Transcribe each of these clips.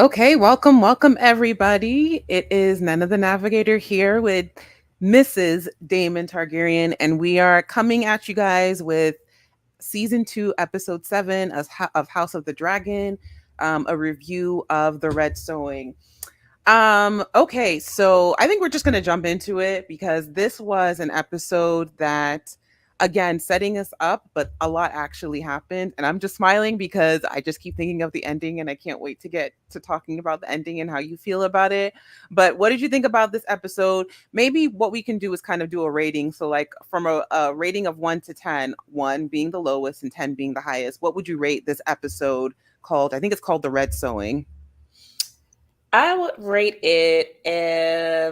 Okay, welcome everybody. It is Nana the Navigator here with Mrs. Damon Targaryen, and we are coming at you guys with season 2, episode 7 of House of the Dragon, a review of The Red Sewing. Okay, so I think we're just gonna jump into it because this was an episode that again setting us up, but a lot actually happened. And I'm just smiling because I just keep thinking of the ending and I can't wait to get to talking about the ending and how you feel about it. But what did you think about this episode? Maybe what we can do is kind of do a rating. So like from a rating of 1 to 10, 1 being the lowest and 10 being the highest, what would you rate this episode called? I think it's called The Red Sewing. I would rate it. I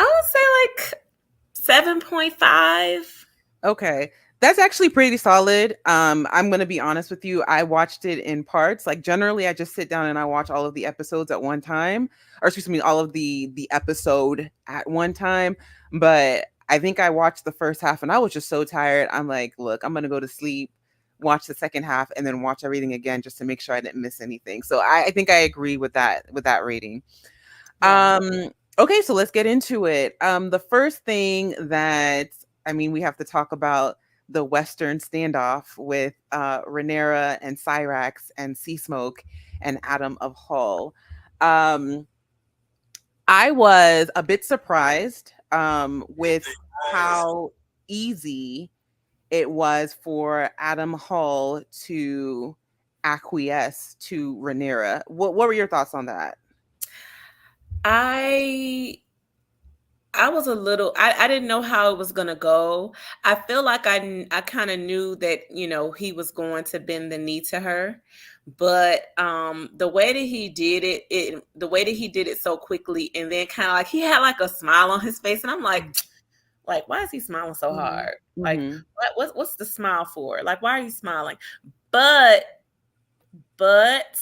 would say like 7.5. Okay. That's actually pretty solid. I'm gonna be honest with you. I watched it in parts. Like generally I just sit down and I watch all of the episodes at one time. Or excuse me, all of the episode at one time. But I think I watched the first half and I was just so tired. I'm like, look, I'm gonna go to sleep, watch the second half, and then watch everything again just to make sure I didn't miss anything. So I think I agree with that rating. Yeah. Okay, so let's get into it. The first thing that we have to talk about the Western standoff with Rhaenyra and Syrax and Sea Smoke and Adam of Hull. Um, I was a bit surprised with how easy it was for Adam Hull to acquiesce to Rhaenyra. What were your thoughts on that? I I was a little I didn't know how it was gonna go. I feel like I kind of knew that, he was going to bend the knee to her. But the way that he did the way that he did it so quickly, and then kind of like he had like a smile on his face, and I'm like, why is he smiling so Mhm. hard? Like, Mhm. what's the smile for? Like, why are you smiling? But but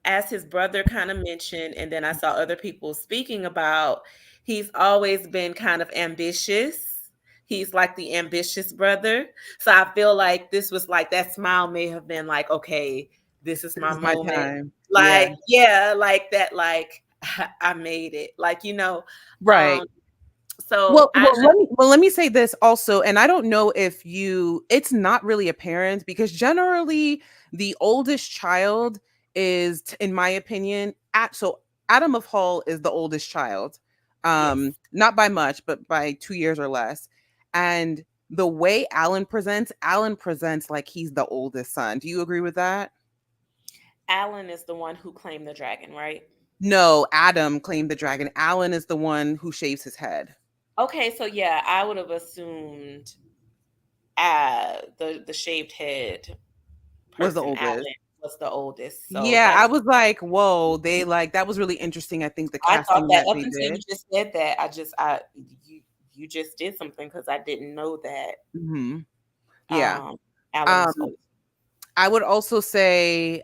as his brother kind of mentioned, and then I saw other people speaking about, he's always been kind of ambitious. He's like the ambitious brother. So I feel like this was like that smile may have been like, okay, this is This my is my moment. time. Yeah. Like, yeah, like that, like I made it. Like, Right. um, so Let me say this also, and I don't know if it's not really apparent because generally the oldest child is, in my opinion, so Adam of Hull is the oldest child, yes, not by much, but by 2 years or less. And the way Alan presents like he's the oldest son. Do you agree with that? Alan is the one who claimed the dragon, right? No, Adam claimed the dragon. Alan is the one who shaves his head. Okay, so yeah, I would have assumed the shaved head Was the person, oldest. Alan, was the oldest. So Yeah, I that's was like, "Whoa," they like that was really interesting, I think, the I thought casting that that up they until you did. just said that. You just did something because I didn't know that Mhm. Yeah. um Alan was Um, old. I would also say,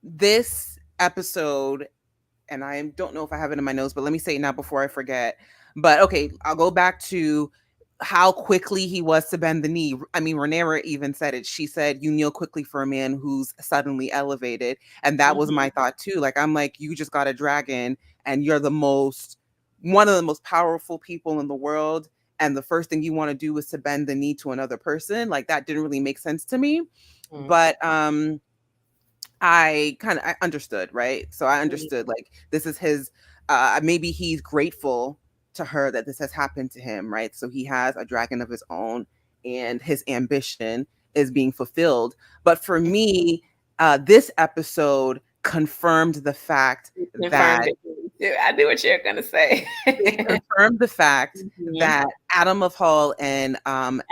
this episode, and I don't know if I have it in my notes, but let me say it now before I forget. But okay, I'll go back to how quickly he was to bend the knee. I mean, Rhaenyra even said it. She said, "You kneel quickly for a man who's suddenly elevated," and that was my Mhm. thought too. Like, I'm like, you just got a dragon, and you're one of the most powerful people in the world, and the first thing you want to do is to bend the knee to another person. Like, that didn't really make sense to me. Mhm. But I understood, right? So I understood like this is his maybe he's grateful to her that this has happened to him, right? So he has a dragon of his own and his ambition is being fulfilled. But for me, this episode confirmed the fact Confirmed that it. I knew what you were gonna say. it confirmed the fact Mhm. that Adam of Hull and Alan.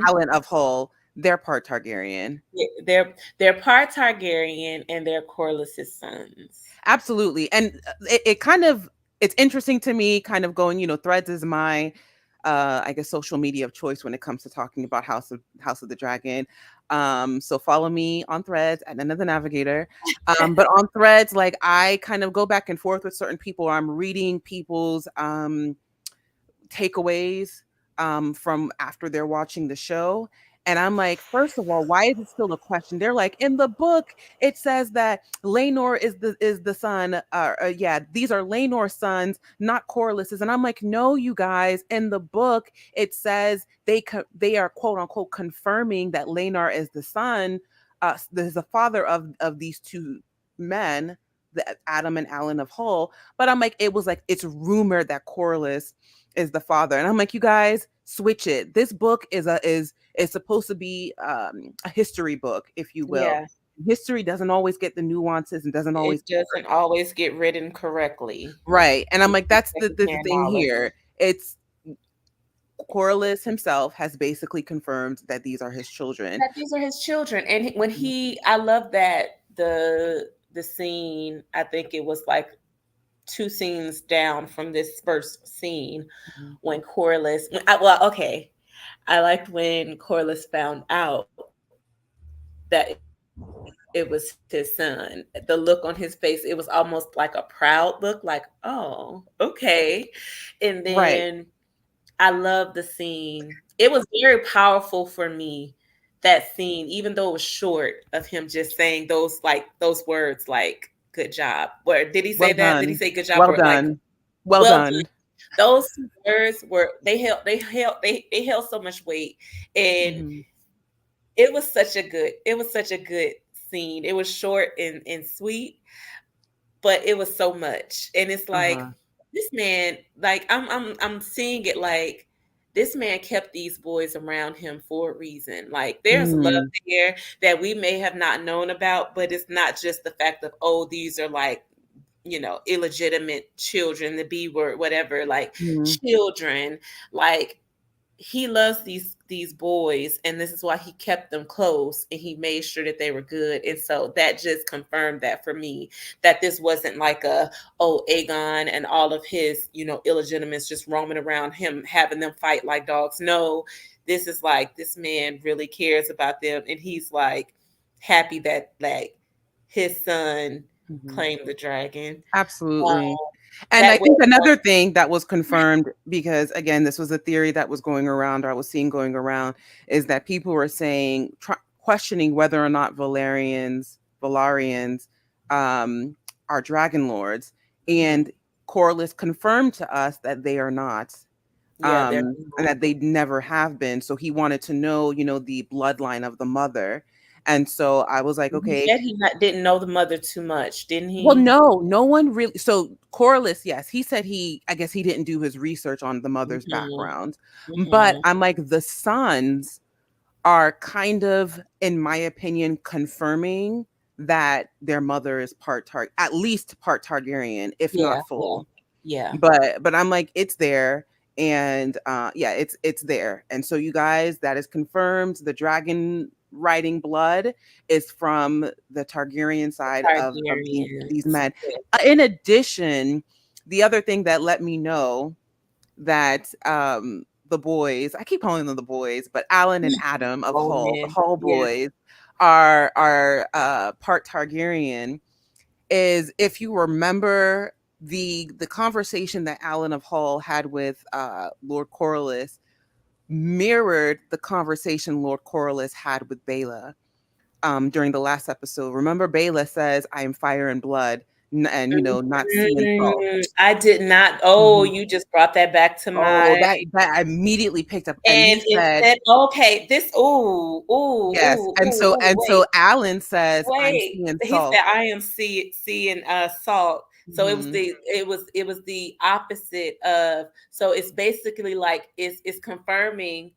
Alan of Hull, they're part Targaryen. Yeah, they're part Targaryen and they're Corlys's sons. Absolutely. And it kind of it's interesting to me kind of going, Threads is my I guess social media of choice when it comes to talking about House of the Dragon. So follow me on Threads at End of the Navigator. But on Threads, like I kind of go back and forth with certain people. I'm reading people's takeaways from after they're watching the show. And I'm like, first of all, why is it still a question? They're like, in the book, it says that Laenor is the son. Yeah, these are Laenor's sons, not Corlys's. And I'm like, no, you guys. In the book, it says they are quote unquote confirming that Laenor is the son, is the father of these two men, the Adam and Alan of Hull. But I'm like, it was like it's rumored that Corlys is the father, and I'm like, you guys switch it. This book is supposed to be a history book, if you will. Yeah. History doesn't always get the nuances and doesn't always It doesn't always get written correctly. right. And I'm It's like, that's secondhand the thing knowledge. here. It's Corlys himself has basically confirmed that these are his children. That these are his children. And I love that the scene, I think it was like 2 scenes down from this first scene Mhm. when Corlys, okay. I liked when Corlys found out that it was his son. The look on his face, it was almost like a proud look, like, oh, okay. And then Right. I love the scene. It was very powerful for me, that scene, even though it was short, of him just saying those words like good job. Or did he say Well that? Did he done. say good job Well or like done. Well well done? done. Those 2 words were they held so much weight. And Mhm. it was such a good scene. It was short and sweet, but it was so much. And it's like, Uh-huh. this man, like I'm seeing it like this man kept these boys around him for a reason. Like there's love Mhm. there that we may have not known about, but it's not just the fact of, oh, these are like, illegitimate children, the B word, whatever, like Mhm. children. Like he loves these boys, and this is why he kept them close and he made sure that they were good. And so that just confirmed that for me, that this wasn't like Aegon and all of his illegitimates just roaming around him, having them fight like dogs. No, this is like, this man really cares about them, and he's like happy that like his son Mhm. claimed the dragon. Absolutely. um, And I that way. think another thing that was confirmed, because again, this was a theory that was going around, or I was seeing going around, is that people were saying, questioning whether or not Valarians, um, are dragon lords, Mhm. and Corlys confirmed to us that they are not, Yeah, they're and that they never have been. So he wanted to know, the bloodline of the mother, and so I was like, he okay. said didn't know the mother too much, didn't Well, he? no one really. So Corlys, yes, he said I guess he didn't do his research on the mother's Mhm, background, but mhm. I'm like, the sons are kind of, in my opinion, confirming that their mother is at least part Targaryen, if Yeah, not yeah, full. yeah. But I'm like, it's there, and yeah, it's there. And so, you guys, that is confirmed. The dragon riding blood is from the Targaryen side of these Targaryens. men. Yeah. In addition, the other thing that let me know that the boys, I keep calling them the boys, but Alan and Adam of Hull, the Bowman. Hull Yeah. boys, are part Targaryen, is, if you remember the conversation that Alan of Hull had with Lord Corlys, mirrored the conversation Lord Corlys had with Baela during the last episode. Remember, Baela says, "I am fire and blood, and not sea and salt." I did not. Oh, Mhm. you just brought that back to Oh, my. that I immediately picked up, and And he it said, said, okay, this. Ooh, ooh, yes. ooh, And ooh, so ooh. Wait. Alan says, "I'm Wait, sea and he salt." said, "I am seeing salt." So Mhm. it was the opposite of. So it's basically like it's confirming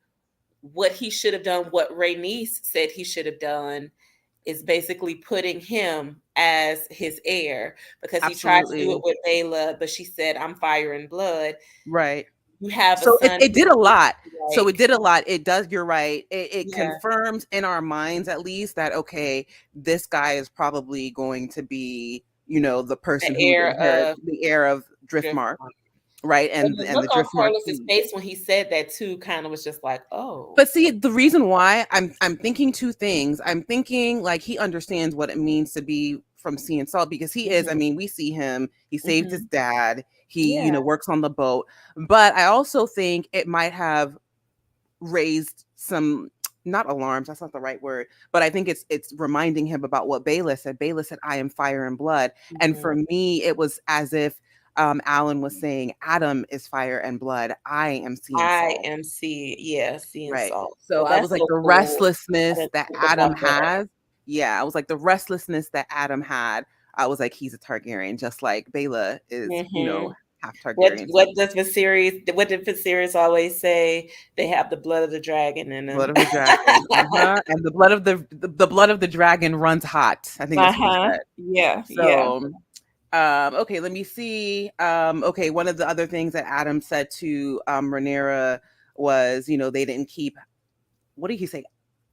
what he should have done. What Rhaenys said he should have done is basically putting him as his heir, because he tried to do it Absolutely. with Baela, but she said, "I'm fire and blood." Right. You have a So it, son it did a who lot. So it like, did a lot. It does. You're right. It yeah, confirms in our minds, at least, that okay, this guy is probably going to be, the the person who would heir inherit of the heir of Driftmark, Driftmark. right? And And the the look on Driftmark Carlos's seed. face when he said that too kind of was just like, "Oh." But see, the reason why I'm thinking two things. I'm thinking like he understands what it means to be from sea and salt, because he is. I Mhm, mean, we see him. He saved his mhm. dad. He, Yeah. works on the boat. But I also think it might have raised some not alarms, that's not the right word, but I think it's reminding him about what Bayla said. Bayla said, I am fire and blood. And for Mhm. me, it was as if Alan was saying, Adam is fire and blood. I am sea and I salt. am seeing Right. salt. So Well, I was that's like so the cool. I restlessness didn't that think Adam about that. has. Yeah, I was like the restlessness that Adam had. I was like, he's a Targaryen, just like Bayla is, Mhm. half What Targaryen what too. does Viserys what did Viserys always say? They have the blood of the dragon in Blood them. of the dragon. Uh-huh. And the blood of the blood of the dragon runs hot. I think that's what he Uh-huh. said. Yeah, yeah. So okay, let me see. Okay, one of the other things that Adam said to Rhaenyra was, they didn't keep, what did he say?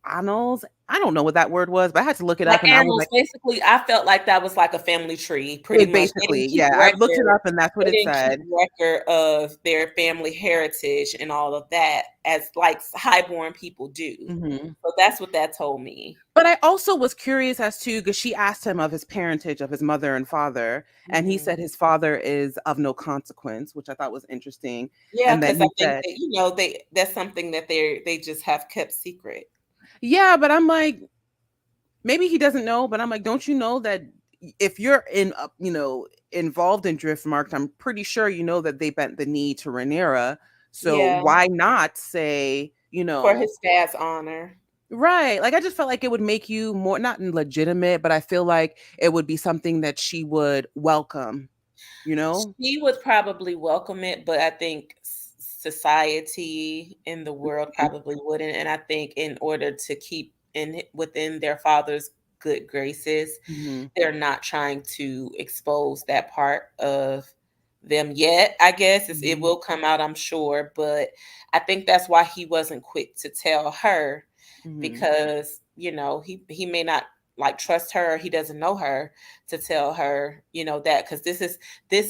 Annals? I don't know what that word was, but I had to look it Like up and I was animals, like, basically, I felt like that was like a family tree, pretty it much. They basically, didn't keep yeah, I looked it record up and that's what they it didn't keep said. record of their family heritage and all of that as like highborn people do. Mhm. So that's what that told me. But I also was curious as to, because she asked him of his parentage, of his mother and father, and he Mhm. said his father is of no consequence, which I thought was interesting. Yeah, And then because I he think said, that, that's something that they just have kept secret. yeah, but I'm like, maybe he doesn't know, but I'm like, don't you know that if you're involved in Driftmark, I'm pretty sure you know that they bent the knee to Rhaenyra. So Yeah, why not say, for his dad's honor. right? Like I just felt like it would make you more not legitimate, but I feel like it would be something that she would welcome, you know? She would probably welcome it, but I think society in the world probably wouldn't. And I think in order to keep within their father's good graces, Mm-hmm. they're not trying to expose that part of them yet. I guess it Mm-hmm. will come out, I'm sure, but I think that's why he wasn't quick to tell her, Mm-hmm. because he may not like trust her, he doesn't know her to tell her that, because this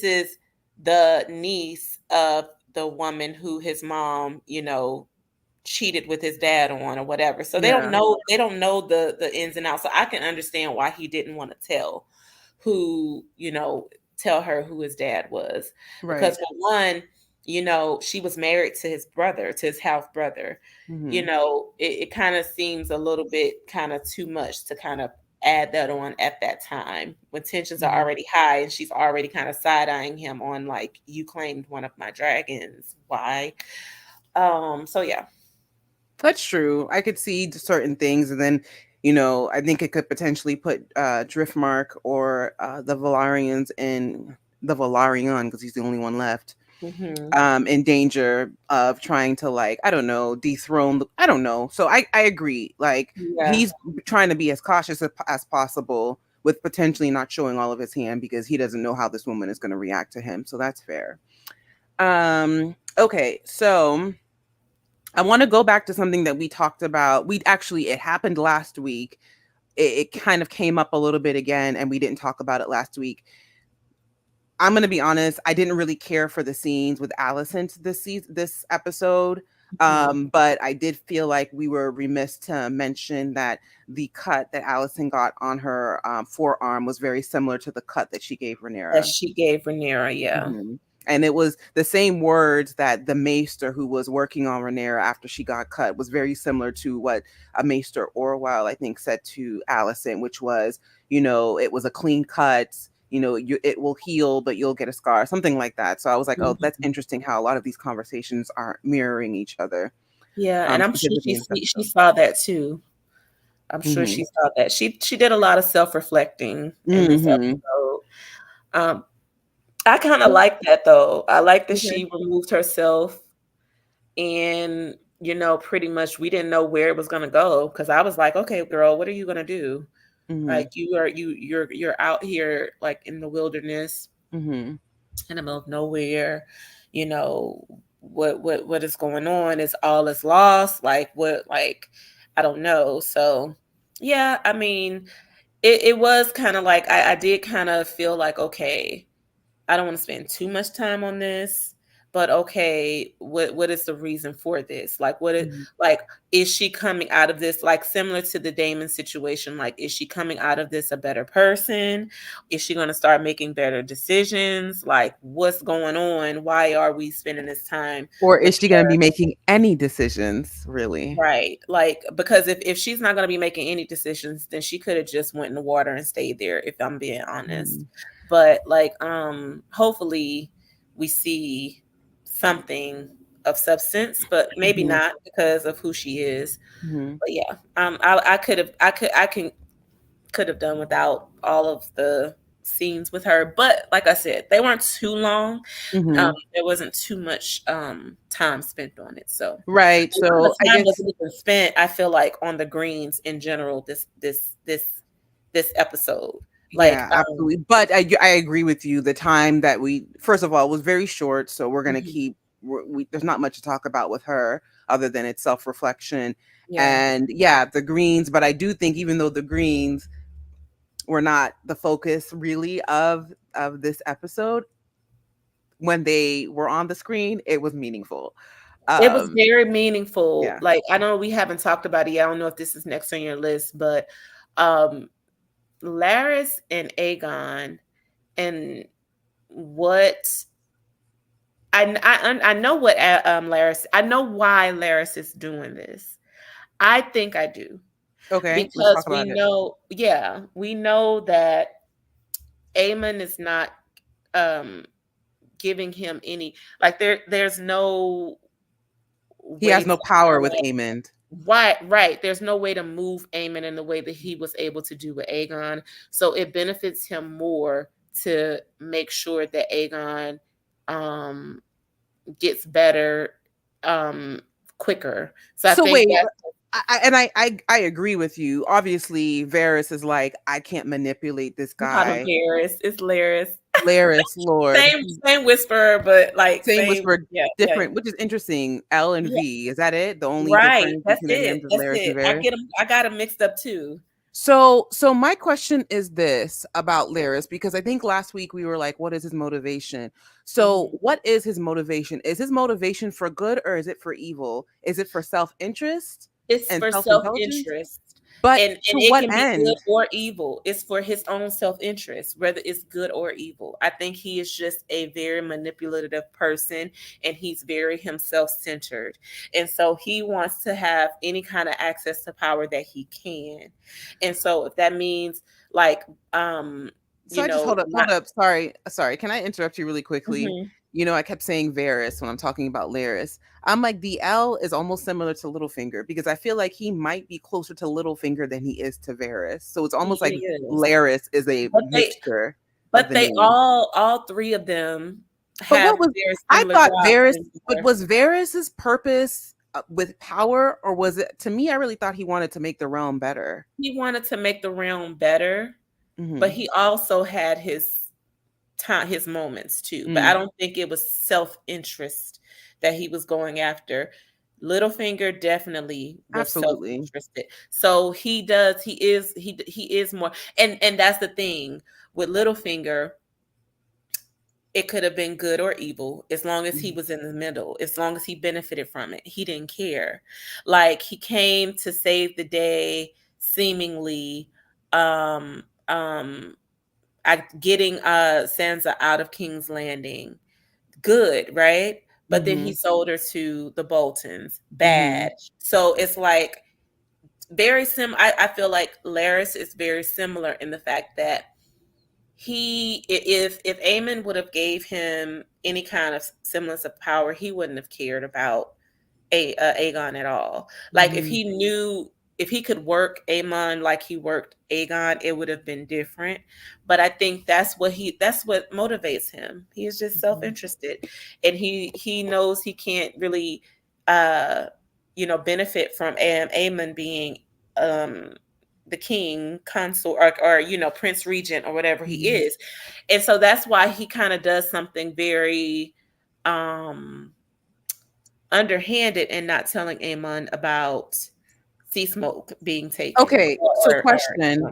is the niece of the woman who his mom cheated with his dad on or whatever. So Yeah. they don't know the ins and outs. So I can understand why he didn't want to who, tell her who his dad was. Because Right. for one, she was married to his brother, to his half brother. Mm-hmm. It kind of seems a little bit kind of too much to kind of add that on at that time when tensions are Mm-hmm. already high and she's already kind of side-eyeing him on like, you claimed one of my dragons. Why? So yeah. That's true. I could see certain things, and then, I think it could potentially put Driftmark or the Valarians in the Valarian, because he's the only one left, Hmm. in danger of trying to, like, I don't know, dethrone. I don't know. So I agree. Like Yeah. he's trying to be as cautious as possible with potentially not showing all of his hand because he doesn't know how this woman is going to react to him. So that's fair. Okay, so I want to go back to something that we talked about. It happened last week. It kind of came up a little bit again, and we didn't talk about it last week. I'm gonna be honest. I didn't really care for the scenes with Alicent this episode, Mhm. but I did feel like we were remiss to mention that the cut that Alicent got on her forearm was very similar to the cut that she gave That Rhaenyra. she gave Rhaenyra, yeah. Mhm. And it was the same words that the maester who was working on Rhaenyra after she got cut was very similar to what a Maester Orwell, I think, said to Alicent, which was, it was a clean cut, it will heal, but you'll get a scar, something like that. So I was like, oh, that's Mhm. interesting how a lot of these conversations are mirroring each other, Yeah, and I'm sure specifically in this she episode. saw that too. I'm sure Hmm. she saw that. She did a lot of self-reflecting in this Hmm. episode. Um, I kinda like that though. I like that Okay. she removed herself and, pretty much we didn't know where it was gonna go, because I was like, "Okay, girl, what are you gonna do? Hmm. Like, you're out here, like, in the wilderness, Hmm. in the middle of nowhere, you know, what is going on? Is all is lost? Like what, like, I don't know. So yeah, I mean, it was kind of like I did kind of feel like, okay, I don't want to spend too much time on this, but okay, what is the reason for this? Like, Mhm. like, is she coming out of this, like, similar to the Damon situation? Like, is she coming out of this a better person? Is she going to start making better decisions? Like, what's going on? Why are we spending this time Or with is she gonna her? be making any decisions, really? Right. Like, because if she's not going to be making any decisions, then she could have just went in the water and stayed there, if I'm being honest. Mhm. But like, hopefully we see something of substance, but maybe Mhm. not because of who she is. Mhm. But yeah, I could have done without all of the scenes with her. But like I said, they weren't too long. Mhm. There wasn't too much time spent on it. So Right, a lot so of I time was guess even spent, I feel like, on the greens in general this episode. Like, yeah, absolutely, but I agree with you, the time that we first of all, was very short, so we're gonna mhm, keep we there's not much to talk about with her other than its self-reflection, yeah. and yeah, the greens, but I do think even though the greens were not the focus really of this episode, when they were on the screen, it was meaningful. It was Um, very meaningful. yeah. Like, I know we haven't talked about it yet. I don't know if this is next on your list, but um Laris and Aegon, and what I know what Laris, I know why Laris is doing this. I think I do. Okay, let's Because talk about it. we know that Aemon is not um giving him any, like, there's no He way has no to power kind with of, Aemond. right, there's no way to move Aemon in the way that he was able to do with Aegon. So it benefits him more to make sure that Aegon um gets better um quicker. So I So think wait, that I agree with you. Obviously, Varys is like, I can't manipulate this we call him guy. Varys. It's Laris. Laris, Lord. Same whisperer, but like Same same. whisper, Yeah, yeah, different, which is interesting. L and yeah. V. Is that it? The only Right. difference That's between their it. names is That's Laris and it. Varys. I got them mixed up too. So my question is this about Laris, because I think last week we were like, what is his motivation? So Mhm. what is his motivation? Is his motivation for good or is it for evil? Is it for It's self-interest it's and for self-indulgence? self-interest. But And to it what can be good end? or evil. It's for his own self-interest, whether it's good or evil. I think he is just a very manipulative person, and he's very himself-centered. And so he wants to have any kind of access to power that he can. And so if that means, like, um, So I just not hold up. Sorry. Can I interrupt you really quickly? mhm. You know, I kept saying Varys when I'm talking about Laris. I'm like, the L is almost similar to Littlefinger because I feel like he might be closer to Littlefinger than he is to Varys. So it's almost like He is. Laris is a But they mixture of but the they name. all three of them But have what was very I similar thought jobs Varys? in But there. was Varys's purpose with power, or was it? To me, I really thought he wanted to make the realm better. He wanted to make the realm better, but Hmm. he also had his moments too. But I Mm, don't think it was self-interest that he was going after. Littlefinger definitely was absolutely. self-interested. So he is more, and that's the thing with Littlefinger. It could have been good or evil as long as he Mhm. was in the middle, as long as he benefited from it. He didn't care. Like, he came to save the day, seemingly, um, um, getting Sansa out of King's Landing. Good, right? But then he Mhm. sold her to the Boltons. Mhm. Bad. So it's like I feel like Laris is very similar in the fact that if Aemon would have gave him any kind of semblance of power, he wouldn't have cared about Aegon at all. Like, Mhm. if he could work Aemon like he worked Aegon, it would have been different. But I think that's what motivates him. He is just Mhm. self-interested, and he knows he can't really uh benefit from Aemon being um the king consort, or prince regent, or whatever he Mhm. is. And so that's why he kind of does something very um underhanded and not telling Amon about sea smoke being taken, Okay, so or question,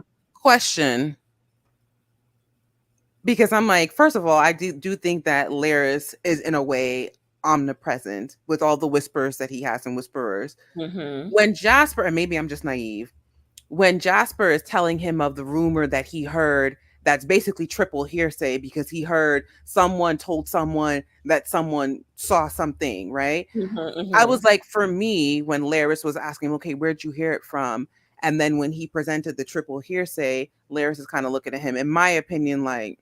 because I'm like, first of all, I do think that Laris is in a way omnipresent with all the whispers that he has and whisperers. Mm-hmm. When Jasper, and maybe I'm just naive, when Jasper is telling him of the rumor that he heard, that's basically triple hearsay because he heard someone told someone that someone saw something, right? Mm-hmm. I Mm-hmm. was like, for me, when Laris was asking, okay, where'd you hear it from? And then when he presented the triple hearsay, Laris is kind of looking at him, in my opinion, like,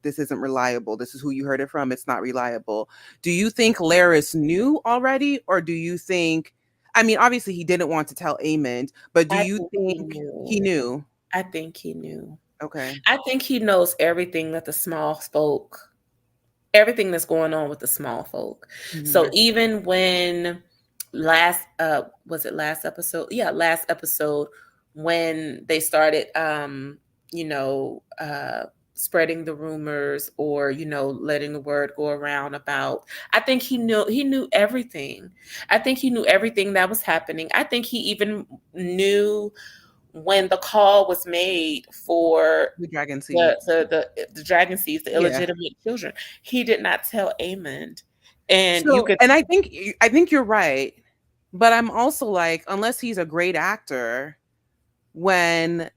this isn't reliable. This is who you heard it from. It's not reliable. Do you think Laris knew already? Or do you think, I mean, obviously he didn't want to tell Amond, but do I you think he think he knew. knew? I think he knew. Okay. I think he knows everything that the small folk, everything that's going on with the small folk. So Mhm. even when last was it last episode? Yeah, last episode when they started you know, spreading the rumors or, you know, letting the word go around about, I think he knew everything. I think he knew everything that was happening. I think he even knew when the call was made for The dragon the seeds. the dragon seeds, the Yeah. illegitimate children. He did not tell Amond, and you So, could. and I think you're right, but I'm also like, unless he's a great actor, when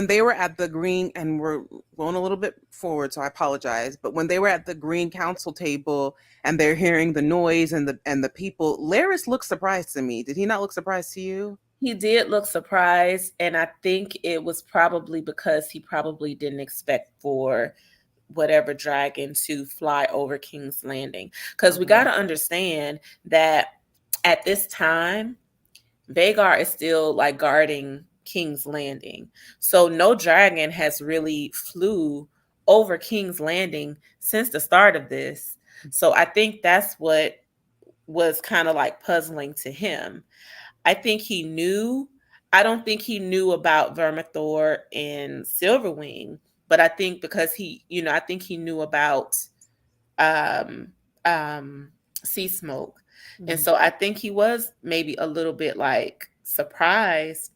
they were at the green, and we're going a little bit forward, so I apologize, but when they were at the green council table and they're hearing the noise and the people, Laris looked surprised to me. Did he not look surprised to you? He did look surprised, and I think it was probably because he probably didn't expect for whatever dragon to fly over King's Landing. Because we got Okay. to understand that at this time, Vagar is still like guarding King's Landing. So no dragon has really flew over King's Landing since the start of this. So I think that's what was kind of like puzzling to him. I think he knew. I don't think he knew about Vermithor and Silverwing, but I think because he, you know, I think he knew about um Sea Smoke. And Mhm. so I think he was maybe a little bit like surprised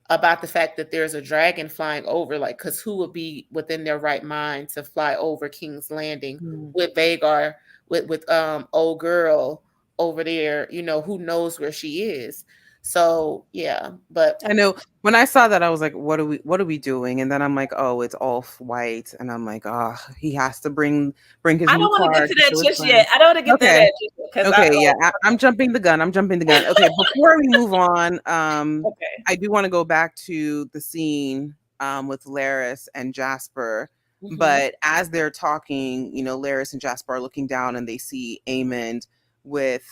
about the fact that there's a dragon flying over, like, because who would be within their right mind to fly over King's Landing Mhm. with Vagar, with old girl over there, you know, who knows where she is. So yeah, but I know, when I saw that, I was like, what are we doing? And then I'm like, oh, it's Off White. And I'm like, oh, he has to bring his I new don't want to get card to to that show his just yet. friends. I don't want to get to Okay. that because I Okay, yeah, I'm jumping the gun. I'm jumping the gun. Okay, before we move on, okay. I do want to go back to the scene with Laris and Jasper. Hmm. But as they're talking, Laris and Jasper are looking down and they see Amond with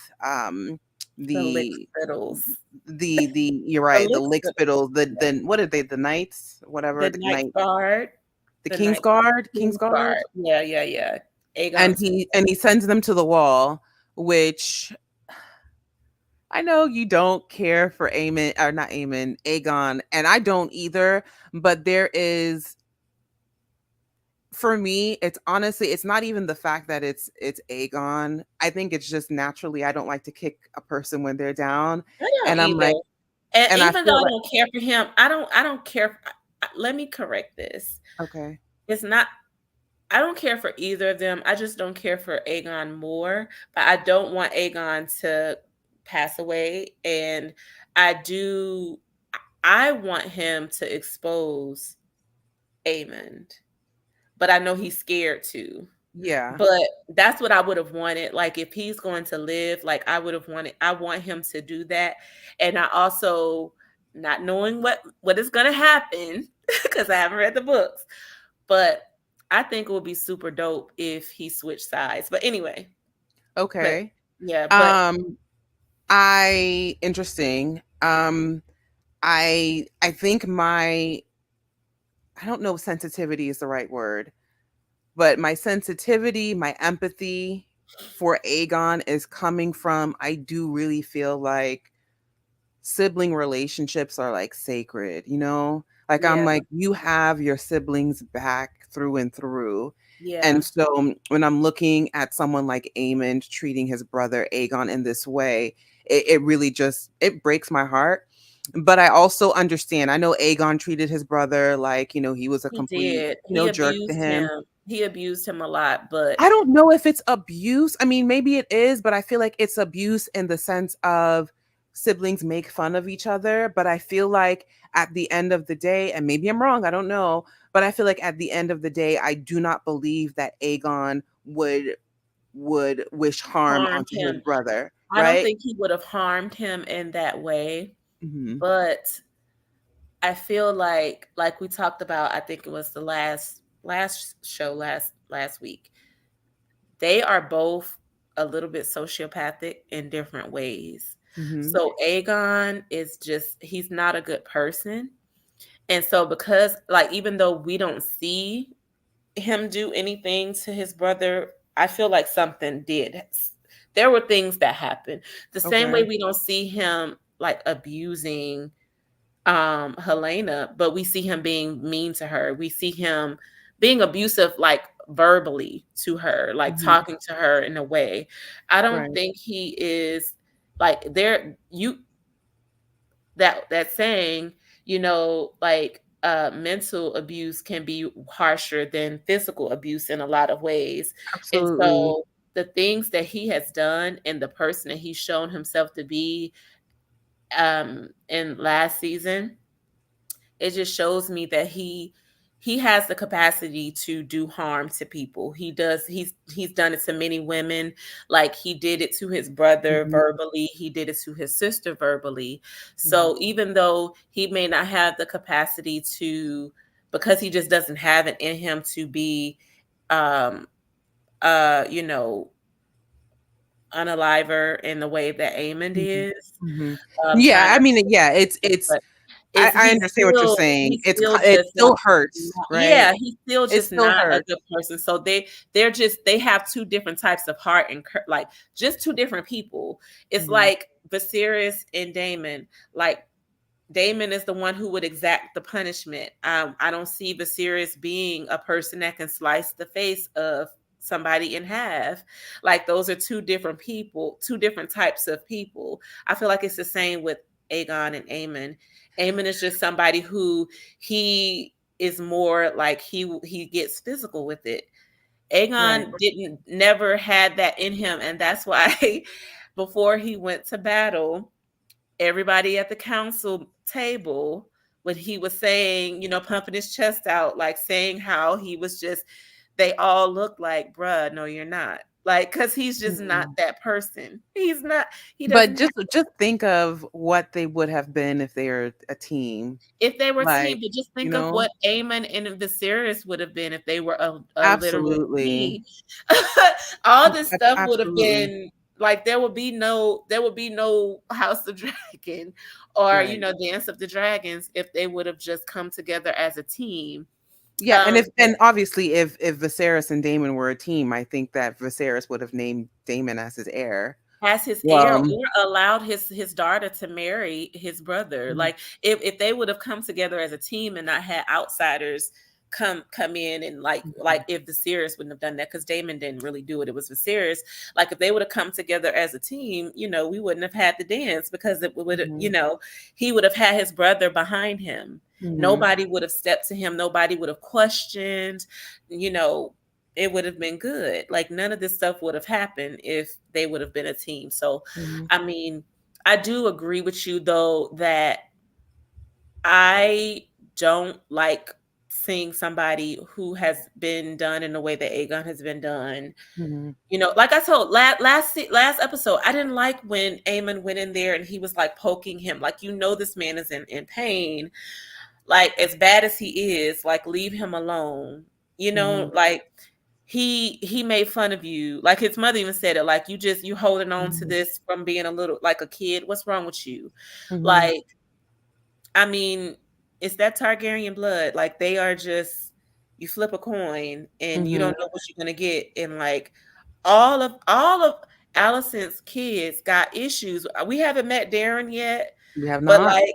The lick the spittles. you're The right, the lick lick spittles. spittle, the what are they, the knights, whatever, The the night knight, guard. the The King's night Guard, King's King's Guard, guard. Yeah, yeah, yeah. and Aegon's. he sends them to the wall, which I know you don't care for Aemon, or not Aemon, Aegon, and I don't either. But there is, for me, it's honestly, it's not even the fact that it's Aegon. I think it's just naturally I don't like to kick a person when they're down, I don't and I'm either. like, And and I even though feel I like, don't care for him, I don't care. Let me correct this. okay, It's not. I don't care for either of them. I just don't care for Aegon more. But I don't want Aegon to pass away, and I do. I want him to expose Aemond, but I know he's scared too. yeah, But that's what I would have wanted. Like if he's going to live, like I want him to do that. And I also, not knowing what is going to happen because I haven't read the books, but I think it would be super dope if he switched sides. But anyway, but okay. yeah, but Um, I interesting. I think I don't know if sensitivity is the right word, but my sensitivity, my empathy for Aegon is coming from, I do really feel like sibling relationships are like sacred, you know? Like, I'm yeah, like, you have your siblings back through and through. yeah, And so when I'm looking at someone like Aemond treating his brother Aegon in this way, it really just, it breaks my heart. But I also understand. I know Aegon treated his brother like, he was a he complete, did. He jerk to abused him. him. He abused him a lot, but I don't know if it's abuse. I mean, maybe it is, but I feel like it's abuse in the sense of siblings make fun of each other. But I feel like at the end of the day, and maybe I'm wrong, I don't know, but I feel like at the end of the day, I do not believe that Aegon would wish harm harmed onto his him. brother, I don't right? think he would have harmed him in that way, Hmm. but I feel like we talked about, I think it was the last show last week. They are both a little bit sociopathic in different ways. Hmm. So Aegon is just, he's not a good person. And so because like even though we don't see him do anything to his brother, I feel like something did. There were things that happened. The same way Okay. we don't see him like abusing Helena, but we see him being mean to her. We see him being abusive, like verbally to her, like Hmm. talking to her in a way. I don't Right. think he is like there you that saying, like mental abuse can be harsher than physical abuse in a lot of ways. And Absolutely. so the things that he has done and the person that he's shown himself to be in last season, it just shows me that he has the capacity to do harm to people. He's done it to many women. Like he did it to his brother Hmm. verbally, he did it to his sister verbally. Hmm. So even though he may not have the capacity to, because he just doesn't have it in him to be um you know unaliver in the way that Amon Hmm. is, Hmm. trying Yeah, I to, mean, yeah, it's but I, is I understand what you're saying. It still hurts, right? yeah, he's still It just still not a hurts. good person. So they have two different types of heart and like just two different people. It's Mhm. like Viserys and Daemon. Like Damon is the one who would exact the punishment. I don't see Viserys being a person that can slice the face of somebody in half. Like those are two different people, two different types of people. I feel like it's the same with Aegon and Aemon. Aemon is just somebody who he is more like he gets physical with it. Right. Aegon didn't never had that in him, and that's why before he went to battle, everybody at the council table, when he was saying, pumping his chest out, like saying how he was just, they all looked like, bruh, no, you're not. Like, cause he's just not Mhm. that person. He's not, he But doesn't have, just think of what they would have been if they were a team. if they were team, Like, but just you think of know? what Aemon and Viserys would have been if they were a literal Absolutely. team. All this stuff would have Absolutely. been like there would be no House of Dragon or Right. Dance of the Dragons if they would have just come together as a team. Yeah, Um, and obviously if Viserys and Daemon were a team, I think that Viserys would have named Daemon as his heir. as his heir Um, or allowed his daughter to marry his brother. mhm, Like if they would have come together as a team and not had outsiders come in and like mhm, if Viserys wouldn't have done that because Daemon didn't really do it. It was Viserys. Like if they would have come together as a team, we wouldn't have had the dance because it would mhm, he would have had his brother behind him. mhm, Nobody would have stepped to him. Nobody would have questioned, you know, it would have been good. Like none of this stuff would have happened if they would have been a team. So, mhm, I mean, I do agree with you though that I don't like seeing somebody who has been done in the way that Aegon has been done. mhm, Like I told last episode, I didn't like when Aemon went in there and he was like poking him. Like this man is in pain. Like as bad as he is, like leave him alone. mhm, Like he made fun of you. Like his mother even said it, like you holding on to mhm, this from being a little like a kid. What's wrong with you? mhm, Like, I mean, it's that Targaryen blood. Like they are just, you flip a coin and you mhm. don't know what you're gonna get. And like all of Allison's kids got issues. We haven't met Darren yet, We have but not. like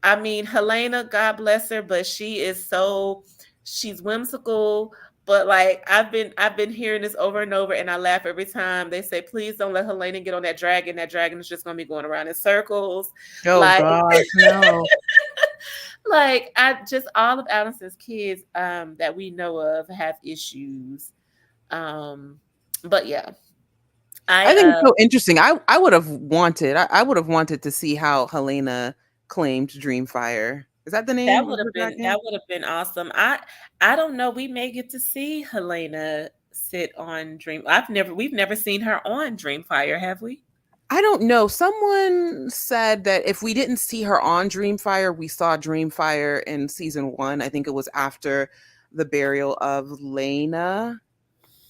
I mean, Helena, God bless her, but she's whimsical. But like I've been hearing this over and over, and I laugh every time they say, "Please don't let Helena get on that dragon. That dragon is just gonna be going around in circles." Oh Like, gosh, no. Like I just all of Addison's kids that we know of have issues. Um but yeah. I I think it's so interesting. I would have wanted. I would have wanted to see how Helena claimed Dreamfire. Is that the That name of would the have been dragon? awesome. I don't know. We may get to see Helena sit on Dream. We've never seen her on Dreamfire, have we? I don't know. Someone said that if we didn't see her on Dreamfire, we saw Dreamfire in season 1. I think it was after the burial of Lena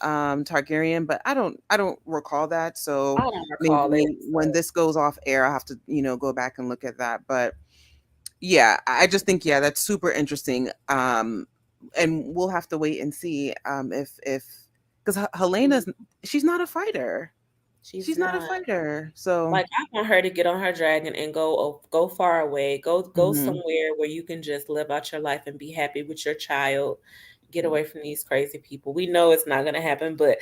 Targaryen, but I don't recall that. I So don't recall it. maybe when this goes off air, I'll have to, go back and look at that. But yeah, I just think, yeah, that's super interesting. And we'll have to wait and see if because Helena's, she's not a fighter. She's She's not a not. fighter. So Like I want her to get on her dragon and go far away. Go mhm. somewhere where you can just live out your life and be happy with your child. Get away from these crazy people. We know it's not going to happen, but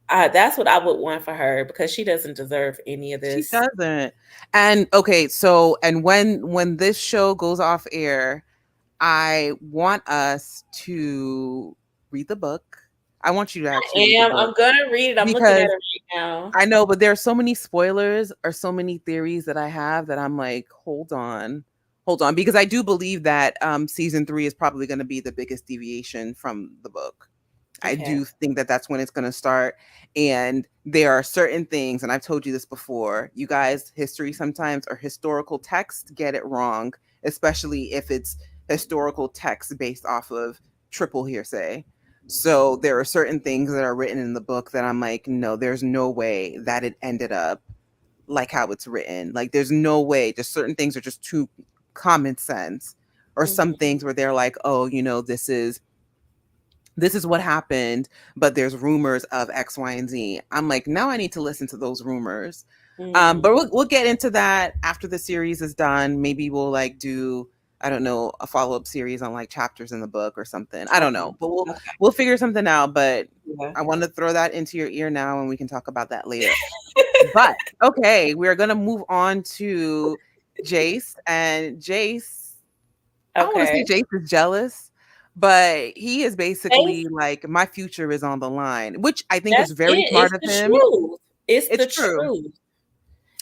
that's what I would want for her because she doesn't deserve any of She this. doesn't. And okay, so and when this show goes off air, I want us to read the book. I want you to actually read the book I'm gonna read it. I'm looking at it because right now. I know, but there are so many spoilers or so many theories that I have that I'm like, hold on. Hold on, because I do believe that season 3 is probably going to be the biggest deviation from the book. I Okay. do think that that's when it's going to start. And there are certain things, and I've told you this before, you guys, history sometimes or historical text get it wrong, especially if it's historical text based off of triple hearsay. So there are certain things that are written in the book that I'm like, no, there's no way that it ended up like how it's written. Like, there's no way. Just certain things are just too common sense. Or some Mhm. things where they're like, oh, this is what happened, but there's rumors of X, Y, and Z. I'm like, now I need to listen to those rumors. But Mm. we'll get into that after the series is done. Maybe we'll like do, I don't know, a follow up series on like chapters in the book or something. I don't Okay. know, but we'll Okay. we'll figure something out. But Yeah. I want to throw that into your ear now, and we can talk about that later. But okay, we're gonna move on to Jace, and Jace, I don't want to say Okay. Jace is jealous, but he is Faith, basically like, my future is on the line, which I think is that's very it. smart It's of the him. truth. It's It's the true. truth.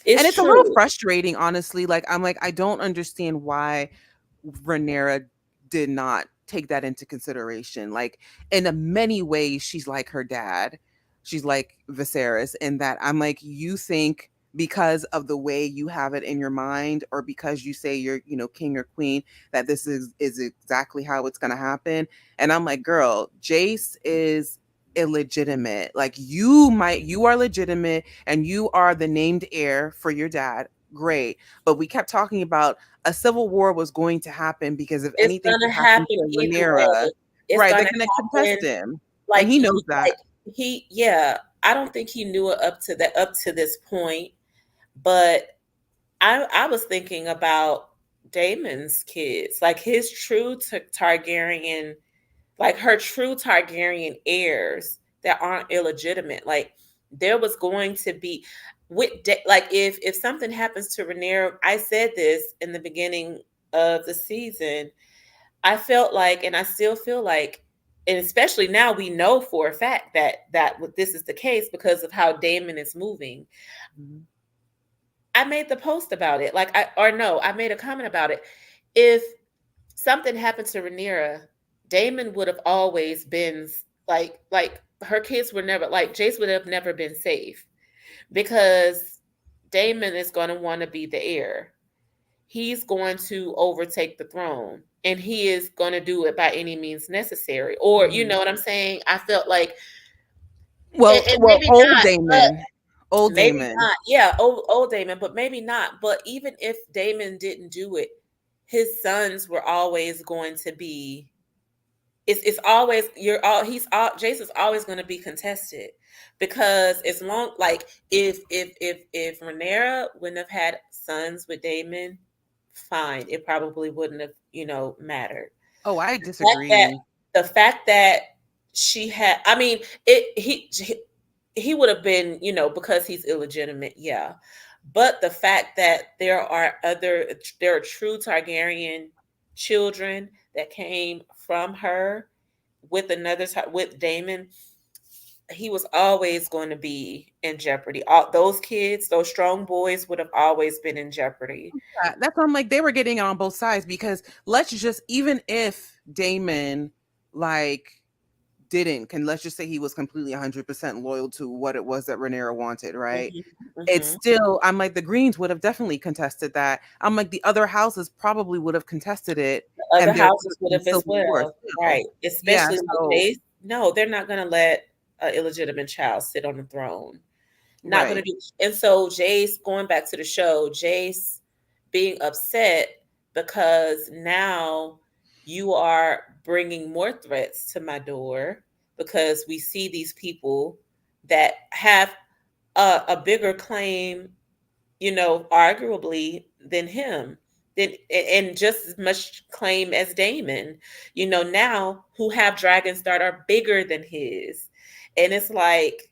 And It's it's a little true. frustrating, honestly. Like, I'm like, I don't understand why Rhaenyra did not take that into consideration. Like, in a many ways, she's like her dad. She's like Viserys in that I'm like, you think because of the way you have it in your mind, or because you say you're, king or queen, that this is exactly how it's gonna happen. And I'm like, girl, Jace is illegitimate. Like, you are legitimate and you are the named heir for your dad. Great. But we kept talking about a civil war was going to happen, because if It's anything gonna could happen happen to either Rhaenyra, way. It's right, they're gonna gonna contest happen. him. And Like he knows that. yeah. I don't think he knew it up to this point, but I was thinking about Damon's kids, like his true Targaryen, like her true Targaryen heirs that aren't illegitimate. Like there was going to be like if something happens to Rhaenyra, I said this in the beginning of the season. I felt like, and I still feel like, and especially now we know for a fact that this is the case because of how Damon is moving. Mhm. I made the post about it. Like I made a comment about it. If something happened to Rhaenyra, Damon would have always been like her kids were never, like Jace would have never been safe because Damon is going to want to be the heir. He's going to overtake the throne and he is going to do it by any means necessary. Or you Mhm. know what I'm saying? I felt like Well, and maybe old not, but Damon. Old maybe Damon. not. Yeah, old Damon, but maybe not. But even if Damon didn't do it, his sons were always going to be. It's always you're all he's all Jason's always going to be contested because as long like if Rhaenyra wouldn't have had sons with Damon, fine, it probably wouldn't have mattered. Oh, I The fact that disagree. the fact that she had, I mean, it he would have been, because he's illegitimate, but the fact that there are true Targaryen children that came from her with with Damon, he was always going to be in jeopardy. All those kids, those strong boys, would have always been in jeopardy. That's why I'm like they were getting it on both sides because let's just even if Damon like didn't can let's just say he was completely 100% loyal to what it was that Rhaenyra wanted, right? Hmm. It's Hmm. still I'm like the Greens would have definitely contested that. I'm like the other houses probably would have contested it Other and there would houses have would been have as civil war well, still. right? Yeah, Especially like so they, no, they're not going to let an illegitimate child sit on the throne. Not going to right. do. And so Jace, going back to the show, Jace being upset because now you are bringing more threats to my door because we see these people that have a bigger claim, arguably than him, than and just as much claim as Damon, now who have dragons that are bigger than his. And it's like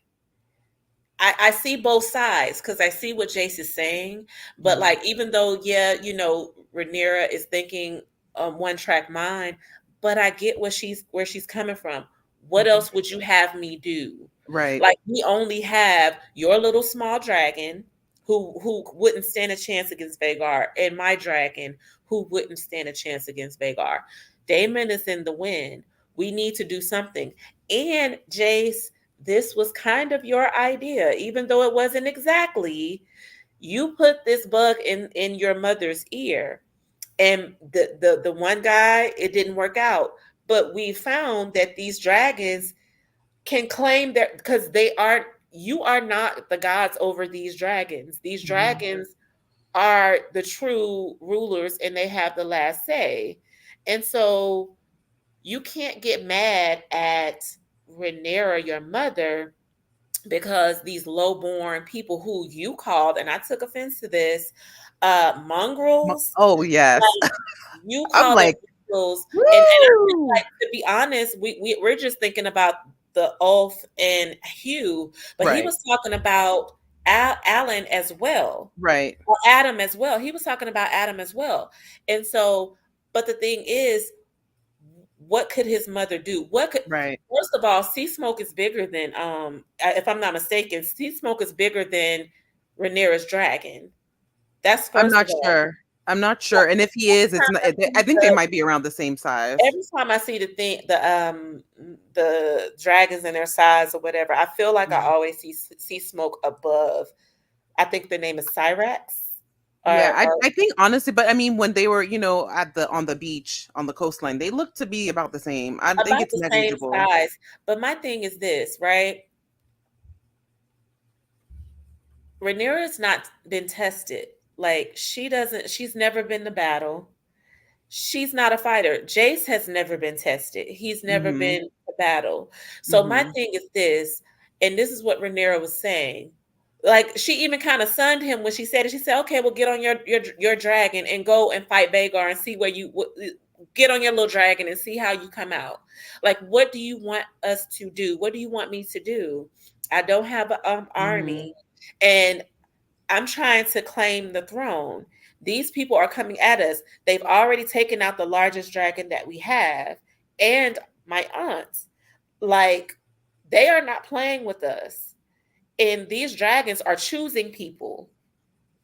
I see both sides because I see what Jace is saying, but Mhm. like even though Rhaenyra is thinking one track mind, but I get where she's coming from. What Mhm. else would you have me do? Right. Like we only have your little small dragon who wouldn't stand a chance against Vagar, and my dragon who wouldn't stand a chance against Vagar. Damon is in the wind. We need to do something. And Jace, this was kind of your idea, even though it wasn't exactly. You put this bug in your mother's ear, and the one guy, it didn't work out. But we found that these dragons can claim that because they aren't. You are not the gods over these dragons. These Mhm. dragons are the true rulers, and they have the last say. And so you can't get mad at Rhaenyra, your mother, because these lowborn people who you called, and I took offense to this, mongrels, Oh yes. like you I'm call them like, mongrels, and I think, woo! like, to be honest, we're just thinking about the Ulf and Hugh, but he Right. was talking about Alan as well, Right. or Adam as well. He was talking about Adam as well, and so, but the thing is, what could his mother do? What could Right. First of all, Sea Smoke is bigger than if I'm not mistaken, Sea Smoke is bigger than Rhaenyra's dragon. That's I'm first not of all. sure. I'm not Well, sure. And if he is, it's not I think they might be around the same size. every time I see the dragons in their size or whatever, I feel like I Mhm. always see Smoke above. I think the name is Cyrax. Yeah, Or I think honestly, but I mean, when they were, at the on the beach on the coastline, they look to be about the same. I think about it's the same negligible. size. But my thing is this, right? Rhaenyra's not been tested. Like she's never been to battle. She's not a fighter. Jace has never been tested. He's never Mhm. been to battle. So my Mhm. thing is this, and this is what Rhaenyra was saying. Like she even kind of sunned him when she said it. She said, "Okay, well, get on your dragon and go and fight Vagar and see where get on your little dragon and see how you come out. Like, what do you want us to do? What do you want me to do? I don't have an Mhm. army, and I'm trying to claim the throne. These people are coming at us. They've already taken out the largest dragon that we have and my aunts. Like, they are not playing with us. And these dragons are choosing people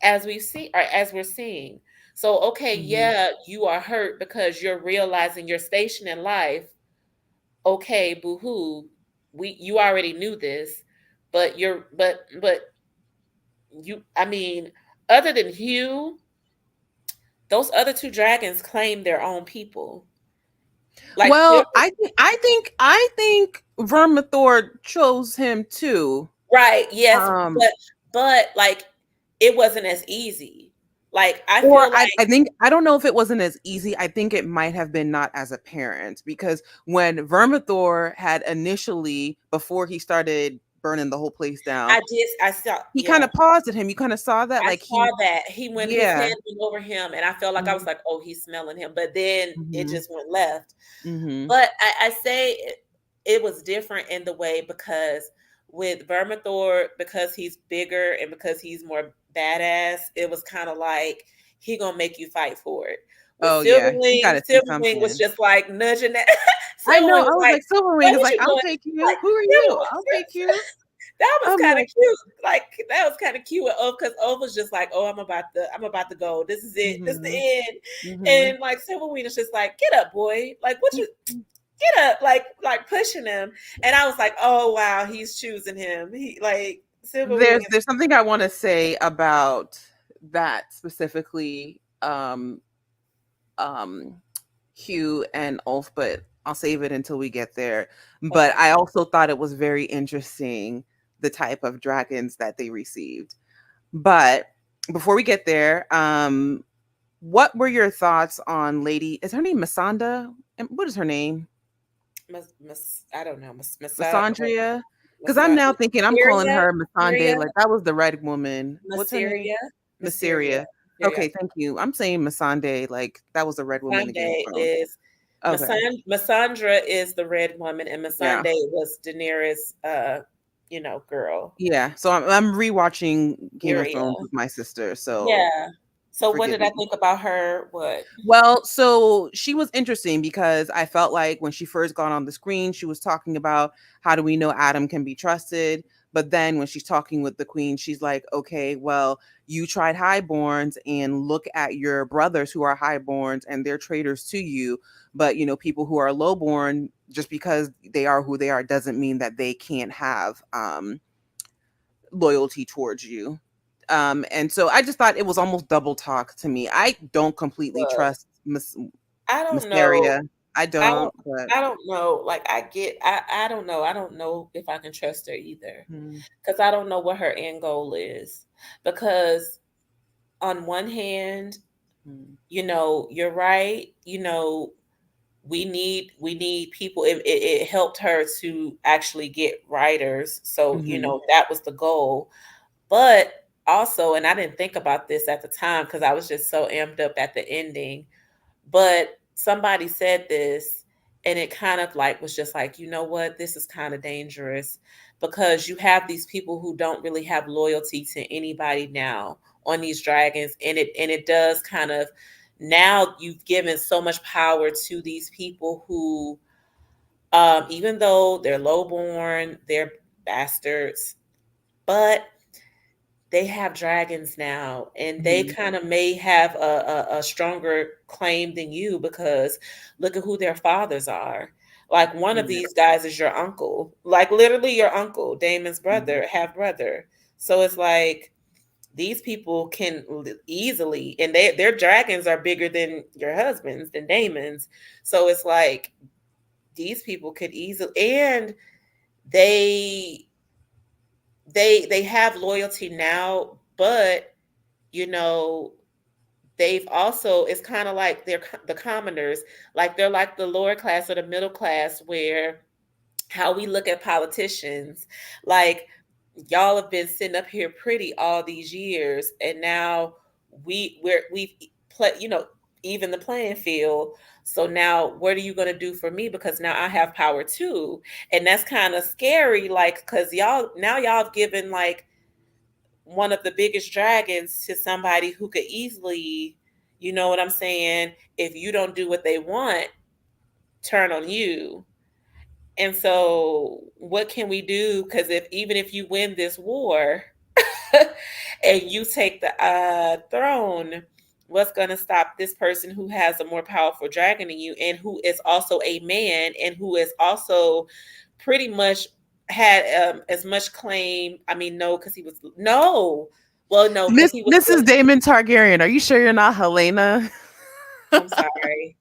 as we see or as we're seeing. So, okay, Mhm. yeah, you are hurt because you're realizing your station in life. Okay, boo-hoo. You already knew this, but you, I mean, other than Hugh, those other two dragons claim their own people. Like, Well, I think Vermithor chose him too. right, yes, Um, but like it wasn't as easy. Like I or feel I like think I don't know if it wasn't as easy. I think it might have been not as apparent because when Vermithor had initially, before he started burning the whole place down, I saw, he kind yeah, of paused at him. You kind of saw that, I like saw he, that he when his yeah. hand went over him, and I felt like I was Mhm. like, oh, he's smelling him, but then it Mhm. just went left. Mhm. But I say it was different in the way because with Vermithor, because he's bigger and because he's more badass, it was kind of like he gonna make you fight for it. But Oh yeah, you got to see Silverwing was something. just like nudging that. I know. Silverwing I was was like, like, Silverwing "What is is like, you I'll doing?" take you. Like Who are you? I'll take you. that was I'm kind of like, cute. Like that was kind of cute with Ove because Ove was just like, "Oh, I'm about to go. This is it. This is the mm-hmm, end." mm-hmm. And like Silverwing is just like, "Get up, boy! Like what you get up?" Like pushing him. And I was like, "Oh wow, he's choosing him." He like Silverwing is There's something I want to say about that specifically. Um, Hugh and Ulf, but I'll save it until we get there. But okay. I also thought it was very interesting the type of dragons that they received. But before we get there, what were your thoughts on Lady? Is her name Masanda? And what is her name? I don't know, Masandria? Because I'm Massa, now thinking I'm calling Syria, her Masande, Syria, like that was the red woman. What's her name? Masseria, Masseria, Masseria. Masseria. Okay, thank you. I'm saying Masande, like that was the red woman in Game of Masande Thrones. is Okay. Masandra is the red woman, and Yeah. Masande was Daenerys, girl. Yeah. So I'm rewatching Game of Thrones Syria. with my sister. So Yeah. So what forgive did I me. think about her? What? Well, so she was interesting because I felt like when she first got on the screen, she was talking about how do we know Adam can be trusted. But then when she's talking with the queen, she's like, okay, well, you tried highborns and look at your brothers who are highborns and they're traitors to you. But, people who are lowborn, just because they are who they are, doesn't mean that they can't have loyalty towards you. And so I just thought it was almost double talk to me. I don't completely Was trust I don't know. Mysteria. I I don't don't, but I don't know. Like I don't know. I don't know if I can trust her either. mm, Because I don't know what her end goal is. Because on one hand, mm, you're right. We need people. It helped her to actually get writers. So, mhm, that was the goal. But also, and I didn't think about this at the time because I was just so amped up at the ending. But somebody said this, and it kind of like was just like, you know what, this is kind of dangerous because you have these people who don't really have loyalty to anybody now on these dragons, and it does kind of now you've given so much power to these people who, even though they're lowborn, they're bastards, but they have dragons now, and they mhm, kind of may have a stronger claim than you because look at who their fathers are. Like one of yeah, these guys is your uncle, like literally your uncle, Damon's mhm, brother, half brother. So it's like these people can easily, and their dragons are bigger than your husband's, than Damon's. So it's like these people could easily, and they they have loyalty now, but you know they've also, it's kind of like they're the commoners, like they're like the lower class or the middle class, where how we look at politicians, like y'all have been sitting up here pretty all these years, and now we've play, even the playing field. So now what are you going to do for me, because now I have power too? And that's kind of scary, like because y'all have given like one of the biggest dragons to somebody who could easily, you know what I'm saying, if you don't do what they want, turn on you. And so what can we do? Because if even if you win this war and you take the throne, what's going to stop this person who has a more powerful dragon than you, and who is also a man, and who is also pretty much had as much claim? I mean, no, because he was no, well, no, because he was. Mrs. Damon Targaryen, are you sure you're not Helena? I'm sorry.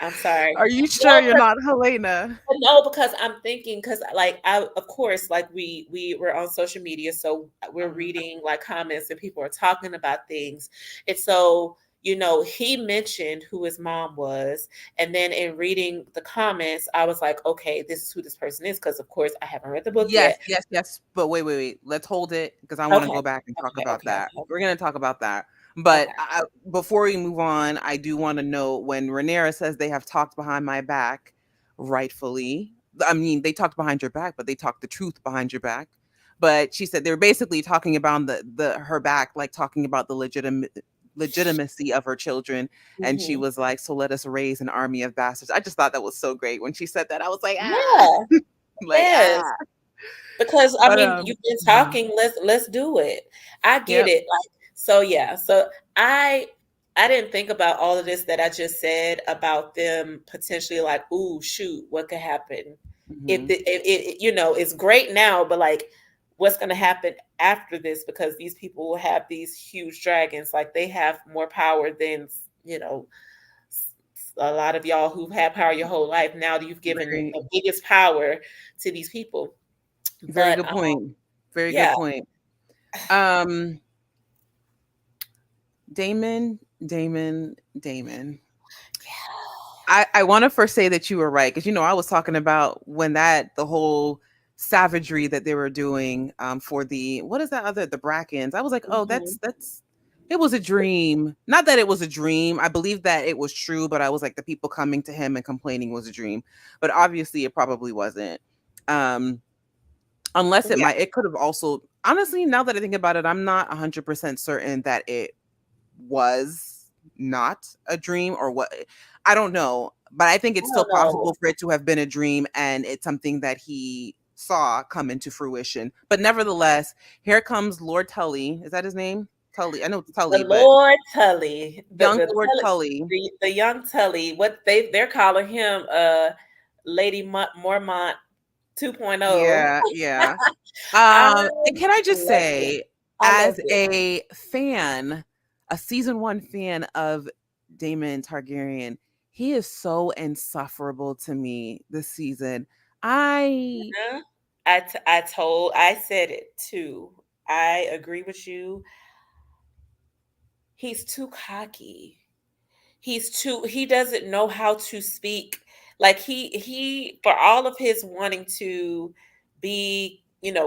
I'm sorry. Are you No, sure you're not Helena? no, because I'm thinking, because like I, of course, like we were on social media, so we're Uh-huh. reading like comments and people are talking about things, and so he mentioned who his mom was, and then in reading the comments, I was like, okay, this is who this person is, because of course I haven't read the book Yes, yet. yes, yes. But wait, wait, wait. Let's hold it because I want to Okay, go back and talk okay, about okay, that. okay, We're going to talk about that. But okay. before we move on, I do want to know when Rhaenyra says they have talked behind my back, rightfully. I mean, they talked behind your back, but they talked the truth behind your back. But she said they're basically talking about the her back, like talking about the legitimacy of her children. And she Mhm. was like, so let us raise an army of bastards. I just thought that was so great when she said that. I was like, ah, Yeah, like yes. ah. Because I But mean, you've been mhm. talking, let's do it. I get Yep. it. Like, so yeah. So I didn't think about all of this that I just said about them potentially like, ooh, shoot, what could happen if Hmm. it's great now, but like what's going to happen after this, because these people will have these huge dragons, like they have more power than, you know, a lot of y'all who've had power your whole life. Now you've given Very, the biggest power to these people. very But good point. Very good yeah. point. Um, Damon. I want to first say that you were right because I was talking about when the whole savagery that they were doing for the what is that other the Brackens. I was like, oh, Mhm. that's it was a dream. Not that it was a dream. I believe that it was true, but I was like the people coming to him and complaining was a dream. But obviously, it probably wasn't. Um, unless Yeah. it could have also honestly. Now that I think about it, I'm not 100% certain that it was not a dream or what. I don't know, but I think I it's still don't know. possible for it to have been a dream and it's something that he saw come into fruition. But nevertheless, here comes Lord Tully. Is that his name? Tully. I know it's The Tully, but Lord Tully, young Lord Tully. The young Tully, what they're calling him, Lady Mormont 2.0. Yeah, yeah. I And can I just loved it. say, I as loved it. a fan, a season one fan of Daemon Targaryen, he is so insufferable to me this season. I Huh? I said it too. I agree with you. He's too cocky. He doesn't know how to speak. Like he for all of his wanting to be,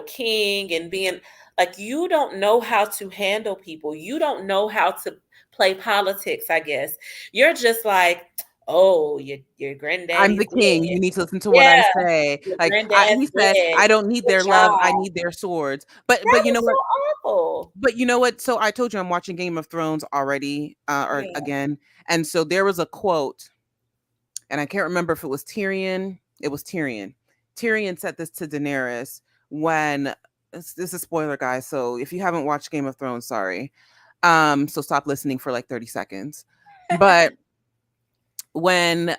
king and being like, you don't know how to handle people. You don't know how to play politics, I guess. You're just like, oh, your I'm the granddaddy's king. dead. You need to listen to what I Yeah, say. your Like granddad's he said, dead. I don't need Good their love. I job. need their swords. But That you know was so what? awful. But you know what? So I told you I'm watching Game of Thrones already, or Yeah. again, and so there was a quote and I can't remember if it was Tyrion. It was Tyrion. Tyrion said this to Daenerys when this is spoiler, guys. So if you haven't watched Game of Thrones, sorry. So stop listening for like 30 seconds. But when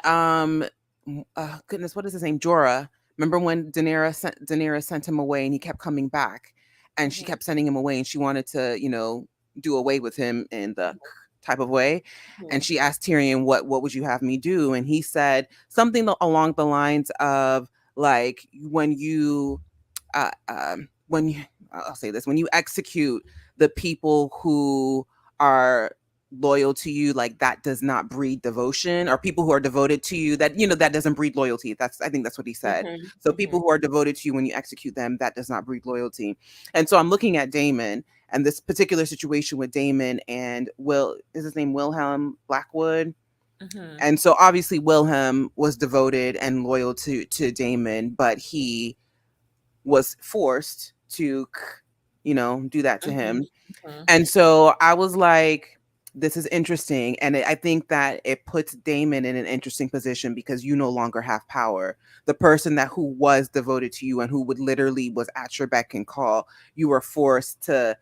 goodness, what is his name? Jorah. Remember when Daenerys sent him away and he kept coming back and she Mhm, kept sending him away and she wanted to, do away with him in the type of way. And mhm, she asked Tyrion, what would you have me do? And he said something along the lines of like when you I'll say this, when you execute the people who are loyal to you, like that does not breed devotion, or people who are devoted to you, that doesn't breed loyalty. I think that's what he said. mhm, So people mhm. who are devoted to you, when you execute them, that does not breed loyalty. And so I'm looking at Damon and this particular situation with Damon and Will, is his name Wilhelm Blackwood? Mhm. And so obviously Wilhelm was devoted and loyal to Damon, but he was forced to do that to Mhm, him. mhm, And so I was like, this is interesting. And I think that it puts Damon in an interesting position because you no longer have power. The person who was devoted to you and who would literally was at your beck and call, you were forced to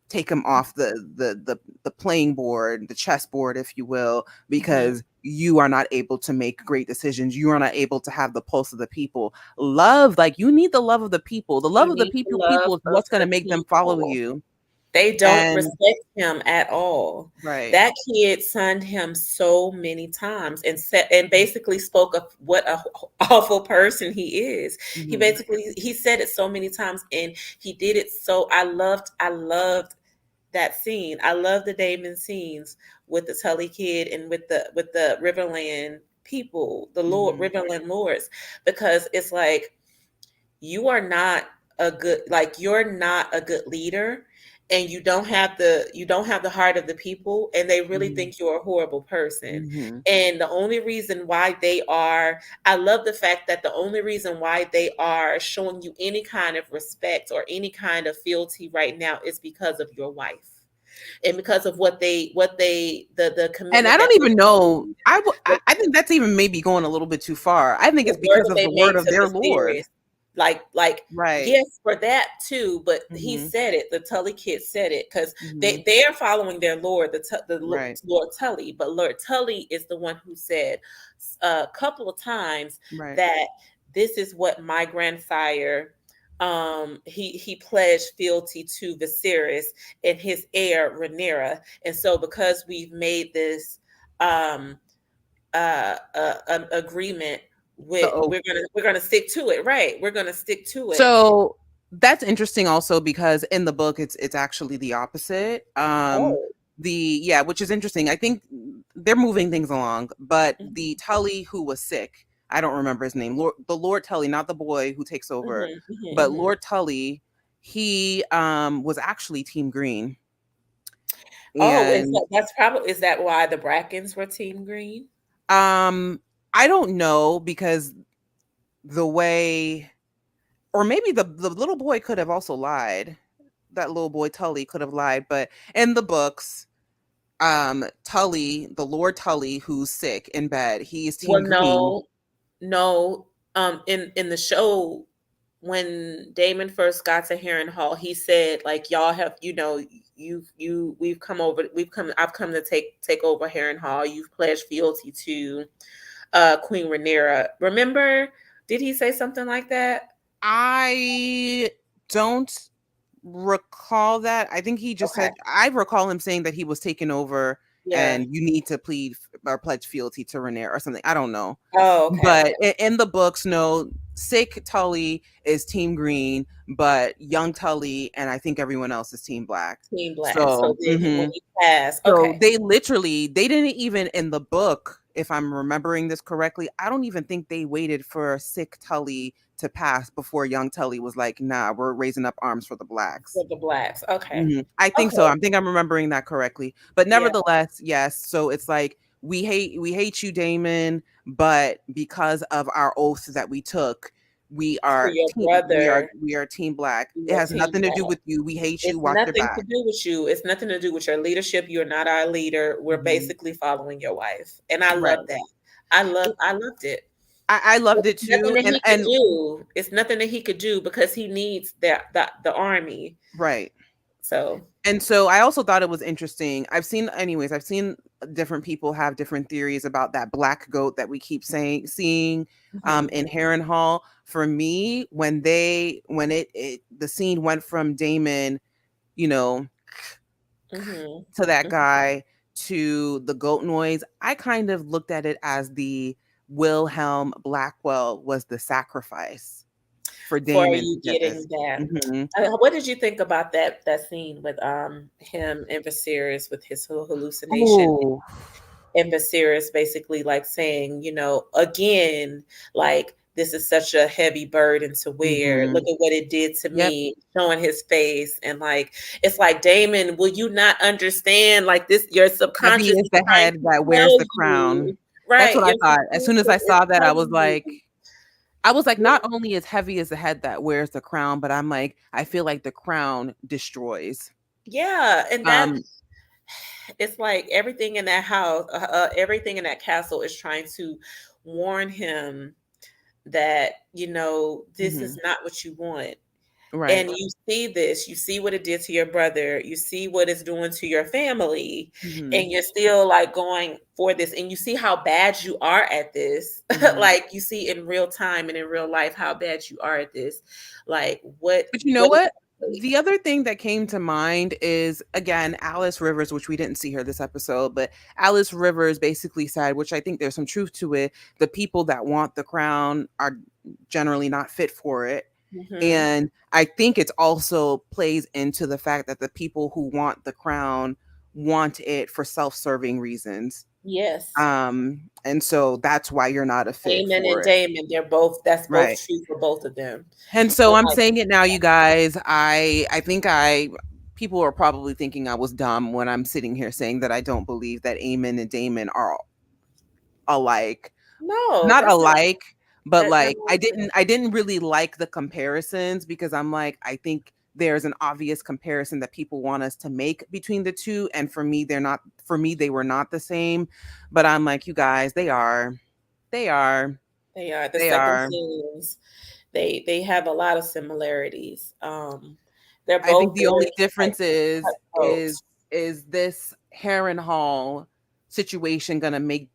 take him off the playing board, the chessboard, if you will, mhm. because you are not able to make great decisions. You are not able to have the pulse of the people. Love, like you need the love of the people. The love You of the need the love people is of what's going to the make them follow people. you. They don't And respect him at all. right. That kid sunned him so many times and said and basically spoke of what a awful person he is. Mhm. He said it so many times, and he did it so I loved that scene. I love the Damon scenes with the Tully kid and with the Riverland people, the Lord Mhm. Riverland lords, because it's like you're not a good leader, and you don't have the heart of the people, and they really Mhm. think you're a horrible person. Mhm. And the only reason why I love the fact that the only reason why they are showing you any kind of respect or any kind of fealty right now is because of your wife. and because of the And I commitment that don't even they know. made, the, I think that's even maybe going a little bit too far. I think the it's word because that of they the word made of to their Lord. Viserys, like Right. yes, for that too, but he Hmm. said it. The Tully kid said it because Hmm. they are following their Lord, Right. Lord Tully, but Lord Tully is the one who said a couple of times Right. that this is what my grandsire he pledged fealty to Viserys and his heir Rhaenyra, and so because we've made this um agreement The with, oath. we're gonna stick to it, right? We're gonna stick to it. So that's interesting also because in the book it's actually the opposite. Oh. The yeah, which is interesting. I think they're moving things along, but the Mhm, Tully who was sick, I don't remember his name. The Lord Tully, not the boy who takes over, mhm, mhm, but mhm. Lord Tully, he was actually Team Green. Oh, and And so that's probably, is that why the Brackens were Team Green? um I don't know because the way or maybe the little boy could have also lied. That little boy Tully could have lied, but in the books, Tully, the Lord Tully, who's sick in bed, he's Well, Team Green. no, no. In the show, when Damon first got to Harrenhal, he said, like, y'all have, we've come over, I've come to take over Harrenhal. You've pledged fealty to Queen Rhaenyra. Remember? Did he say something like that? I don't recall that. I think he just Okay. said I recall him saying that he was taken over Yeah. and you need to plead or pledge fealty to Rhaenyra or something. I don't know. Oh, okay, okay. But in the books, no, sick Tully is Team Green, but young Tully and I think everyone else is Team Black. Team Black. So So, then when he passed, so okay. they didn't even in the book, if I'm remembering this correctly, I don't even think they waited for sick Tully to pass before young Tully was like, nah, we're raising up arms for the Blacks. For the Blacks. Okay. I think so. Okay. I think I'm remembering that correctly. But Yeah. nevertheless, yes. So it's like we hate you, Damon, but because of our oath that we took, For your brother, we are Team Black. It your has Team nothing to do Black. with you. We hate you. It's Watch your nothing to back. do with you. It's nothing to do with your leadership. You're not our leader. We're Mhm. basically following your wife. And I Right. love that. I loved it. I loved it It's nothing too. that he could do. It's nothing that he could do because he needs the army. Right. So And so I also thought it was interesting. I've seen different people have different theories about that black goat that we keep seeing mhm, in Harrenhal. For me, when the scene went from Damon, you know, mhm, to that mhm. guy to the goat noise, I kind of looked at it as the Wilhelm Blackwell was the sacrifice for For Damon to you get getting this. that. Mhm. What did you think about that scene with him and Viserys with his whole hallucination, Oh, and Viserys basically like saying, again, like, this is such a heavy burden to wear. Look mhm. at what it did to Yep. me, showing his face. And like, it's like, Damon, will you not understand? Like, this, your Heavy subconscious is is the trying head to that wears tell the crown. you, That's right? what I Your thought. As soon as I subconscious is saw that, telling you. I was like, Yeah. not only is heavy as the head that wears the crown, but I'm like, I feel like the crown destroys. Yeah, and that, Um, it's like everything in that house, everything in that castle is trying to warn him that, this is mhm, not what you want. And right. you see this, you see what it did to your brother, you see what it's doing to your family, Mhm, and you're still like going for this, and you see how bad you are at this. mhm. Like, you see in real time and in real life how bad you are at this. Like, But you know what is what? it take? The other thing that came to mind is again Alice Rivers, which we didn't see her this episode, but Alice Rivers basically said, which I think there's some truth to it, the people that want the crown are generally not fit for it. Mhm. And I think it's also plays into the fact that the people who want the crown want it for self-serving reasons. Yes. And so that's why you're not a fit Damon and for it. Damon, that's both Right. true for both of them. And And so I'm like, saying it now, you guys. I think people are probably thinking I was dumb when I'm sitting here saying that I don't believe that Eamon and Damon are alike. no, Not that's not alike, but that, like no. I didn't really like the comparisons because I'm like I think there's an obvious comparison that people want us to make between the two, and for me they're not. For me they were not the same, but I'm like, you guys, they are They are the they second are. scenes. They have a lot of similarities. They're I think both the only very like difference cutthroat. is this Harrenhal situation gonna make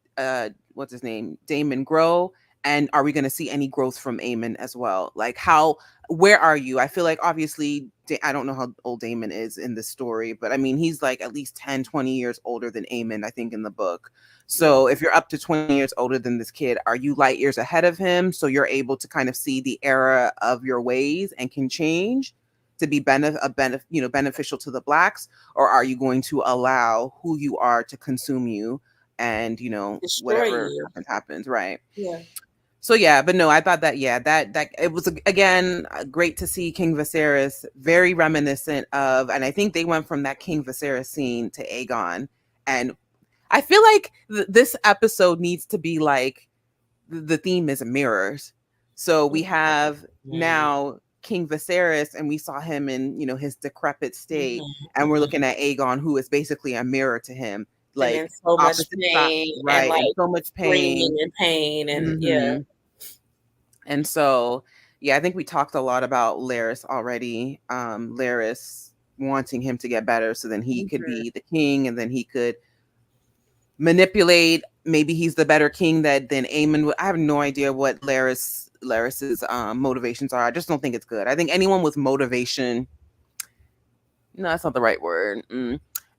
what's his name, Damon, grow, and are we gonna see any growth from Aemon as well? Like, how, where are you? I feel like obviously I don't know how old Damon is in this story, but I mean he's like at least 10, 20 years older than Aemon, I think, in the book. Yeah. So if you're up to 20 years older than this kid, are you light years ahead of him so you're able to kind of see the era of your ways and can change to be beneficial to the blacks, or are you going to allow who you are to consume you, and Destroy whatever you. happens, right? Yeah. So yeah, but no, I thought that, yeah, that it was again great to see King Viserys, very reminiscent of, and I think they went from that King Viserys scene to Aegon, and I feel like this episode needs to be like, the theme is mirrors. So we have Mhm. now King Viserys, and we saw him in his decrepit state, Mhm. and we're Mhm. looking at Aegon, who is basically a mirror to him, And in like so much opposite side, pain and right, and like so much pain. screaming in pain and yeah. Hmm. And so, yeah, I think we talked a lot about Laris already. Laris wanting him to get better so then he could Mhm. be the king, and then he could manipulate. Maybe he's the better king than Aemon. I have no idea what Laris's motivations are. I just don't think it's good. I think anyone with motivation, no, that's not the right word.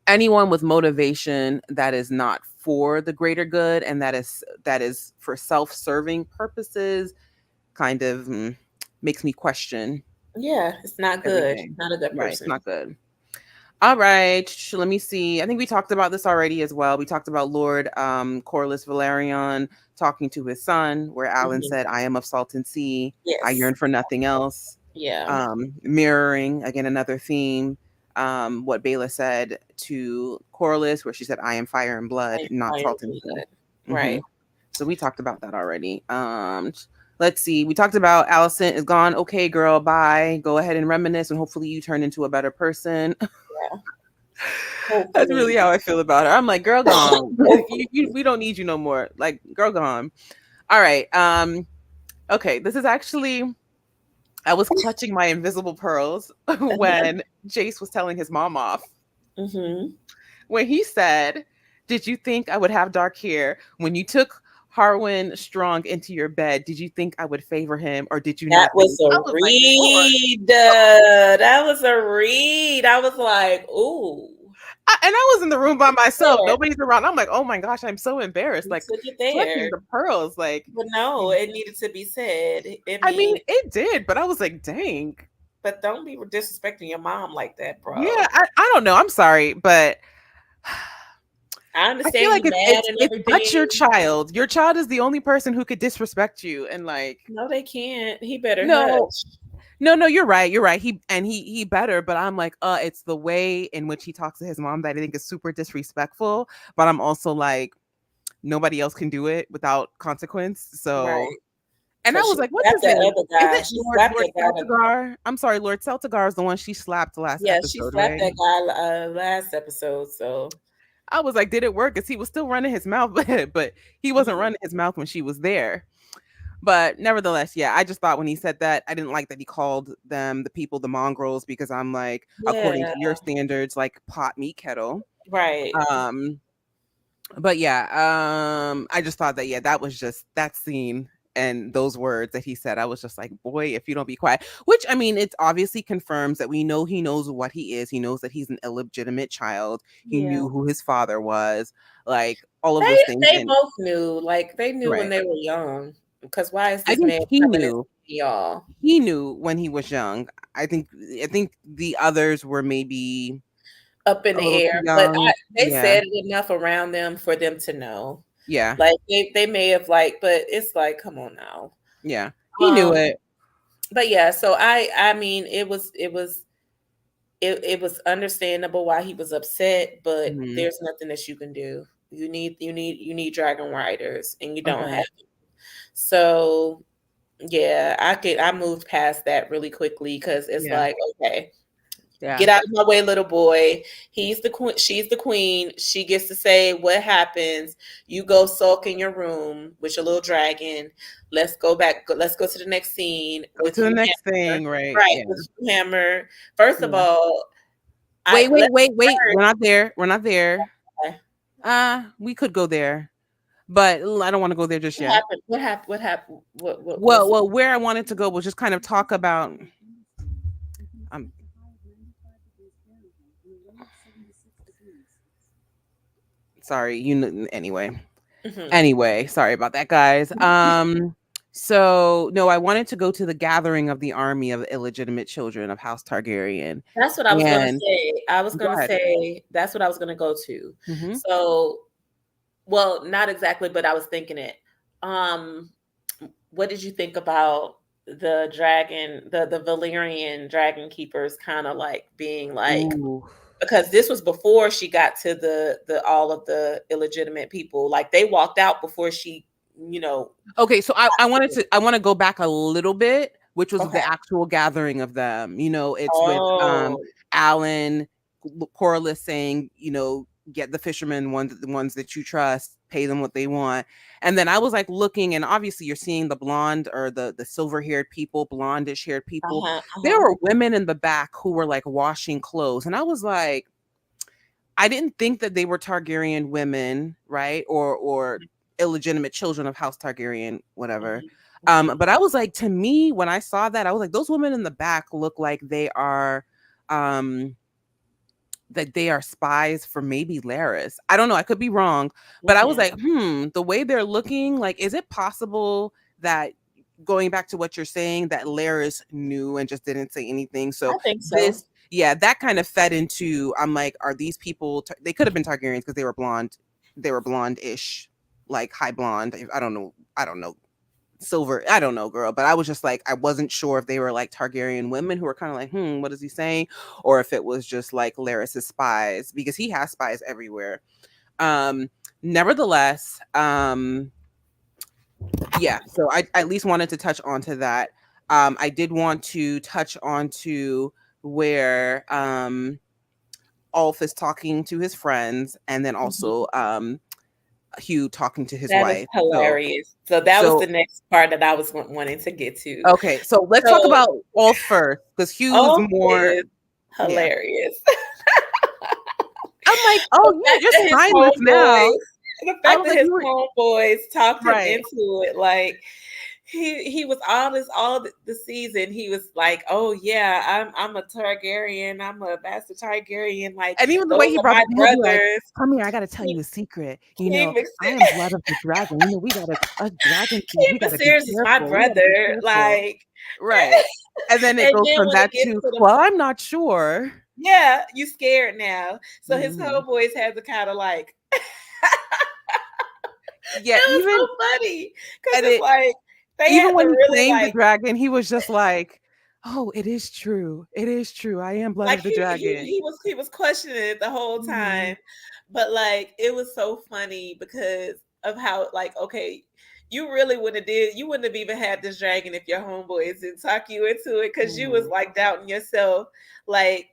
Anyone with motivation that is not for the greater good, and that is for self-serving purposes, kind of makes me question Yeah, it's not good. everything. Not a good Right, it's person. not good. All right, let me see. I think we talked about this already as well. We talked about Lord Corlys Valerion talking to his son, where Alan Mhm. said, "I am of salt and sea. I Yes. yearn for nothing else." Yeah. Mirroring again another theme. What Bela said to Corlys, where she said, "I am fire and blood, Like not fire salt and sea." blood. Hmm. Right. So we talked about that already. Let's see. We talked about Allison is gone. Okay, girl, bye. Go ahead and reminisce, and hopefully you turn into a better person. Yeah. That's really Hopefully. how I feel about her. I'm like, girl, gone. We don't need you no more. Like, girl, gone. All right. Okay. This is actually, I was clutching my invisible pearls when Jace was telling his mom off. Hmm. When he said, "Did you think I would have dark hair when you took Harwin Strong into your bed? Did you think I would favor him, or did you That not was think?" I a was like, Lord. read. That was a read. I was like, ooh, And I was in the room by myself. there. Nobody's around. I'm like, oh my gosh, I'm so embarrassed. You Like, took it clutching there. the pearls. Like, But no, it needed to be said. I I mean, mean, it did, but I was like, dang. but don't be disrespecting your mom like that, Yeah, bro. I don't know. I'm sorry, but I I feel understand like you mad and it's but your everything. child. Your child is the only person who could disrespect you, and like, No, they can't. He better no, hush. no, you're right. You're right. He better, but I'm like, it's the way in which he talks to his mom that I think is super disrespectful. But I'm also like, nobody else can do it without consequence. So, Right. and I Because was she like, what's slapped his that name? other Is guy. it She slapped Lord that guy. Celtigar? I'm sorry, Lord Celtigar is the one she slapped last Yeah, she episode, slapped right? that guy last episode. So, I was like, did it work? Because he was still running his mouth, but he wasn't mhm. running his mouth when she was there. But nevertheless, yeah, I just thought when he said that, I didn't like that he called them, the people, the mongrels, because I'm like, according Yeah, to your standards, like pot meat kettle. right. Um, but yeah, I just thought that, yeah, that was just that scene and those words that he said. I was just like, boy, if you don't be quiet. Which, I mean, it obviously confirms that we know he knows what he is. He knows that he's an illegitimate child. He Yeah. knew who his father was, like all of They those things. they And both knew. Like they knew when right, they were young. Because why is I this think man he coming in knew. y'all He knew when he was young. I think the others were maybe up in a the little too air? But young. they Yeah, said it enough around them for them to know. yeah, Like they may have like, but it's like, come on now. yeah. He knew Um, it. but yeah, so I mean it was understandable why he was upset, but Mhm. there's nothing that you can do. You need dragon riders and you don't Okay. have them. So yeah, I moved past that really quickly because it's Yeah. like, okay. Yeah. Get out of my way, little boy. He's the queen. She's the queen. She gets to say what happens. You go sulk in your room with your little dragon. Let's go back. Let's go to the next scene Go with to the you, next Hammer. thing, right? Right, Yeah. with you, Hammer. First of Yeah. all, Wait. let's We're not there. We're not there. We could go there, but I don't want to go there just what yet. happened? What happened? What happened? What's Well, where I wanted to go was just kind of talk about. Um, sorry, anyway. Anyway, sorry about that, guys. So no, I wanted to go to the gathering of the army of illegitimate children of House Targaryen. That's what I was gonna And say. I was go gonna ahead. say that's what I was gonna go to. Mhm. So, well, not exactly, but I was thinking it. Um, what did you think about the dragon, the Valyrian dragon keepers, kind of like being like, Ooh. because this was before she got to the all of the illegitimate people. Like they walked out before she, you know. Okay, so I want to go back a little bit, which was Okay. the actual gathering of them. It's with Oh. Alan Corlys saying, get the fishermen the ones that you trust, pay them what they want. And then I was like looking, and obviously you're seeing the blonde or the silver-haired people, blondish haired people. There were women in the back who were like washing clothes. And I was like, I didn't think that they were Targaryen women, right? Or illegitimate children of House Targaryen, whatever. But I was like, to me, when I saw that, I was like, those women in the back look like they are that they are spies for maybe Larys. I don't know, I could be wrong, but I was like, the way they're looking, like, is it possible that, going back to what you're saying, that Larys knew and just didn't say anything? So I think so. that kind of fed into, I'm like, are these people, they could have been Targaryens because they were blonde-ish, like high blonde. I don't know, silver, I don't know, girl, but I was just like, I wasn't sure if they were like Targaryen women who were kind of like, what is he saying, or if it was just like Larys's spies, because he has spies everywhere. Nevertheless, yeah, so I at least wanted to touch onto that. I did want to touch onto where Ulf is talking to his friends, and then also Hugh talking to his wife. Is hilarious. So that was the next part that I was wanting to get to. Okay, so let's talk about Ulf first, because Hugh is more hilarious. I'm like, oh, you're spineless now. The fact that his homeboys talked him into it, like he was all the season. He was like, "Oh yeah, I'm a Targaryen. I'm a bastard Targaryen." Like, and even the way he brought my brothers. Like, come here, I gotta tell you a secret. I am blood of the dragon. We got a dragon. King Viserys is my brother. Like, right. And then it goes from that to, well, I'm not sure. Yeah, you scared now. So his homeboys had to kind of like. Yeah, it was so funny because it's like even when he claimed the dragon, he was just like, "Oh, it is true. It is true. I am blood of the dragon." He was questioning it the whole time, but like it was so funny because of how, like, okay, you really wouldn't have even had this dragon if your homeboys didn't talk you into it, because you was like doubting yourself, like,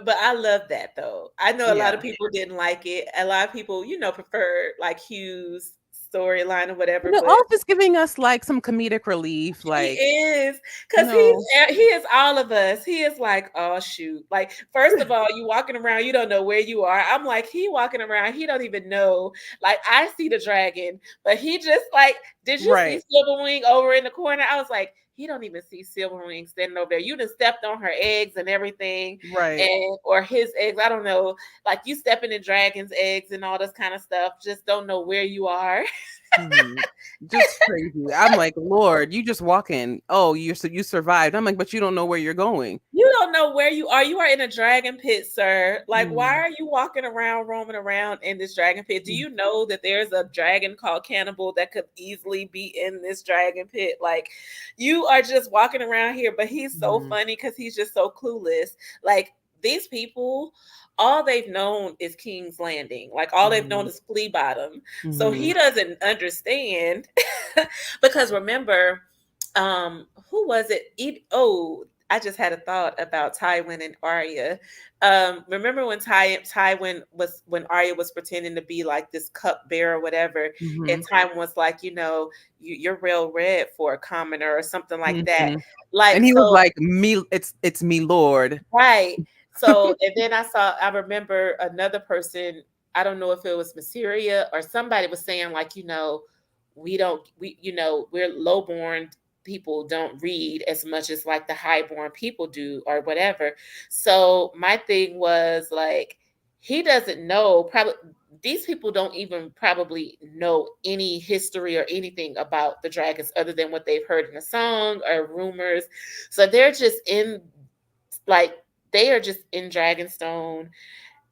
but I love that though. I know a lot of people didn't like it. A lot of people, preferred like Hugh's storyline or whatever. Ulf is giving us like some comedic relief. Like, he is, because he is all of us. He is like, oh shoot. Like, first of all, you walking around, you don't know where you are. I'm like, he walking around, he don't even know. Like, I see the dragon, but he just like, did you see Silverwing over in the corner? I was like, he don't even see Silverwing standing over there. You just stepped on her eggs and everything, right? Or his eggs. I don't know. Like, you stepping in dragon's eggs and all this kind of stuff. Just don't know where you are. Just crazy. I'm like, Lord, you just walking. Oh, you survived. I'm like, but you don't know where you're going. You don't know where you are. You are in a dragon pit, sir. Like, why are you walking around, roaming around in this dragon pit? Do you know that there's a dragon called Cannibal that could easily be in this dragon pit? Like, you are just walking around here, but he's so funny because he's just so clueless. Like, these people, all they've known is King's Landing. Like, all they've known is Flea Bottom. So he doesn't understand because remember, who was it? I just had a thought about Tywin and Arya. Remember when Tywin was when Arya was pretending to be like this cupbearer or whatever, and Mm-hmm. Tywin was like, you're real red for a commoner or something like that. Mm-hmm. Like And he was so, like, "Me, it's me, Lord." right. So, and then I remember another person, I don't know if it was Mysteria or somebody was saying, like, we're lowborn people don't read as much as like the highborn people do or whatever. So, my thing was like, he doesn't know, probably, these people don't even probably know any history or anything about the dragons other than what they've heard in a song or rumors. So, they're just in like they are just in Dragonstone.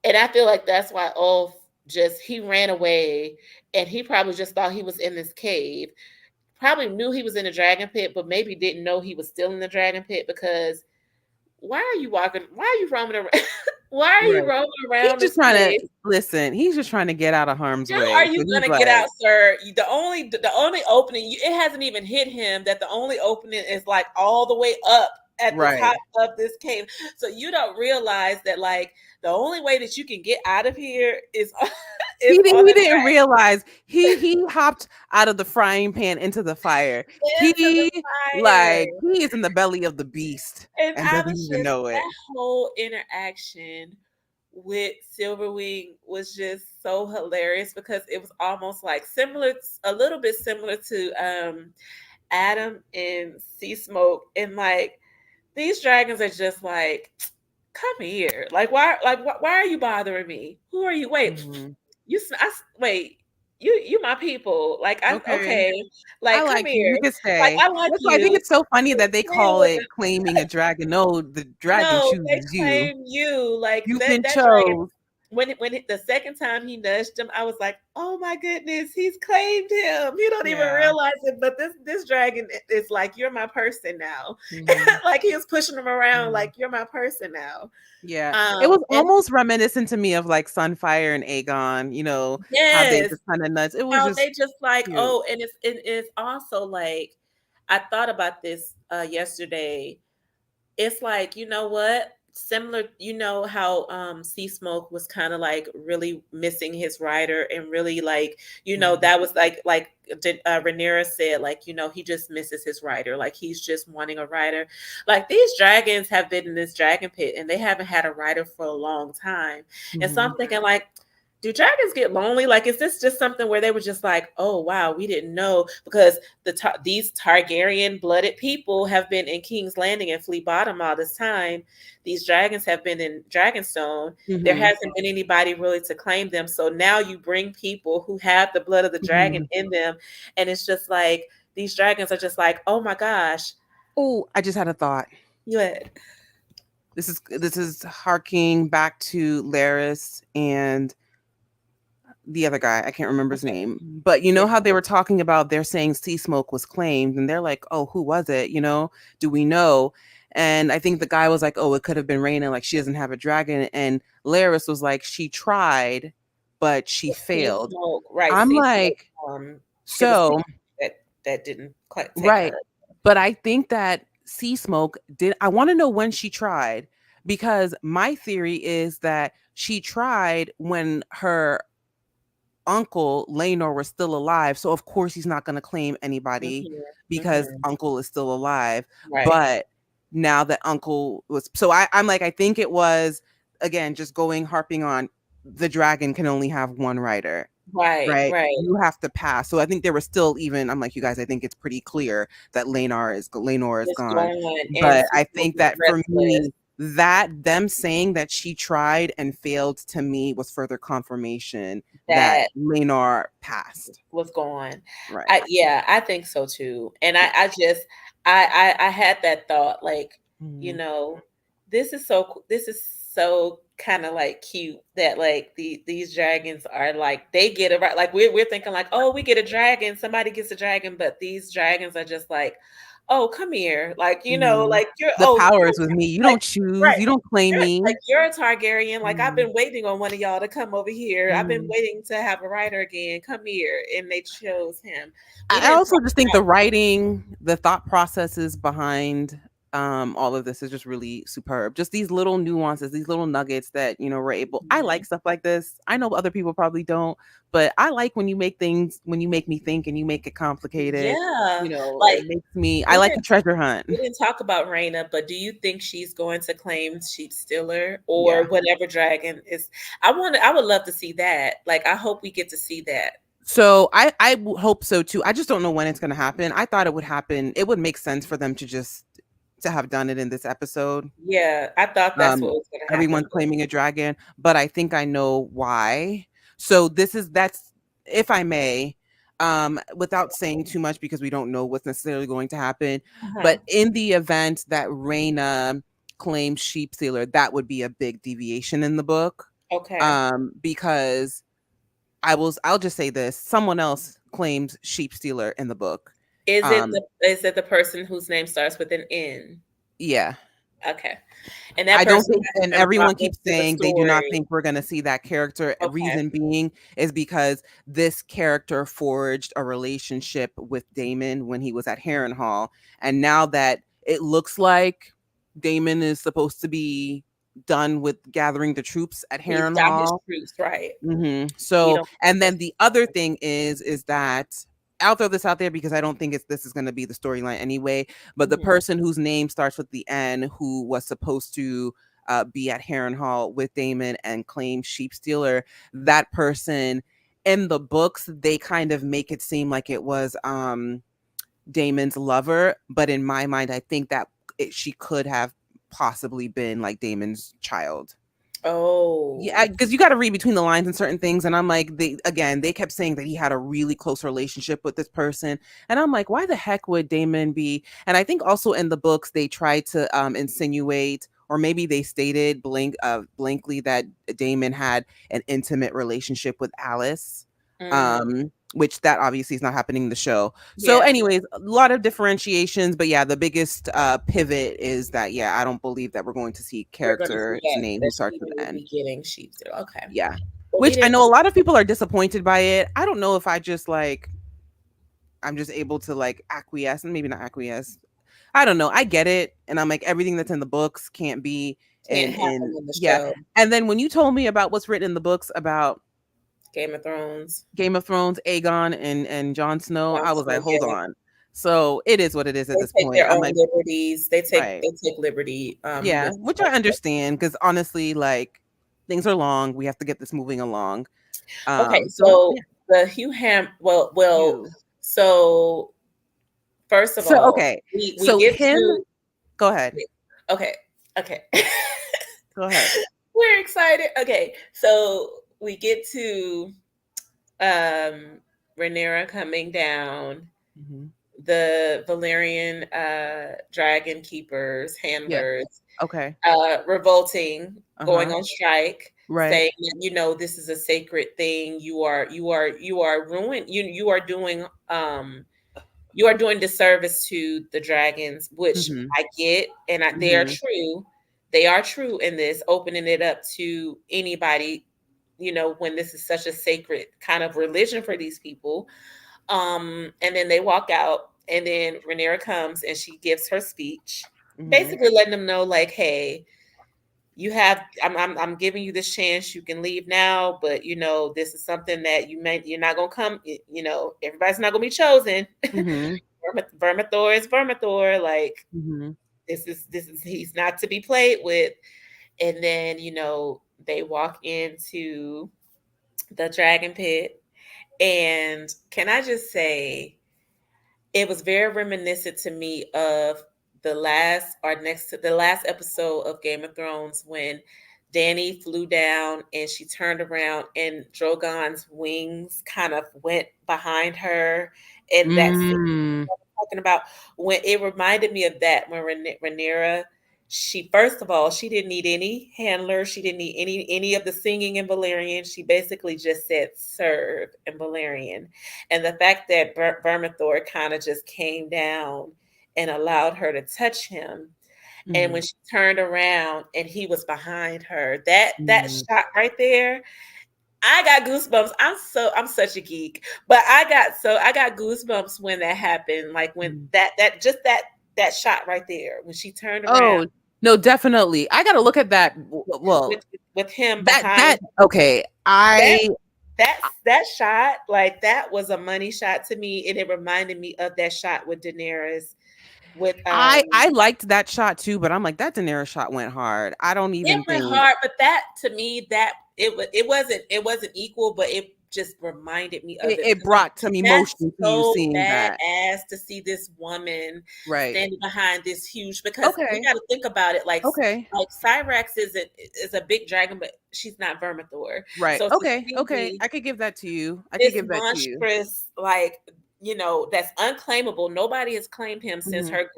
And I feel like that's why Ulf just he ran away and he probably just thought he was in this cave. Probably knew he was in a dragon pit, but maybe didn't know he was still in the dragon pit because why are you walking? Why are you roaming around? Why are you Right. roaming He's around just this trying to place? listen. He's just trying to get out of harm's How are way. So you he's gonna get like, out, sir? The only opening it hasn't even hit him that the only opening is like all the way up at the right. top of this cave. So you don't realize that like the only way that you can get out of here is He is didn't, on he a didn't realize he hopped out of the frying pan into the fire. into the fire. He is in the belly of the beast And and I doesn't was even just know it. that whole interaction with Silverwing was just so hilarious because it was almost like a little bit similar to Adam and Sea Smoke, and like these dragons are just like, come here, like why are you bothering me? Who are you? Wait, Mhm. wait. You my people. Like I Okay. okay. I Like come like you. here. You could Like stay. I like That's why I think you. it's so funny that they Stay call with it claiming a dragon. No, the dragon no, they chooses you. claim you. Like You've that been dragon chose. the second time he nudged him, I was like, "Oh my goodness, he's claimed him." You don't even Yeah. realize it, but this dragon is like, "You're my person now." Mhm. Like he was pushing him around, Mhm. like, "You're my person now." Yeah, it was And almost reminiscent to me of like Sunfire and Aegon, how they yes, just kind of nuts. It was how just they just like, cute. oh, and it's also like, I thought about this yesterday. It's like, you know what? Similar, how Sea Smoke was kind of like really missing his rider and really like, Mhm. that was like Rhaenyra said, like, he just misses his rider. Like he's just wanting a rider. Like these dragons have been in this dragon pit and they haven't had a rider for a long time. And so I'm Mhm. thinking like, do dragons get lonely? Like, is this just something where they were just like, oh wow, we didn't know because these Targaryen blooded people have been in King's Landing and Flea Bottom all this time. These dragons have been in Dragonstone. There Mhm. hasn't been anybody really to claim them. So now you bring people who have the blood of the dragon Mhm. in them, and it's just like these dragons are just like, oh my gosh, Oh, I just had a thought. you had This is harking back to Laris and the other guy. I can't remember his okay, name. But you yeah, know how they were talking about they're saying Sea Smoke was claimed and they're like, "Oh, who was it? Do we know?" And I think the guy was like, "Oh, it could have been Raina, like she doesn't have a dragon." And Laris was like, "She tried, but she Sea failed." Smoke, right? I'm Sea Smoke. like, It was Sea so that didn't quite take her. right. But I think that Sea Smoke did. I want to know when she tried because my theory is that she tried when her uncle Laenor was still alive. So of course he's not going to claim anybody Mhm, because mhm, uncle is still alive. right. But now that uncle was, so I'm like, I think it was again just harping on the dragon can only have one rider. Right, Right, right. you have to pass. So I think there was still even. I'm like you guys. I think it's pretty clear that Laenor is It's gone. gone, and But Sea I Smoke think was that for restless. me, that them saying that she tried and failed to me was further confirmation that That Laenor passed. was gone. Right. Yeah, I think so too. And I just I had that thought like, you Mhm. know, this is so kind of like cute that like these dragons are like they get it right. Like we're thinking like, oh, we get a dragon, somebody gets a dragon, but these dragons are just like, oh, come here. Like, Mhm. like you're The power you're is with me. You like don't choose. right. You don't claim You're me. like you're a Targaryen. Like I've Mhm. been waiting on one of y'all to come over here. I've been Mhm. waiting to have a writer again. Come here, and they chose him. We I didn't also talk just think about the writing, the thought processes behind all of this is just really superb. Just these little nuances, these little nuggets that, we're able. I like Mhm. stuff like this. I know other people probably don't, but I like when you make things, when you make me think and you make it complicated. Yeah, It like, makes me, I we like a didn't treasure hunt. we didn't talk about Raina, but do you think she's going to claim Sheep Stealer or Yeah. whatever dragon is? I would love to see that. Like, I hope we get to see that. So hope so too. I just don't know when it's going to happen. I thought it would happen. It would make sense for them to just to have done it in this episode. Yeah, I thought that's what Um, was gonna Everyone's happen. claiming a dragon, but I think I know why. So that's if I may, without saying too much because we don't know what's necessarily going to happen. Uh-huh. But in the event that Raina claims sheep stealer, that would be a big deviation in the book. Okay. Because I'll just say this: someone else claims sheep stealer in the book. Um, Is it the person whose name starts with an N? yeah. Okay. And that I don't person think, hasn't and been brought everyone keeps into the saying they do not story. think we're going to see that character. Okay. Reason being is because this character forged a relationship with Damon when he was at Harrenhal. And now that it looks like Damon is supposed to be done with gathering the troops at He's got his Harrenhal. truth, right. He So, don't and that's then the other thing is that I'll throw this out there because I don't think this is going to be the storyline anyway. But the Mhm. person whose name starts with the N, who was supposed to be at Harrenhal with Damon and claim sheep stealer, that person in the books they kind of make it seem like it was Damon's lover, but in my mind, I think that she could have possibly been like Damon's child. Yeah, Oh. because you got to read between the lines and certain things, and I'm like, they kept saying that he had a really close relationship with this person, and I'm like, why the heck would Damon be? And I think also in the books they tried to insinuate, or maybe they stated blankly that Damon had an intimate relationship with Alice, Mm. which that obviously is not happening in the show. So, Yeah. anyways, a lot of differentiations, but yeah, the biggest pivot is that yeah, I don't believe that we're going to see We're gonna see character's that name who that starts she with will N. be getting Sheep Stealer. Okay. Yeah. But we Which I didn't know a lot of people are disappointed by it. I don't know if I just like I'm just able to like acquiesce and maybe not acquiesce. I don't know. I get it. And I'm like everything that's in the books can't be can't happen in in the yeah. show. And then when you told me about what's written in the books about Game of Thrones. Game of Thrones, Aegon and Jon Snow, Jon I was Snow, like, hold yeah. on. So it is what it is at They this take point. their I'm own like, liberties. right. They take liberty Yeah, with which I stuff. understand because honestly, like things are long. We have to get this moving along. Okay, So so yeah, the Hugh Ham you. so first of So all, okay. we So get him, to go ahead. okay, okay. Go ahead. We're excited. Okay, so we get to Rhaenyra coming down, Mhm. the Valerian dragon keepers, Yeah. handlers, Okay. revolting, going Uh-huh. on strike, Right. saying that this is a sacred thing. You are ruined. You are doing disservice to the dragons, which Mhm. I get, and they are Mhm. true. They are true in this, opening it up to anybody. When this is such a sacred kind of religion for these people. And then they walk out, and then Rhaenyra comes and she gives her speech, Mhm. basically letting them know, like, hey, I'm giving you this chance. You can leave now, but this is something that you're not gonna come. Everybody's not gonna be chosen. Mhm. Vermithor is Vermithor. Like Mhm. this is he's not to be played with. And then they walk into the dragon pit, and can I just say, it was very reminiscent to me of the last episode of Game of Thrones when Dany flew down and she turned around and Drogon's wings kind of went behind her. And that's Mm. talking about, when it reminded me of that, when Rhaenyra, she, first of all, she didn't need any handler, she didn't need any of the singing in Valerian. She basically just said serve in Valerian. And the fact that Vermithor kind of just came down and allowed her to touch him, and when Mhm. she turned around and he was behind her, that Mhm. shot right there, I got goosebumps. I'm such a geek, but I got goosebumps when that happened. Like when Mhm. that just that shot right there when she turned around Oh, no, definitely. I gotta look at that. Well, with him that behind okay. that I that shot, like that was a money shot to me, and it reminded me of that shot with Daenerys with I liked that shot too, but I'm like that Daenerys shot went hard. I don't it even went think hard, but that to me that it wasn't equal, but it just reminded me of it it because I'm like, brought some that's emotion to you so seeing that. badass to see this woman Right. standing behind this huge, because we Okay. got to think about it Okay. like Cyrax is a big dragon, but she's not Vermithor. Right. So to Okay. Okay. see I could give that to you. I could this give that to you. monstrous, like, that's unclaimable. Nobody has claimed him since Hmm. her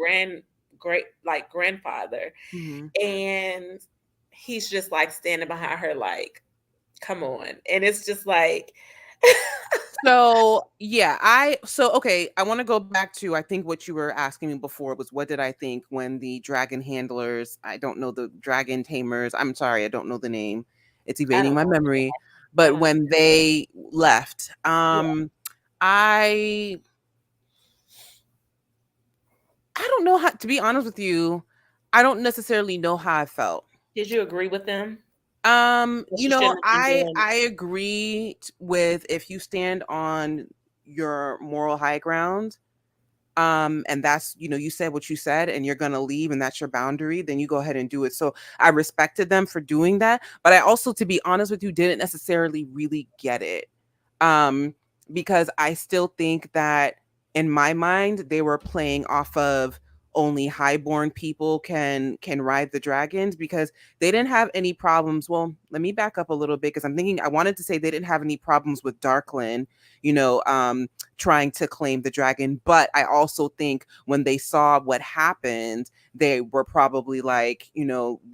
great like grandfather, Hmm. and he's just like standing behind her like, come on. And it's just like So yeah, okay, I want to go back to I think what you were asking me before was what did I think when the dragon handlers, I don't know the dragon tamers, I'm sorry, I don't know the name. It's I evading don't my know. memory. I But don't when they left, Yeah. I I don't know how to be honest with you. I don't necessarily know how I felt. Did you agree with them that she shouldn't have been doing? I agree with if you stand on your moral high ground, and that's, you said what you said and you're gonna leave and that's your boundary, then you go ahead and do it. So I respected them for doing that, but I also, to be honest with you, didn't necessarily really get it. Um, because I still think that in my mind they were playing off of only highborn people can ride the dragons because they didn't have any problems. Well, let me back up a little bit because I'm thinking I wanted to say they didn't have any problems with Darklyn, trying to claim the dragon. But I also think when they saw what happened, they were probably like,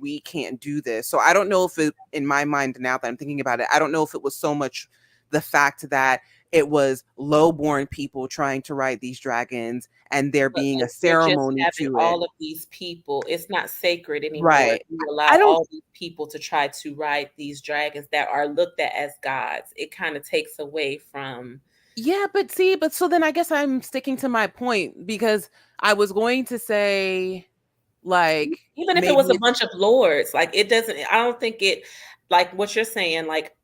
we can't do this. So I don't know if it, in my mind, now that I'm thinking about it, I don't know if it was so much the fact that it was lowborn people trying to ride these dragons and there But being a if you're just ceremony having to it. all of these people, it's not sacred anymore. Right. You I allow don't all these people to try to ride these dragons that are looked at as gods. It kind of takes away from. Yeah, but see, but so then I guess I'm sticking to my point because I was going to say like Even if it maybe was a it's bunch of lords, like it doesn't, I don't think it, like what you're saying, like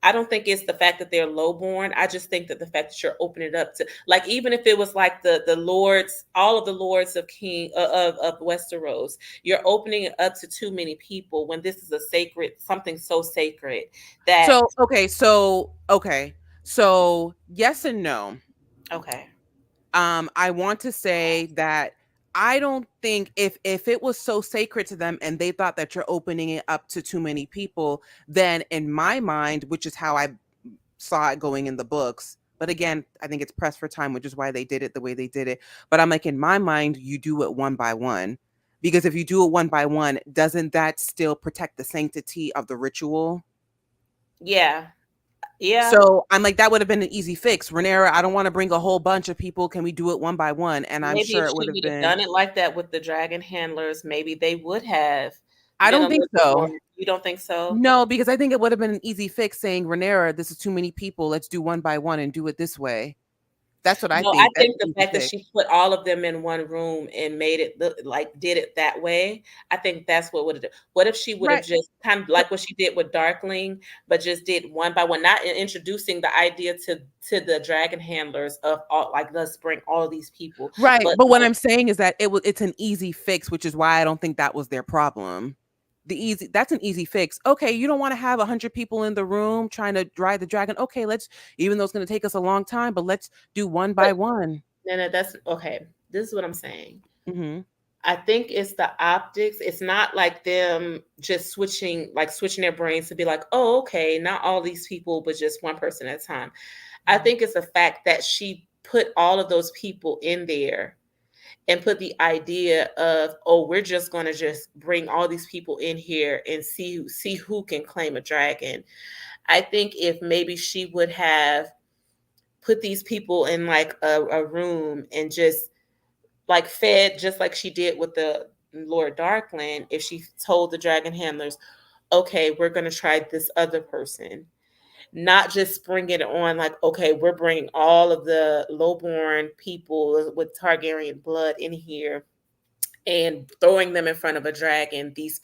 I don't think it's the fact that they're lowborn. I just think that the fact that you're opening it up to, like, even if it was like the lords, all of the lords of of Westeros, you're opening it up to too many people when this is a sacred, something so sacred that. so yes and no. Okay. I want to say that I don't think if it was so sacred to them and they thought that you're opening it up to too many people, then in my mind, which is how I saw it going in the books. But again, I think it's pressed for time, which is why they did it the way they did it. But I'm like, in my mind, you do it one by one. Because if you do it one by one, doesn't that still protect the sanctity of the ritual? Yeah. Yeah. So I'm like, that would have been an easy fix. Rhaenyra, I don't want to bring a whole bunch of people. Can we do it one by one? And I'm Maybe sure if it would she have would have been. done it like that with the dragon handlers, maybe they would have I been don't a think little bit more. so. You don't think so? No, because I think it would have been an easy fix saying, Rhaenyra, this is too many people. Let's do one by one and do it this way. That's what I No, I think. That's think an the easy fact that fix. she put all of them in one room and made it look like did it that way, I think that's what would have. What if she would have Right. just kind of like what she did with Darkling, but just did one by one, not introducing the idea to the dragon handlers of all, like, let's bring all these people, Right. but But what like, I'm saying is that it's an easy fix, which is why I don't think that was their problem. That's an easy fix. Okay, you don't want to have 100 people in the room trying to ride the dragon. Okay, let's, even though it's going to take us a long time, but let's do one but by one. no, that's okay. This is what I'm saying. Hmm. I think it's the optics. It's not like them just switching their brains to be like, oh, okay, not all these people, but just one person at a time. I think it's the fact that she put all of those people in there and put the idea of, oh, we're just going to just bring all these people in here and see who can claim a dragon. I think if maybe she would have put these people in like a room and just like fed, just like she did with the Lord Darkland, if she told the dragon handlers, okay, we're going to try this other person, not just bring it on like, okay, we're bringing all of the lowborn people with Targaryen blood in here and throwing them in front of a dragon. These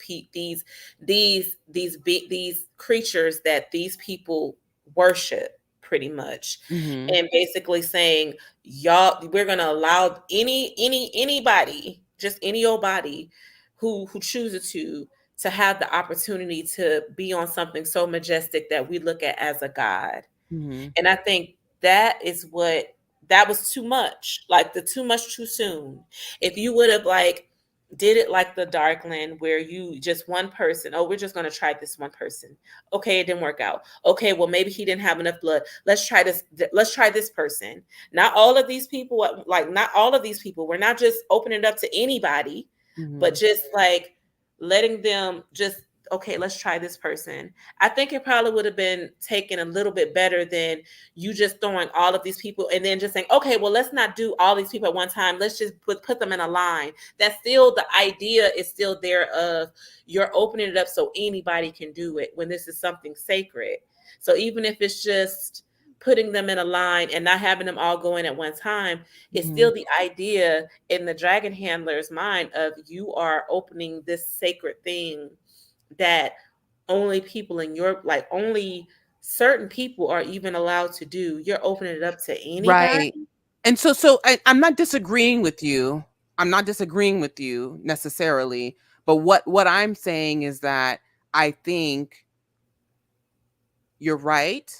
creatures that these people worship, pretty much, Mhm. and basically saying, y'all, we're gonna allow anybody, just any old body, who chooses to have the opportunity to be on something so majestic that we look at as a god. Mhm. And I think that is what, that was too much, like the too much too soon. If you would have like did it like the Darkland, where you just one person, oh, we're just going to try this one person. Okay, it didn't work out. Okay, well, maybe he didn't have enough blood. Let's try this person. Not all of these people, like not all of these people. We're not just opening it up to anybody, but Mhm. just like letting them just, okay, let's try this person. I think it probably would have been taken a little bit better than you just throwing all of these people and then just saying, okay, well, let's not do all these people at one time. Let's just put them in a line. That's still, the idea is still there of you're opening it up so anybody can do it when this is something sacred. So even if it's just putting them in a line and not having them all go in at one time, it's Mhm. still the idea in the dragon handler's mind of you are opening this sacred thing that only people in your, like only certain people are even allowed to do. You're opening it up to anybody. Right. And I'm not disagreeing with you. I'm not disagreeing with you necessarily, but what I'm saying is that I think you're right.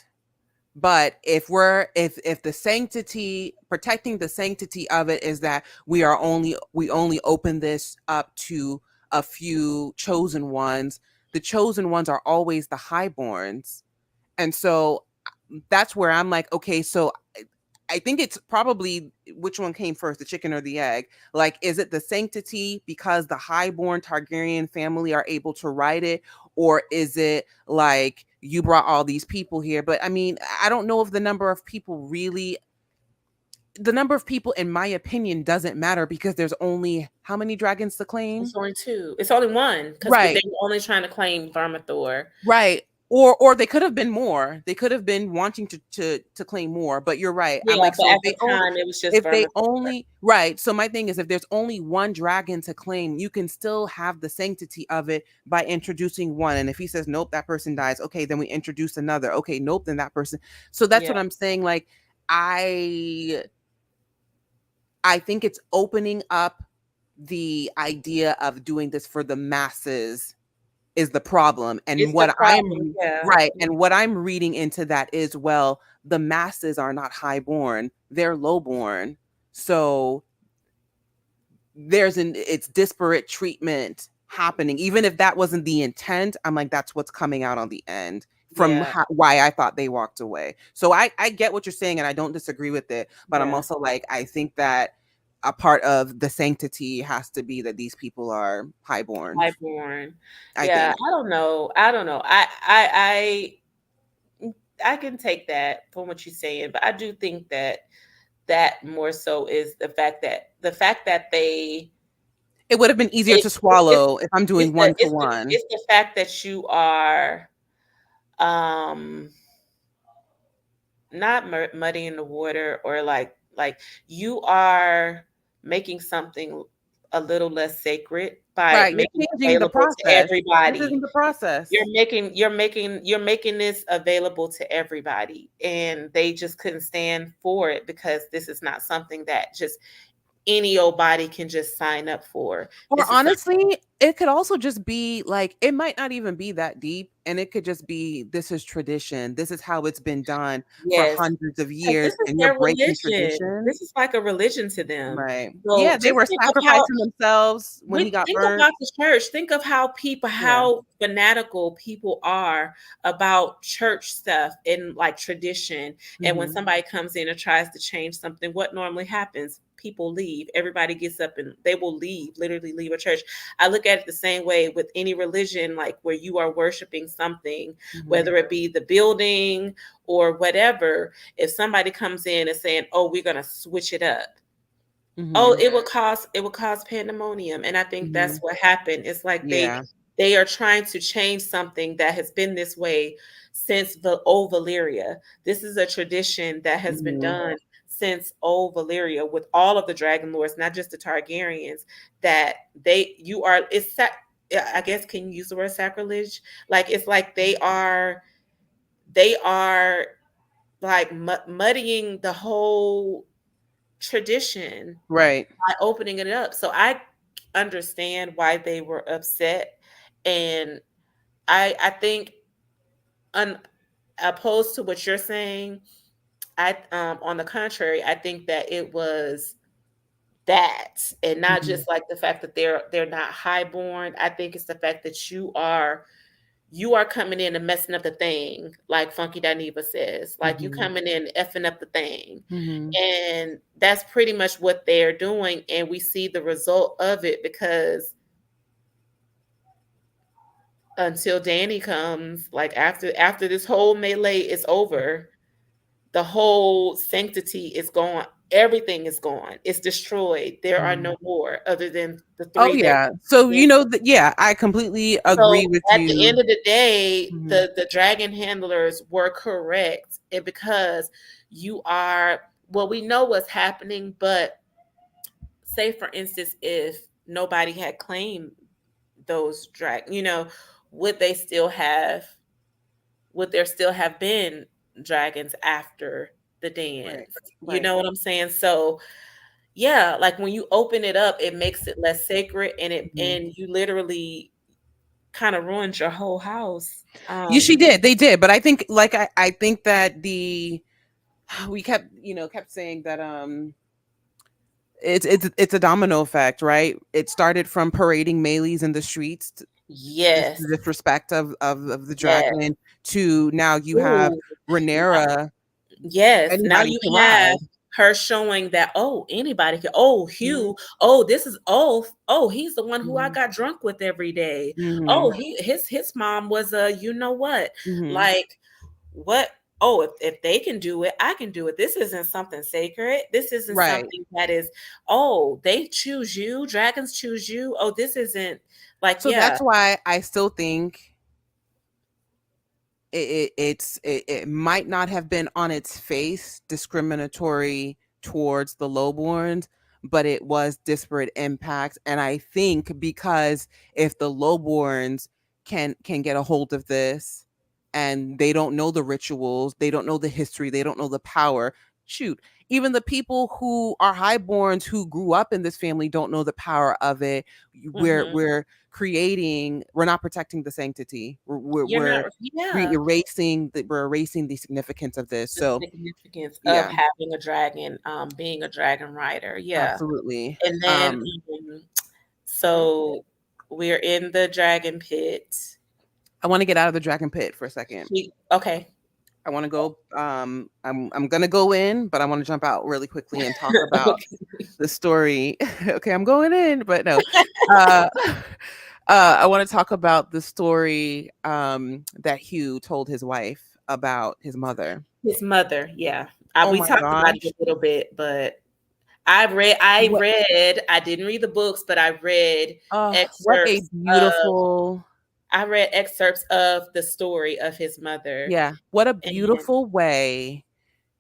But if the sanctity, protecting the sanctity of it is that we only open this up to a few chosen ones, the chosen ones are always the highborns. And so that's where I'm like, okay, so I think it's probably which one came first, the chicken or the egg? Like, is it the sanctity because the highborn Targaryen family are able to write it? Or is it like you brought all these people here? But I mean, I don't know if the number of people, in my opinion, doesn't matter because there's only how many dragons to claim? It's only two. It's only one because they Right. were only trying to claim Vermithor. Right. Or they could have been more. They could have been wanting to claim more, but you're right. I'm Yeah, like, but so at the time it was just if they Vermithor. only right. So my thing is if there's only one dragon to claim, you can still have the sanctity of it by introducing one. And if he says nope, that person dies. Okay, then we introduce another. Okay, nope, then that person. So that's Yeah, what I'm saying. Like I I think it's opening up the idea of doing this for the masses is the problem. And it's the what problem. I'm Yeah. right, and what I'm reading into that is, well, the masses are not highborn, they're lowborn. So it's disparate treatment happening. Even if that wasn't the intent, I'm like, that's what's coming out on the end from Yeah. why I thought they walked away. So I get what you're saying and I don't disagree with it, but I'm Yeah. also like, I think that a part of the sanctity has to be that these people are highborn. Highborn. I Yeah. think. I don't know. I don't know. I can take that from what you're saying, but I do think that that more so is the fact that they It would have been easier it, to it's swallow if I'm it's doing the one to it's the one. it's the fact that you are um not muddying the water, or like you are making something a little less sacred by Right, you're making it changing the available to process. This isn't everybody. the process. You're making this available to everybody, and they just couldn't stand for it because this is not something that just any old body can just sign up for. Or This is something. honestly, it could also just be like it might not even be that deep, and it could just be this is tradition. This is how it's been done for Yes, hundreds of because this years, is and you're their breaking religion. tradition. This is like a religion to them. Right. So Yeah, they just were think of how, sacrificing themselves when he got think burnt. about the church. Think of how people, Yeah. how fanatical people are about church stuff and like tradition. And when Mhm. somebody comes in and tries to change something, what normally happens? People leave. Everybody gets up and they will leave, literally leave a church. I look at it the same way with any religion, like where you are worshiping something, Mhm. whether it be the building or whatever. If somebody comes in and saying, "Oh, we're gonna switch it up," oh, Mhm. it would cause pandemonium. And I think that's Mhm. what happened. It's like they Yeah. they are trying to change something that has been this way since the old Valyria. This is a tradition that has been Mhm. done since old Valyria with all of the Dragon Lords, not just the Targaryens, that I guess, can you use the word sacrilege? Like, it's like they are like muddying the whole tradition Right. by opening it up. So I understand why they were upset, and I think, un, opposed to what you're saying, I on the contrary, I think that it was that, and not Mhm. just like the fact that they're not highborn. I think it's the fact that you are coming in and messing up the thing, like Funky Dineva says. Like, you Mhm. coming in effing up the thing. Mhm. And that's pretty much what they're doing. And we see the result of it, because until Danny comes, like, after this whole melee is over, the whole sanctity is gone. Everything is gone. It's destroyed. There are Mhm. no more other than the Oh three that yeah. So remain. yeah, I completely So agree with at the you. end of the day, Mhm. the dragon handlers were correct, and because you are, well, we know what's happening, but say for instance, if nobody had claimed those would they still have would there still have been dragons after the Right. dance? You Right. know what I'm saying? So yeah, like, when you open it up, it makes it less sacred, Mhm. and you literally kind of ruined your whole house. Yeah, she did. They did, but I think, like, I think that we kept saying that it's a domino effect, right? It started from parading Melees in the streets, just Yes, the disrespect of the yes. dragon, to now you have Ooh, now, Rhaenyra, yes, now anybody you can have ride. her showing that, oh, anybody can, oh, Mhm. Hugh, oh, this is, oh, he's the one who I Mhm. got drunk with every day. Oh, Mhm. his mom was a, you know what? Mhm. Like, what? Oh, if they can do it, I can do it. This isn't something sacred. This isn't Right. something that is, oh, they choose you, dragons choose you. Oh, this isn't, like, So yeah. that's why I still think it might not have been on its face discriminatory towards the lowborns, but it was disparate impact. And I think because if the lowborns can get a hold of this, and they don't know the rituals, they don't know the history, they don't know the power. Shoot, even the people who are highborns who grew up in this family don't know the power of it. Mhm. We're not protecting the sanctity. You're not, yeah. We're erasing the significance of this. The So significance of yeah, having a dragon, being a dragon rider, yeah. absolutely. And then, so we're in the dragon pit. I want to get out of the dragon pit for a second. Okay. I want to go. I'm gonna go in, but I want to jump out really quickly and talk about Okay. the story. Okay, I'm going in, but no. Uh, I want to talk about the story that Hugh told his wife about his mother. His mother, yeah. Oh We my talked about it gosh. a little bit, but I didn't read the books, but I read Oh, what a excerpts of beautiful, the story of his mother. yeah, what a And beautiful way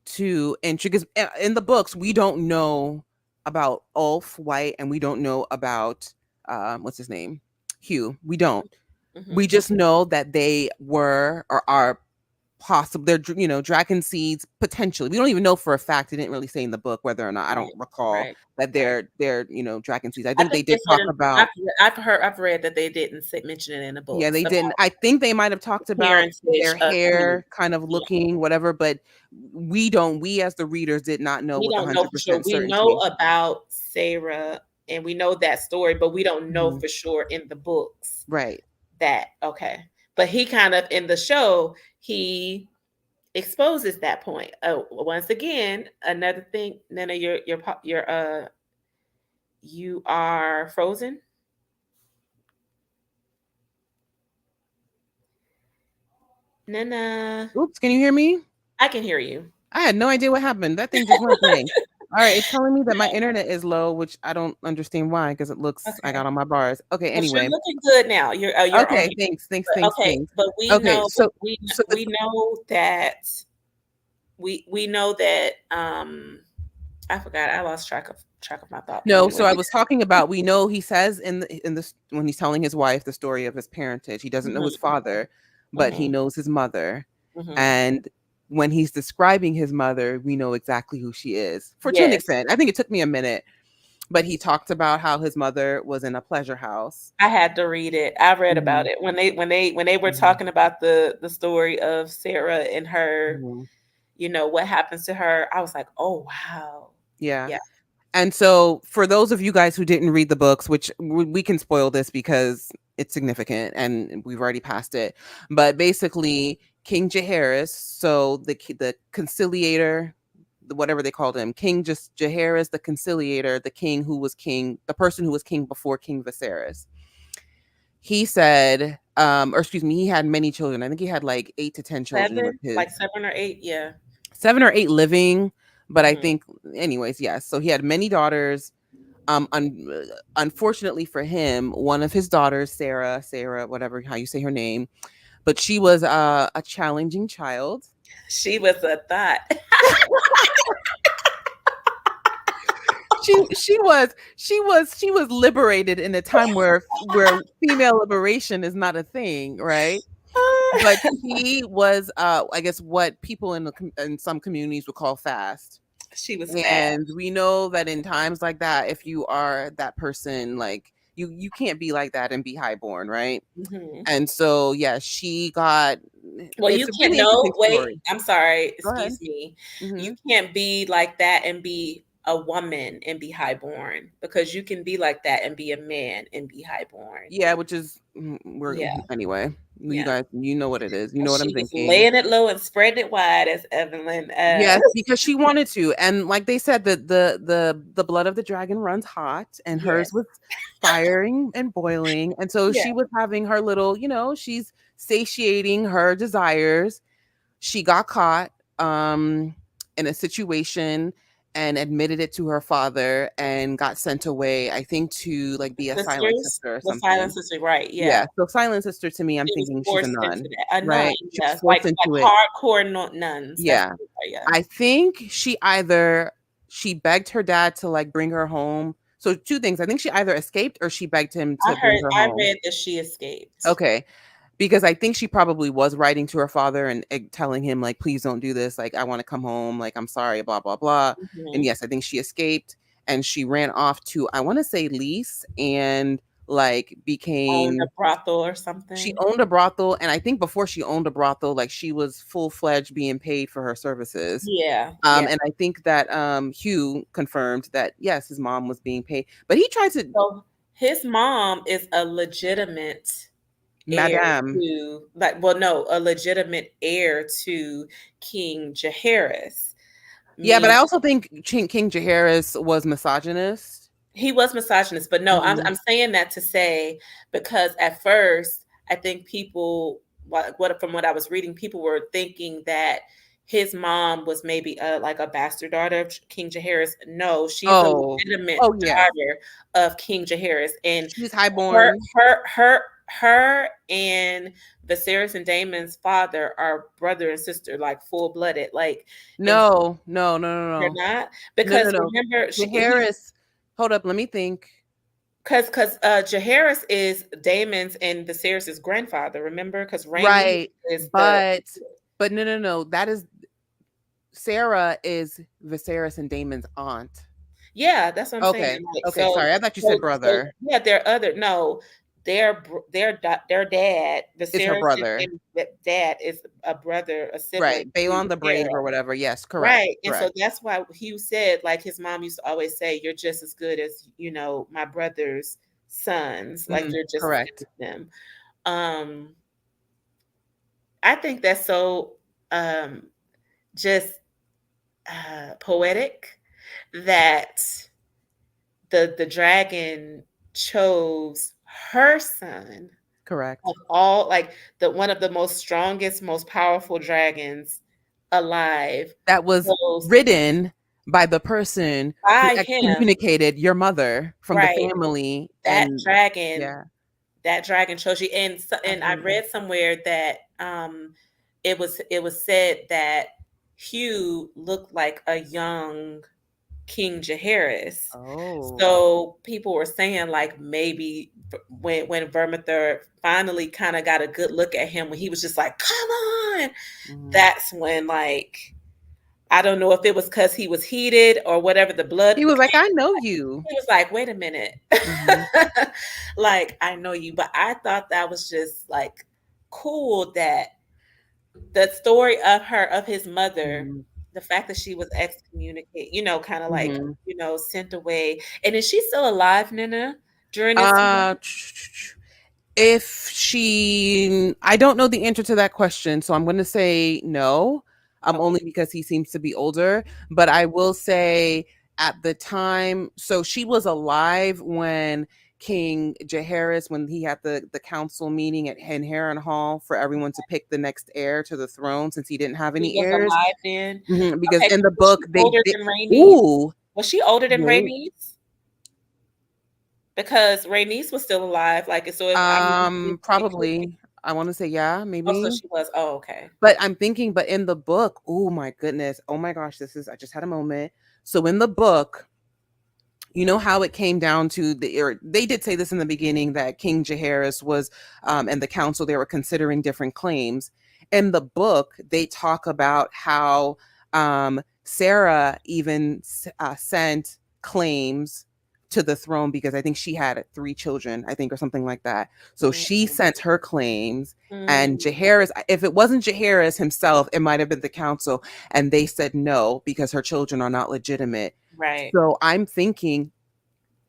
to introduce. In the books, we don't know about Ulf White, and we don't know about what's his name? Hugh. We don't. We mhm, just know that they were or are possible. They're dragon seeds potentially. We don't even know for a fact. They didn't really say in the book whether or not. I don't right, recall right, that right. they're dragon seeds. I I think think they they did said talk I've about. I've read that they didn't mention it in the Yeah, books they about didn't. I think they might have talked the about parentage their of Hugh. hair kind of Yeah, looking whatever, but we as the readers did not know we with don't know for sure. 100% We know certainty. about Sarah, and we know that story, but we don't know Mhm. for sure in the books Right. that, okay. But he kind of, in the show, he exposes that point. Oh, once again, another thing, Nana, you are frozen. Nana, Oops, can you hear me? I can hear you. I had no idea what happened. That thing just went away. All right, it's telling me that my internet is low, which I don't understand why, because it looks I got Okay. on my bars. Okay, But you're anyway. looking good now. You're on Okay, mute. thanks, thanks, But thanks, okay, thanks. but Okay, so we know that we know that I forgot. I lost track of my thought. But No, anyway. so I was talking about, we know he says in this, when he's telling his wife the story of his parentage, he doesn't know his Mm-hmm. father, but he Mm-hmm. knows his mother. Mm-hmm. And when he's describing his mother, we know exactly who she is. To an Yes. extent. I think it took me a minute, but he talked about how his mother was in a pleasure house. I had to read it. I read about Mhm. it when they were Mhm. talking about the story of Sarah and her, Mhm. what happens to her. I was like, oh wow. Yeah. Yeah. And so, for those of you guys who didn't read the books, which we can spoil this because it's significant and we've already passed it, but basically, King Jaehaerys, so the conciliator, whatever they called him, King just Jaehaerys, the conciliator, the king who was king, the person who was king before King Viserys. He said, or excuse me, he had many children. I think he had like 8 to 10 children with his Like 7 or 8. Yeah. 7 or 8 living, but I Mm-hmm. think, anyways, yes. So he had many daughters. Unfortunately for him, one of his daughters, Sarah, whatever how you say her name, but she was a challenging child. She was a thought. She was liberated in a time where female liberation is not a thing, right? But she was, I guess, what people in some communities would call fast. She was fast. And we know that in times like that, if you are that person, like you can't be like that and be highborn, right? Mm-hmm. And so, yeah, she got. Well, It's you a can't. really No, interesting wait. story. I'm sorry. Go ahead. Excuse me. You Hmm. can't be like that and be a woman and be highborn, because you can be like that and be a man and be highborn. Yeah, which is we're Yeah, anyway. You yeah. guys, you know what it is. You And know what I'm she was thinking. laying it low and spreading it wide, as Evelyn. Yes, because she wanted to, and like they said, that the blood of the dragon runs hot, and Yes, hers was firing and boiling, and so yeah. she was having her little, she's satiating her desires. She got caught in a situation and admitted it to her father and got sent away, I think, to like be a silent Sisters, sister or the silent something. sister, right? Yeah, Yeah, so silent sister to me, I'm she was thinking she's a forced into nun, that. A nun, right? She was yes, forced like into it. hardcore nuns. That's Yeah. what they are. Yeah. I think she begged her dad to like bring her home. So two things. I think she either escaped or she begged him to bring her I home. read that she escaped. Okay. Because I think she probably was writing to her father and telling him like, please don't do this. Like, I want to come home. Like, I'm sorry, blah, blah, blah. And Mhm. yes, I think she escaped and she ran off to, I want to say, Lease, and like Owned a became, brothel or she something. owned a brothel. And I think before she owned a brothel, like she was full-fledged being paid for her services. Yeah, yeah. And I think that Hugh confirmed that yes, his mom was being paid, but he tried to, So his mom is a legitimate heir Madame. to, like, well, no, a legitimate heir to King Jaehaerys. Yeah, but I Mean also think King Jaehaerys was misogynist. he was misogynist, but no, Mhm. I'm saying that to say, because at first I think people, what from what I was reading, people were thinking that his mom was maybe like a bastard daughter of King Jaehaerys. No, she's a Oh, legitimate oh yes, daughter of King Jaehaerys, and she's her highborn. her her her and Viserys and Daemon's father are brother and sister, like full blooded, like, and No, no, no, no, they're no, not, no, no, because no. remember he Jaehaerys. Hold up, let me think. because Jaehaerys is Daemon's and Viserys's grandfather. Remember, because Rhaenys Right, is the but no, no, no. That is Sarah is Viserys and Damon's aunt. yeah. That's what I'm saying. Okay, Like, okay. Sorry, I thought you said so brother. yeah, their other no, their dad, It's her Viserys and brother. dad is a brother, a sibling Right, to Balon the Brave Sarah. or whatever. Yes, correct, Right. And so correct. that's why Hugh said, like, his mom used to always say, you're just as good as, my brother's sons. Like, you're just as good Correct. as them. Um, I think that's so um just poetic that the dragon chose her son Correct. of all, like, the one of the most strongest, most powerful dragons alive, That was chose written by the person who by him. excommunicated your mother from the Right. family, That and dragon, yeah, that dragon chose you. And I absolutely. read somewhere that it was said that Hugh looked like a young King Jaehaerys. Oh. So people were saying like maybe when Vermithor finally kind of got a good look at him when he was just like, "Come on," Mhm. that's when like I don't know if it was because he was heated or whatever the blood He was like, became. "I know you." He was like, "Wait a minute," Mhm. like I know you, but I thought that was just like cool that the story of his mother, Mhm. the fact that she was excommunicated, kind of like, Mhm. sent away. And is she still alive, Nina, during this time? Uh, if she, I don't know the answer to that question, so I'm going to say no. Okay. Only because he seems to be older. But I will say at the time, so she was alive when King Jaehaerys, when he had the council meeting in Harrenhal for everyone to pick the next heir to the throne, since he didn't have She any was heirs. alive then. Because Okay, in so the was book she they older did. than Rhaenys? Ooh, Was she older than wait. Rhaenys? Because Rhaenys was still alive. Like, so if I mean, it could be. Probably. I want to say yeah, Oh, so maybe. she was. Oh, okay. But I'm thinking, but in the book, oh my goodness, oh my gosh, I just had a moment. So in the book, you know how it came down to or they did say this in the beginning that King Jaehaerys was, and the council, they were considering different claims. In the book, they talk about how Sarah even sent claims to the throne because I think she had 3 children, I think, or something like that. So Mm, she sent her claims, and mm, Jaehaerys, if it wasn't Jaehaerys himself, it might have been the council, and they said no because her children are not legitimate. right. So I'm thinking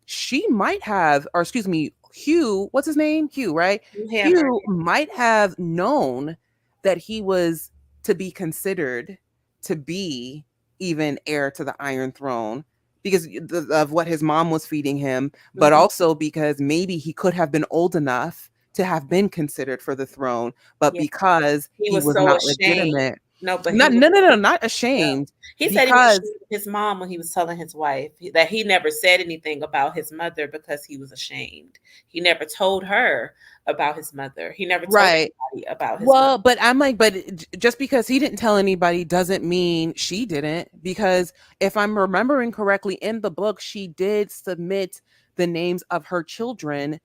she might have, or excuse me, Hugh, what's his name? Hugh, right? You hammer. Hugh might have known that he was to be considered to be even heir to the Iron Throne because of what his mom was feeding him, but Mhm. also because maybe he could have been old enough to have been considered for the throne, but Yeah. because He he was was so not ashamed. legitimate, No, but he not was no no no so not yeah. ashamed He said he was because ashamed of his mom when he was telling his wife that he never said anything about his mother because he was ashamed. He never told her about his mother. He never told right. anybody about his mother. Well, but I'm like, but just because he didn't tell anybody doesn't mean she didn't. Because if I'm remembering correctly, in the book, she did submit the names of her children,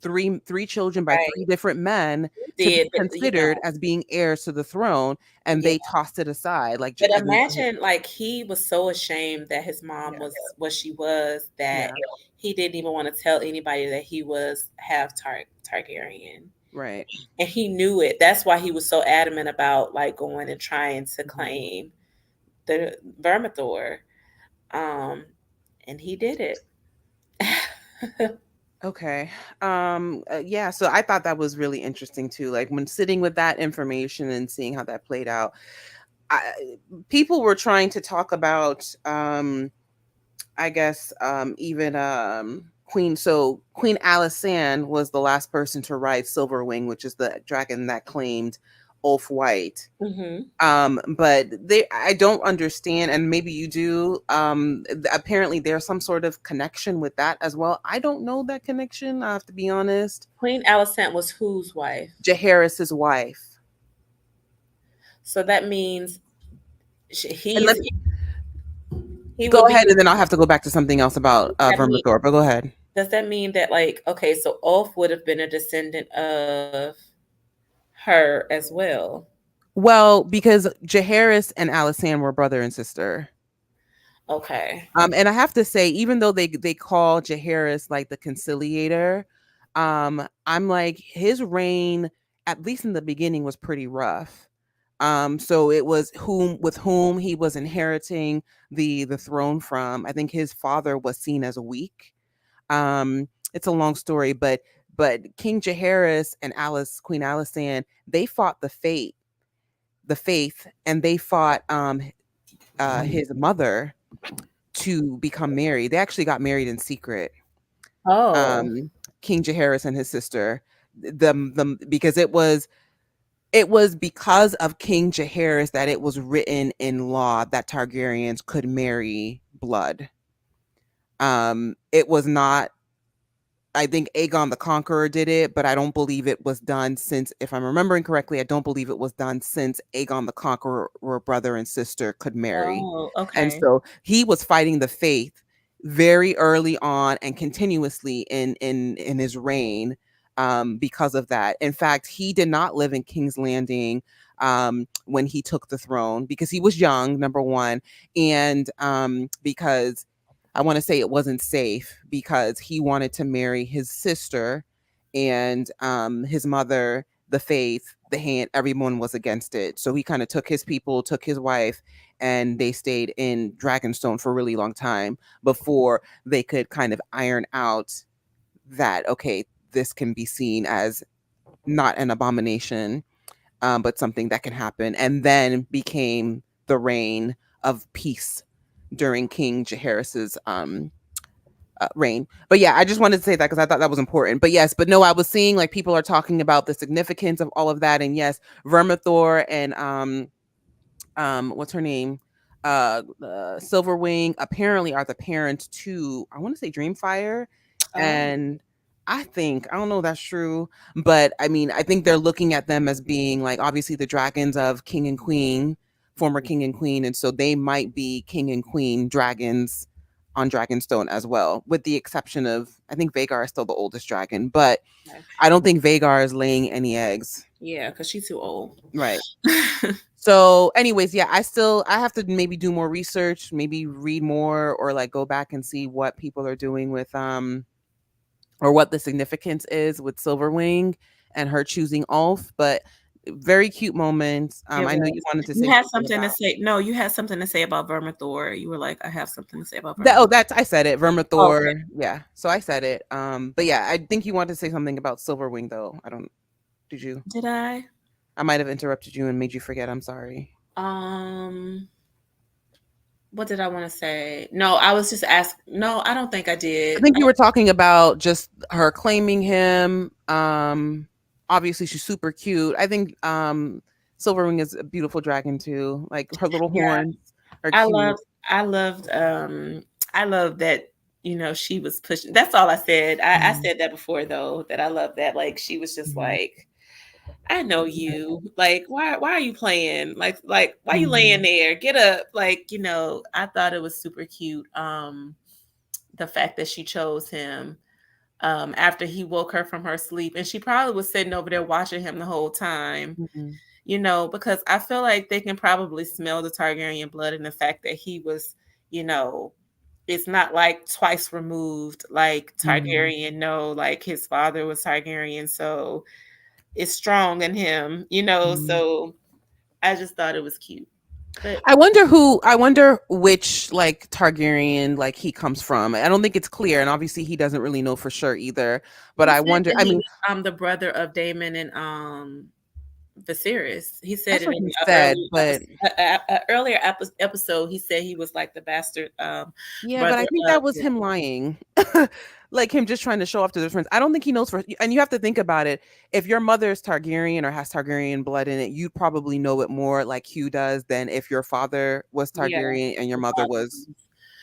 three children by Right. 3 different men, He to be did, but considered as being heirs to the throne, and yeah. they tossed it aside. Like But I think, imagine like he was so ashamed that his mom yeah, was what she was that yeah, he didn't even want to tell anybody that he was half Targaryen. right. And he knew it. That's why he was so adamant about like going and trying to Mhm. claim the Vermithor. Um, and he did it. Okay. Yeah, so I thought that was really interesting too. Like when sitting with that information and seeing how that played out, people were trying to talk about I guess even Queen Alysanne was the last person to ride Silverwing, which is the dragon that claimed Ulf White. Hmm. But I don't understand, and maybe you do. Apparently there's some sort of connection with that as well. I don't know that connection, I have to be honest. Queen Alicent was whose wife? Jaehaerys's wife. So that means And let he's me he go would be. ahead, and then I'll have to go back to something else about That mean, Vermithor, but go ahead. does that mean that like okay, so Ulf would have been a descendant of her as well? Well, because Jaehaerys and Alysanne were brother and sister. Okay. And I have to say, even though they call Jaehaerys like the conciliator, I'm like his reign, at least in the beginning, was pretty rough. So it was whom he was inheriting the throne from. I think his father was seen as weak. It's a long story, but King Jaehaerys and Queen Alysanne, they fought the faith, and they fought his mother to become married. They actually got married in secret. Oh. Um, King Jaehaerys and his sister, the because it was because of King Jaehaerys that it was written in law that Targaryens could marry blood. It was not. I think Aegon the Conqueror did it, but I don't believe it was done since, if I'm remembering correctly, I don't believe it was done since Aegon the Conqueror were brother and sister could marry. Oh, And okay. so he was fighting the faith very early on and continuously in his reign, because of that. In fact, he did not live in King's Landing when he took the throne because he was young, number one, and because I want to say it wasn't safe because he wanted to marry his sister, and his mother, the faith, the hand, everyone was against it. So he kind of took his people, took his wife, and they stayed in Dragonstone for a really long time before they could kind of iron out that, okay, this can be seen as not an abomination, but something that can happen, and then became the reign of peace during King Jaehaerys's reign. But yeah, I just wanted to say that because I thought that was important. But yes, but no, I was seeing like people are talking about the significance of all of that, and yes, Vermithor and what's her name, Silverwing apparently are the parents to, I want to say, Dreamfire, Oh, and I think, I don't know if that's true, but I mean, I think they're looking at them as being like obviously the dragons of King and Queen, former King and Queen, and so they might be King and Queen dragons on Dragonstone as well, with the exception of, I think Vhagar is still the oldest dragon, but okay. I don't think Vhagar is laying any eggs. Yeah, because she's too old. Right. So anyways, yeah, I have to maybe do more research, maybe read more, or like go back and see what people are doing with or what the significance is with Silverwing and her choosing Ulf. But very cute moments. It I know was. you wanted to You say had something something to about say. No, you had something to say about Vermithor. You were like, I have something to say about that. Vermithor. Oh, that's, I said it. Okay. Vermithor. Yeah. So I said it. But yeah, I think you wanted to say something about Silverwing though. I don't, did you? Did I? I might have interrupted you and made you forget. I'm sorry. Um, what did I want to say? No, I was just asking. No, I don't think I I did. think you were talking about just her claiming him. Obviously she's super cute. I think Silverwing is a beautiful dragon too. Like her little Yeah, horns are I cute. loved. I loved. I love that. She was pushing. That's all I said. I Mhm, said that before though. That I love that. Like she was just mhm, like, I know you. Like, why are you playing? Like, why you laying mhm, there? Get up. Like, I thought it was super cute. The fact that she chose him after he woke her from her sleep. And she probably was sitting over there watching him the whole time, mhm, because I feel like they can probably smell the Targaryen blood and the fact that he was, you know, it's not like twice removed, like mhm, Targaryen, no, like his father was Targaryen. So it's strong in him, mhm. so I just thought it was cute. But I wonder which like Targaryen like he comes from. I don't think it's clear, and obviously he doesn't really know for sure either. But he I said wonder, that I he mean, was the brother of Daemon and Viserys. He said that's it what in he an said, but earlier episode. He said he was like the bastard yeah, but brother I think of that was him lying. Like him just trying to show off to their friends. I don't think he knows for, and you have to think about it. If your mother is Targaryen or has Targaryen blood in it, you'd probably know it more like Hugh does than if your father was yeah, Targaryen and your his mother father. was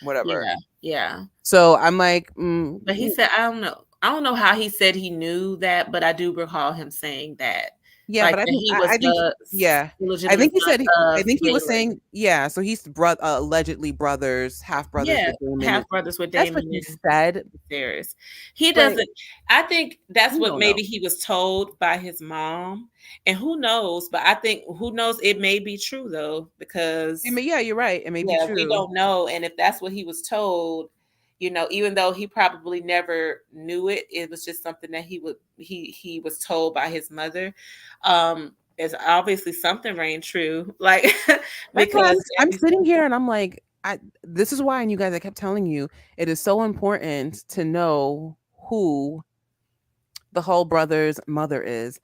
whatever. Yeah, yeah. So I'm like, But he said, I don't know. I don't know how he said he knew that, but I do recall him saying that, yeah, like but I that think he was I think the yeah. I illegitimate think he said son I of think he was Balin. saying, yeah, so he's allegedly brothers, half brothers Yeah, with Daemon. half brothers with That's what Daemon he and said, Viserys. He but doesn't. I think that's we what don't know. maybe he was told by his mom, and who knows? But I think who knows? It may be true though, I because mean, yeah, you're right. It may be yeah, we true. don't know. And if that's what he was told, even though he probably never knew it, it was just something that he was told by his mother. It's obviously something rang true, like That's why because I'm sitting here and I'm like, this is why, and you guys, I kept telling you, it is so important to know who the whole brother's mother is.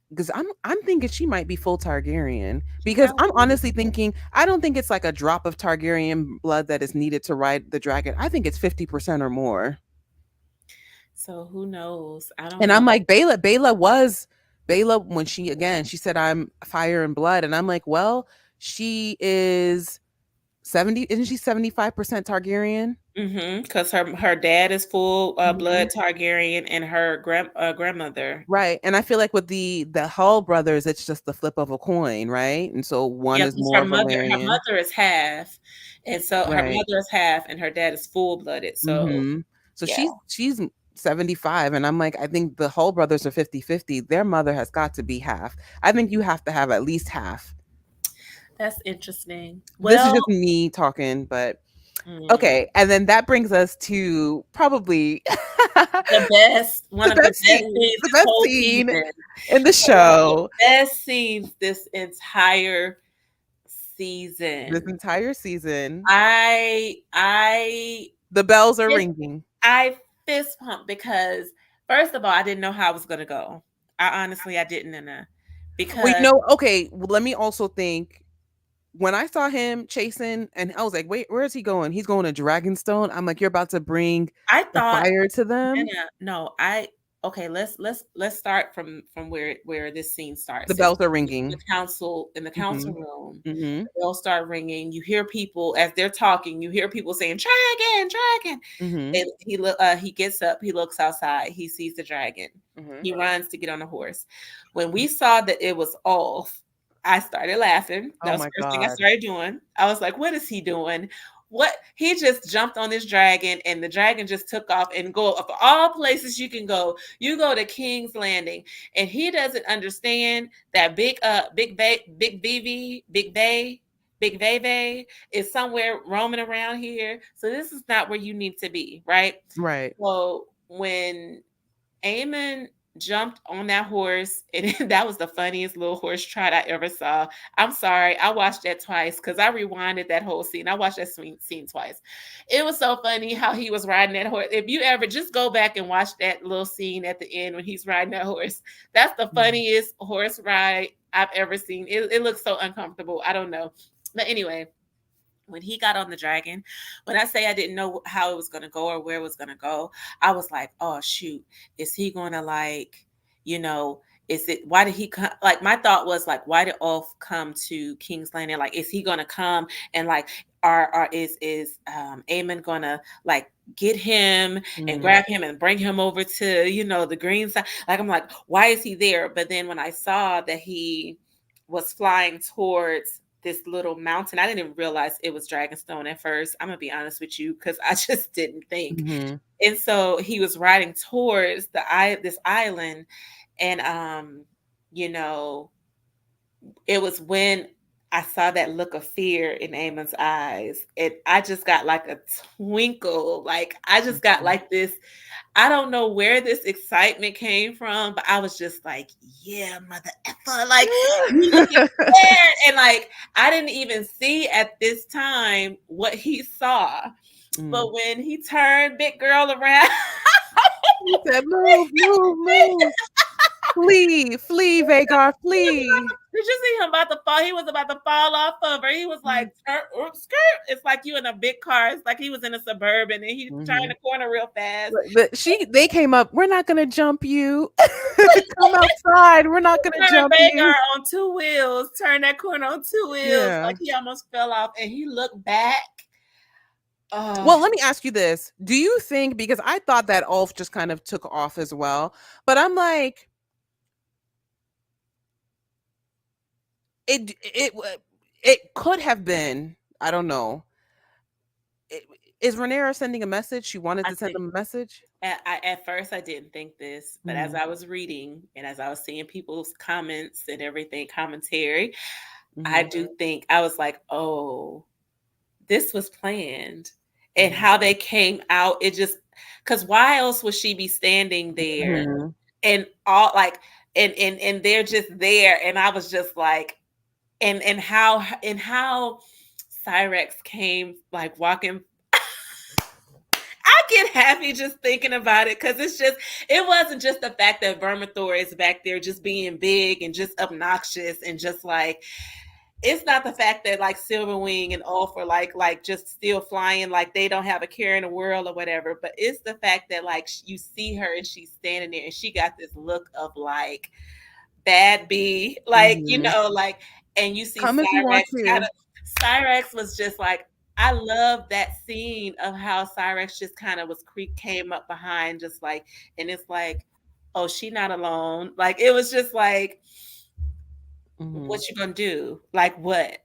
Because I'm thinking she might be full Targaryen. she Because I'm probably. honestly thinking I don't think it's like a drop of Targaryen blood that is needed to ride the dragon. I think it's 50% or more. So who knows? I don't And know. I'm like, Bela when she said I'm fire and blood. And I'm like, well, she is 70, isn't she 75% Targaryen? Because her dad is full Mhm. blood Targaryen, and her grandmother. Right. And I feel like with the Hull brothers, it's just the flip of a coin, right? And so one Yeah, is because more her Valerian. mother is half, and so her Right. mother is half, and her dad is full blooded. So Mhm. So yeah, she's 75, and I'm like, I think the Hull brothers are 50-50. Their mother has got to be half. I think you have to have at least half. that's interesting. This is Well, just me talking, but mm, okay. And then that brings us to probably one the of the best best scene, scenes the this best whole scene season. in the One of the show. best scenes this entire This season. entire season, I the bells are fist, ringing. I fist pumped because first of all, I didn't know how I was gonna go. I didn't know Well, because okay, well, let me also think. When I saw him chasing, and I was like, wait, where is he going? He's going to Dragonstone. I'm like, you're about to bring I the thought fire to them. No, I okay, let's start from where this scene The starts. It's bells are in the ringing. council Hmm. room. Hmm. The bells start ringing. You hear people as they're talking, you hear people saying dragon, dragon. Hmm. And he gets up, he looks outside, he sees the dragon. Hmm. He runs to get on the horse. When we saw that it was off, I started laughing. That Oh was the my first thing I God. started doing. I was like, what is he doing? What he just jumped on this dragon and the dragon just took off and go of all places you can go. You go to King's Landing, and he doesn't understand that Big Veve is somewhere roaming around here. So this is not where you need to be, right? Right. So when Aemon jumped on that horse, and that was the funniest little horse trot I ever saw. I'm sorry, I watched that twice because I rewinded that whole scene. I watched that scene twice. It was so funny how he was riding that horse. If you ever just go back and watch that little scene at the end when he's riding that horse, that's the Mhm. funniest horse ride I've ever seen. It looks so uncomfortable. I don't know. But anyway, when he got on the dragon, when I say I didn't know how it was going to go or where it was going to go, I was like, oh, shoot, is he going to you know, is it, why did he come? Like, my thought was like, why did Ulf come to King's Landing? Like, is he going to come and is Aemon going to get him and Mhm. grab him and bring him over to, the green side? Like, I'm like, why is he there? But then when I saw that he was flying towards this little mountain. I didn't even realize it was Dragonstone at first. I'm gonna be honest with you because I just didn't think. Mhm. And so he was riding towards this island, and you know, it was when I saw that look of fear in Amon's eyes. I just got like a twinkle. Like I just got Mhm. like this. I don't know where this excitement came from, but I was just like, yeah, mother effer. Like, you looking scared. And like, I didn't even see at this time what he saw. Mm. But when he turned big girl around, He said, "Move, move, move. Flee, flee, Vagar, flee." did you see him about to fall? He was about to fall off of her. He was like, Mm. skirt, skirt. It's like you in a big car. It's like he was in a Suburban and he turned Mhm. the corner real fast. They came up. We're not gonna jump you. Come outside. We're not gonna Turn jump Vagar you. on two wheels, turn that corner on two wheels, Yeah. like he almost fell off, and he looked back. Well, Oh, let me ask you this. Do you think, because I thought that Ulf just kind of took off as well, but I'm like, it could have been, I don't know. It, is Rhaenyra sending a message? She wanted I to send think him a message? at first I didn't think this, but as Mhm. I was reading and as I was seeing people's comments and everything, commentary, I Mhm. do think I was like, oh, this was planned. And Mhm. how they came out, it just because why else would she be standing there Mhm. and all like and they're just there, and I was just like, and how Cyrex came like walking. I get happy just thinking about it because it wasn't just the fact that Vermithor is back there just being big and just obnoxious and just like it's not the fact that like Silverwing and Ulf are like just still flying like they don't have a care in the world or whatever, but it's the fact that like you see her and she's standing there and she got this look of like bad bee, like Mhm. like, and you see Come if you Cyrex want kind to. of. Cyrex was just like, I love that scene of how Cyrex just kind of was came up behind, just like, and it's like, oh, she not alone. Like it was just like, what you gonna do? Like what?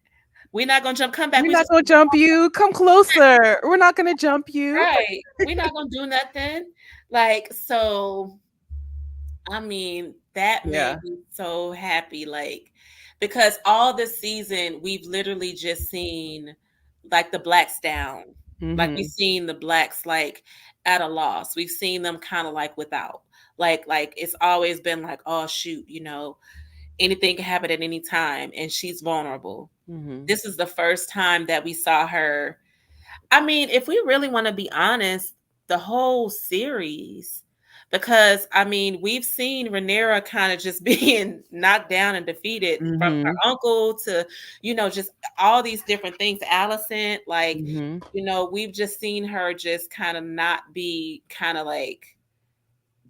We're not gonna jump. Come back. We're We not just gonna jump you. Come closer. We're not gonna jump you. right. We're not gonna do nothing. Like so. I mean, that Yeah. made me so happy. Like because all this season we've literally just seen like the blacks down. Like we've Mm-hmm. seen the blacks like at a loss. We've seen them kind of like without. Like it's always been like, oh shoot, anything can happen at any time and she's vulnerable. Mm-hmm. This is the first time that we saw her. I mean, if we really want to be honest, the whole series, because I mean, we've seen Rhaenyra kind of just being knocked down and defeated from her Mm-hmm. uncle to, just all these different things. Alicent, like, Mm-hmm. we've just seen her just kind of not be kind of like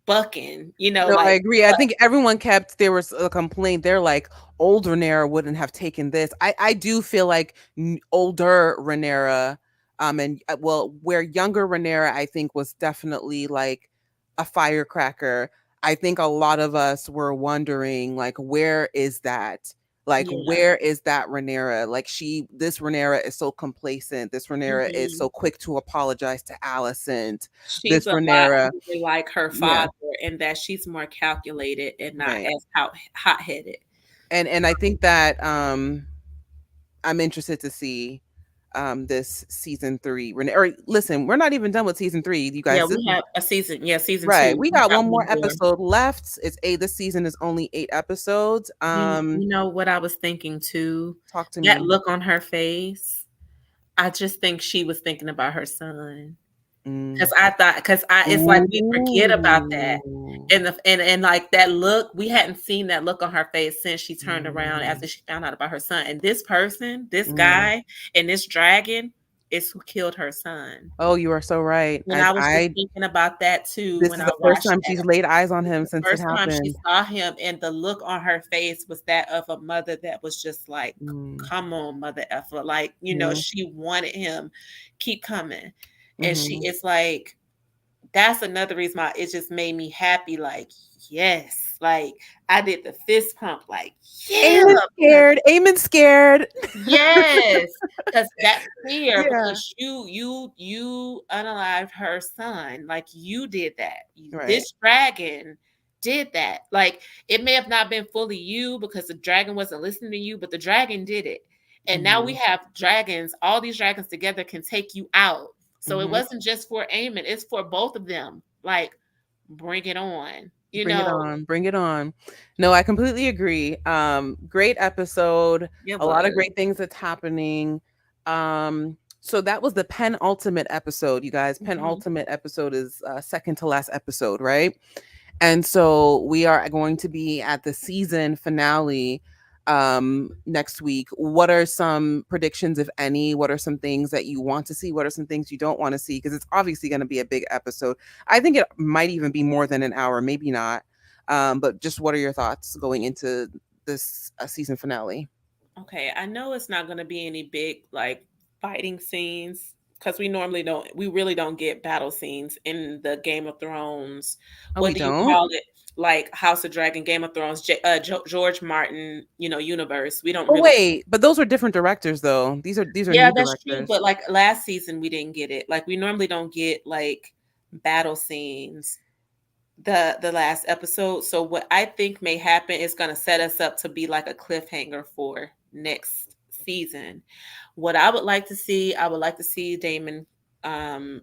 bucking, No, I like, agree. I think everyone kept there was a complaint. They're like old Rhaenyra wouldn't have taken this. I do feel like older Rhaenyra, and well, where younger Rhaenyra I think was definitely like a firecracker. I think a lot of us were wondering like where is that? Like yeah. where is that Rhaenyra? Like this Rhaenyra is so complacent. This Rhaenyra is Mhm. so quick to apologize to Alicent. She's This a lot Rhaenyra, more like her yeah, father in that she's more calculated and not right. as hot-headed. And I think that I'm interested to see this season 3. Or listen, we're not even done with season 3, you Yeah, guys. This we is have a season. Yeah, season right. 2. We We got got one more one more. episode left. It's eight. This season is only 8 episodes. You know what I was thinking too? Talk to That me. look on her face, I just think she was thinking about her son. Mm. Because it's like we forget about that. Ooh. And like that look, we hadn't seen that look on her face since she turned around Mm. after she found out about her son. And this person, this Mm. guy, and this dragon is who killed her son. Oh, you are so right. And I was just thinking about that too This when is I the first watched time that. she's laid eyes on It's him the since it first time she happened. saw him, and the look on her face was that of a mother that was just like, Mm. "Come on, mother effer!" Like, Mhm. she wanted him, keep coming, and she Mhm. is like, that's another reason why it just made me happy. Like, yes, like I did the fist pump. Like, yeah, Amen scared. Amen scared. yes, because that fear, Yeah. because you unalived her son, like you did that. Right. This dragon did that. Like it may have not been fully you because the dragon wasn't listening to you, but the dragon did it. And now we Mhm. have dragons. All these dragons together can take you out. So it Mhm. wasn't just for Aemon; it's for both of them. Like, bring it on. Bring it on. Bring it on. No, I completely agree. Great episode. It A lot of was. great things that's happening. So that was the penultimate episode, you guys. Mhm. Penultimate episode is second to last episode, right? And so we are going to be at the season finale next week. What are some predictions, if any? What are some things that you want to see? What are some things you don't want to see? Because it's obviously going to be a big episode. I think it might even be more than an hour, maybe not. But just what are your thoughts going into this season finale? Okay, I know it's not going to be any big like fighting scenes because we really don't get battle scenes in the Game of Thrones. Oh, we What do you don't. call it? Like House of Dragon, Game of Thrones, George Martin, universe. We don't Oh really. wait, but those were different directors, though. These are Yeah, new that's true. directors. But like last season, we didn't get it. Like we normally don't get like battle scenes the last episode. So what I think may happen is going to set us up to be like a cliffhanger for next season. What I would like to see, I would like to see Damon um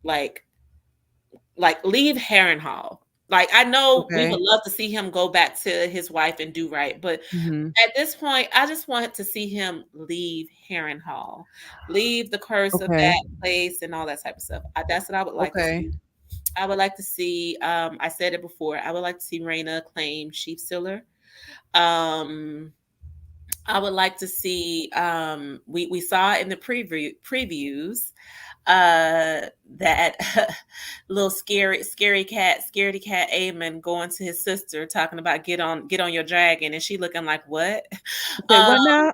like leave Harrenhal. Like I know we Okay. would love to see him go back to his wife and do right, but Hmm. at this point, I just want to see him leave Harrenhal, leave the curse of Okay. that place and all that type of stuff. That's what I would like to Okay. see. I would like to see, I said it before, I would like to see Raina claim Chief Sealer. Um, I would like to see, we saw in the previews, that little scaredy cat Aemon going to his sister talking about get on your dragon, and she looking like what? Say Um, what now?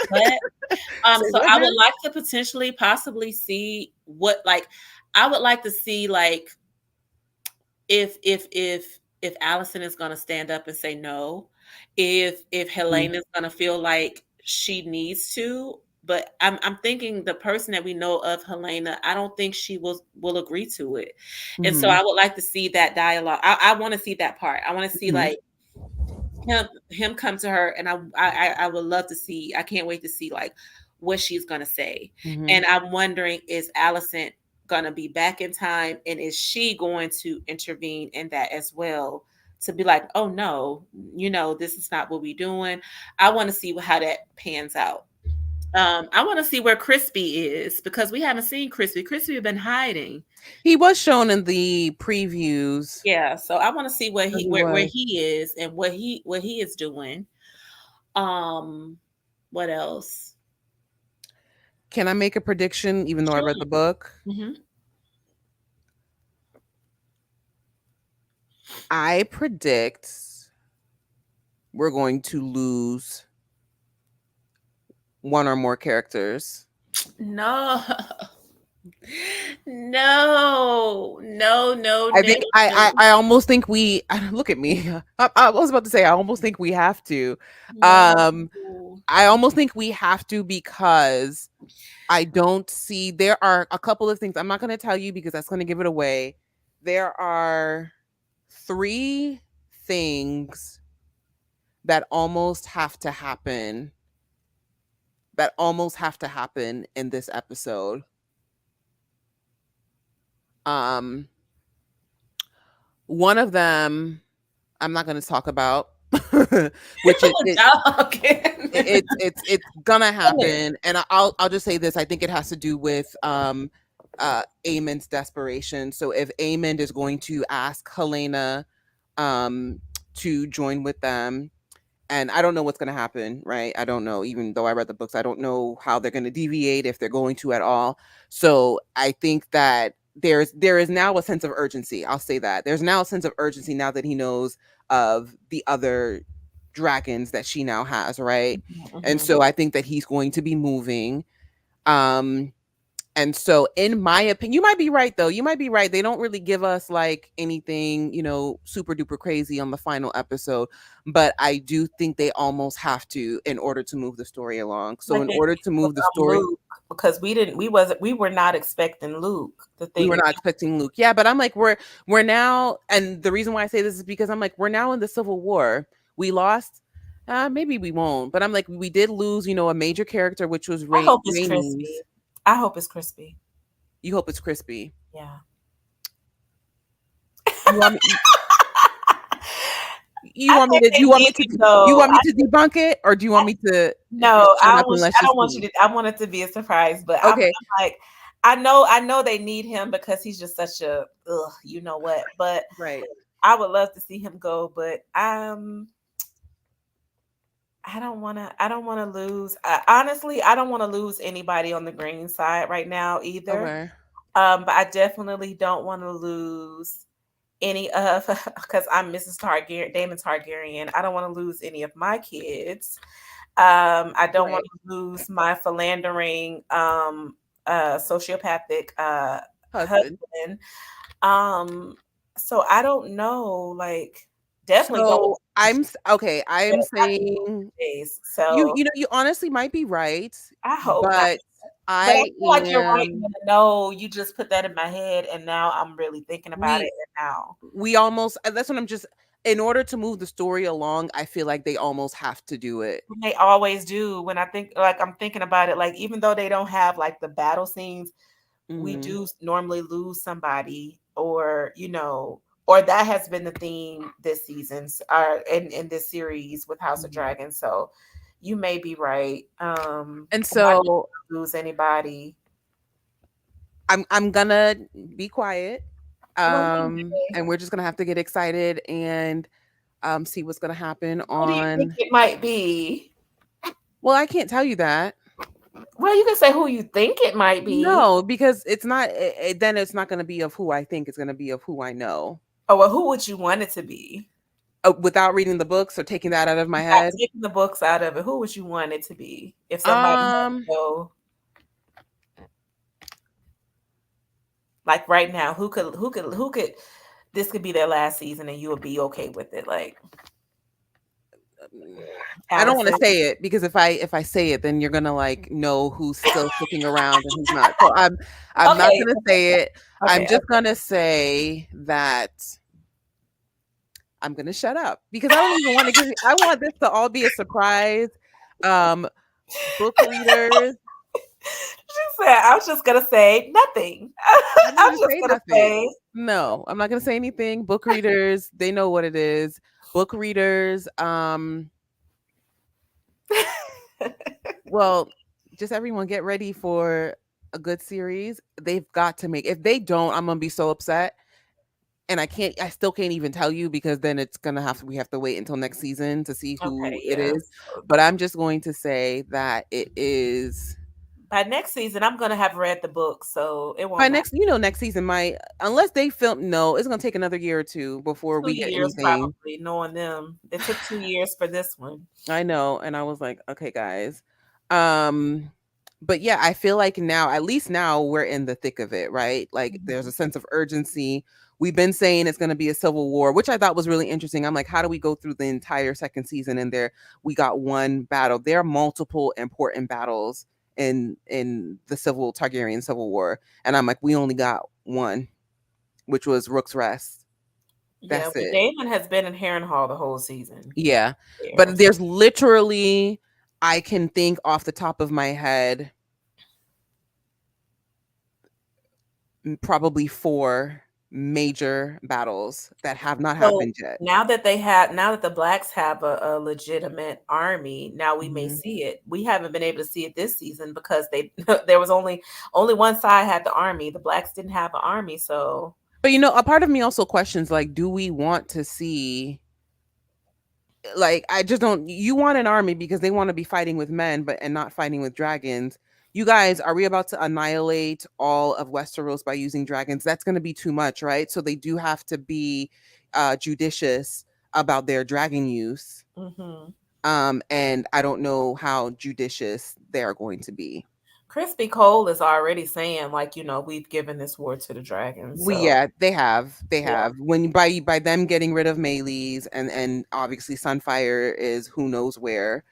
what? Say So what I now? would like to potentially possibly see what like I would like to see like if Allison is going to stand up and say no, if Helene is going to feel like she needs to, but I'm thinking the person that we know of Helena, I don't think she will agree to it, and so Mhm. I would like to see that dialogue. I want to see that part. I want to see Mhm. like him come to her, and I would love to see. I can't wait to see like what she's gonna say, Mhm. and I'm wondering, is Allison gonna be back in time, and is she going to intervene in that as well, to be like, oh no, this is not what we're doing. I want to see how that pans out. I want to see where Crispy is, because we haven't seen Crispy. Crispy has been hiding. He was shown in the previews. Yeah, so I want to see where So he he where was. he is and what he is doing. Um, what else? Can I make a prediction even though I Sure. read the book? Hmm. I predict we're going to lose one or more characters. No. No, no, no, I no, think I no. I, I almost think we look at me. I was about to say I almost think we have to. No. Um I almost think we have to because I don't see there are a couple of things I'm not going to tell you because that's going to give it away. There are 3 things that almost have to happen in this episode. Um One of them I'm not going to talk about, which Dog. it's gonna happen, and I'll just say this. I think it has to do with Aemon's desperation. So if Aemon is going to ask Helena to join with them, and I don't know what's going to happen, right? I don't know. Even though I read the books, I don't know how they're going to deviate, if they're going to at all. So I think that there is now a sense of urgency. I'll say that there's now a sense of urgency now that he knows of the other dragons that she now has, right? And Mhm. so I think that he's going to be moving. Um, and so, in my opinion, you might be right, though. You might be right. They don't really give us like anything, super duper crazy on the final episode. But I do think they almost have to in order to move the story along. So, Like in they order did to with move the story, Luke, because we were not expecting Luke. The we thing were not expecting Luke. Yeah, but I'm like, we're now, and the reason why I say this is because I'm like, we're now in the Civil War. We lost. Maybe we won't, but I'm like, we did lose, a major character, which was I hope it's Rhaenys. crispy. I hope it's crispy. You hope it's crispy. Yeah. You want me? You I want me think to they you want me need to to you go. want me to debunk it, or do you want me to No, shut up and let's I just don't want you see? to. I want it to be a surprise, but I'm Okay, like, I know they need him because he's just such a, ugh, you know what. But right. I would love to see him go, but I don't want to lose. Honestly, I don't want to lose anybody on the green side right now either. Okay. But I definitely don't want to lose any of because I'm Mrs. Targaryen, Damon Targaryen. I don't want to lose any of my kids. I don't want Right. to lose my philandering, sociopathic Husband. husband. Um, so I don't know, like, definitely don't So okay. I'm want saying days. you So you honestly might be right, I hope not. but But I I feel like you're right. am. No, you just put that in my head, and now I'm really thinking about it. We And now we almost. That's what I'm just. In order to move the story along, I feel like they almost have to do it. they always do. When I think, like, I'm thinking about it, like, even though they don't have like the battle scenes, we Hmm. do normally lose somebody, or or that has been the theme this season, in this series with House of Dragons. So you may be right. And I'm not so gonna lose anybody. I'm gonna be quiet. Okay. And we're just gonna have to get excited and see what's gonna happen What do you think on. it might be? Well, I can't tell you that. What Well, you can say who you think it might be. No, because it's not. Then it's not going to be of who I think. It's going to be of who I know. Oh, well, who would you want it to be? Without reading the books or taking that out of my Without head. taking the books out of it, who would you want it to be? If somebody had to Um, go, like right now, who could this could be their last season and you would be okay with it? Like I don't want to Allison. say it because if I say it, then you're gonna like know who's still sticking around and who's not. So I'm not Okay, gonna say it. I'm okay, just gonna say that I'm gonna shut up because I don't even want to give. I want this to all be a surprise. Um, book readers. She said, I was just gonna say nothing. I'm not I gonna was just say gonna nothing. say No, I'm not gonna say anything. Book readers, they know what it is. Book readers, well, just everyone get ready for a good series. They've got to make. If they don't, I'm gonna be so upset. And I still can't even tell you because then it's gonna we have to wait until next season to see who okay, it yeah. is. But I'm just going to say that it is By next season, I'm gonna have read the book, so it by won't matter. next, next season might, unless they film, no, it's gonna take another year or two before Two we get years anything. probably, knowing them. It took 2 years for this one. I know, and I was like, okay, guys. Um, but yeah, I feel like now, at least now, we're in the thick of it, right? Like, there's Mhm. a sense of urgency. We've been saying it's going to be a civil war, which I thought was really interesting. I'm like, how do we go through the entire second season and there we got one battle? There are multiple important battles in the Targaryen civil war, and I'm like, we only got one, which was Rook's Rest. Yeah, That's well, it. Damon has been in Harrenhal the whole season. Yeah. There. But there's literally, I can think off the top of my head, probably 4 major battles that have not So happened yet. now that the blacks have a legitimate army, now we may Mhm. see it. We haven't been able to see it this season because they there was only one side had the army. The blacks didn't have an army, so But a part of me also questions, like, do we want to see, like, I just don't. You want an army because they want to be fighting with men but and not fighting with dragons. You guys, are we about to annihilate all of Westeros by using dragons? That's going to be too much, right? So they do have to be judicious about their dragon use. mhm. And I don't know how judicious they're going to be. Crispy Cole is already saying, like, we've given this war to the dragons. So Yeah, they yeah. have. When by them getting rid of Meleys, and obviously Sunfire is who knows where,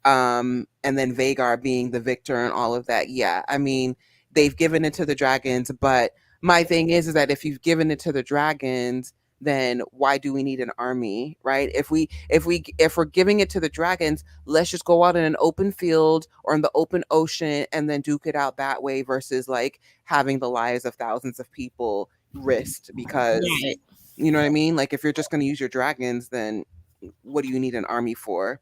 and then Vagar being the victor and all of that. Yeah, I mean, they've given it to the dragons, but my thing is that if you've given it to the dragons, then why do we need an army, right? If we're giving it to the dragons, let's just go out in an open field or in the open ocean and then duke it out that way versus like having the lives of thousands of people risked because, Right. you know what I mean? Like, if you're just going to use your dragons, then what do you need an army for?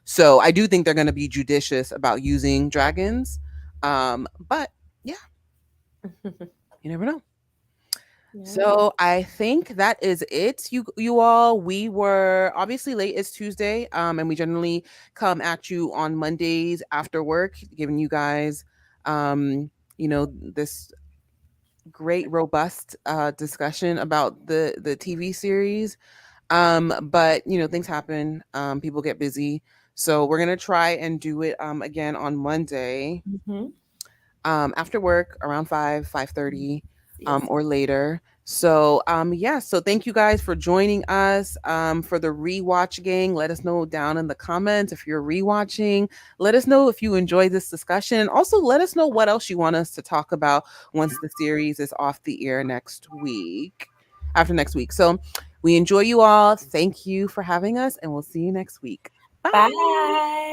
So I do think they're going to be judicious about using dragons. But yeah, you never know. Yeah. So I think that is it. You all, we were obviously late. It's Tuesday. And we generally come at you on Mondays after work, giving you guys this great robust discussion about the TV series. But things happen. People get busy. So we're gonna try and do it again on Monday Mhm. after work around 5:30 Yes. or later. So yeah, so thank you guys for joining us for the rewatch gang. Let us know down in the comments if you're rewatching. Let us know if you enjoyed this discussion. Also, let us know what else you want us to talk about once the series is off the air next week. After next week. So we enjoy you all. Thank you for having us, and we'll see you next week. Bye. Bye.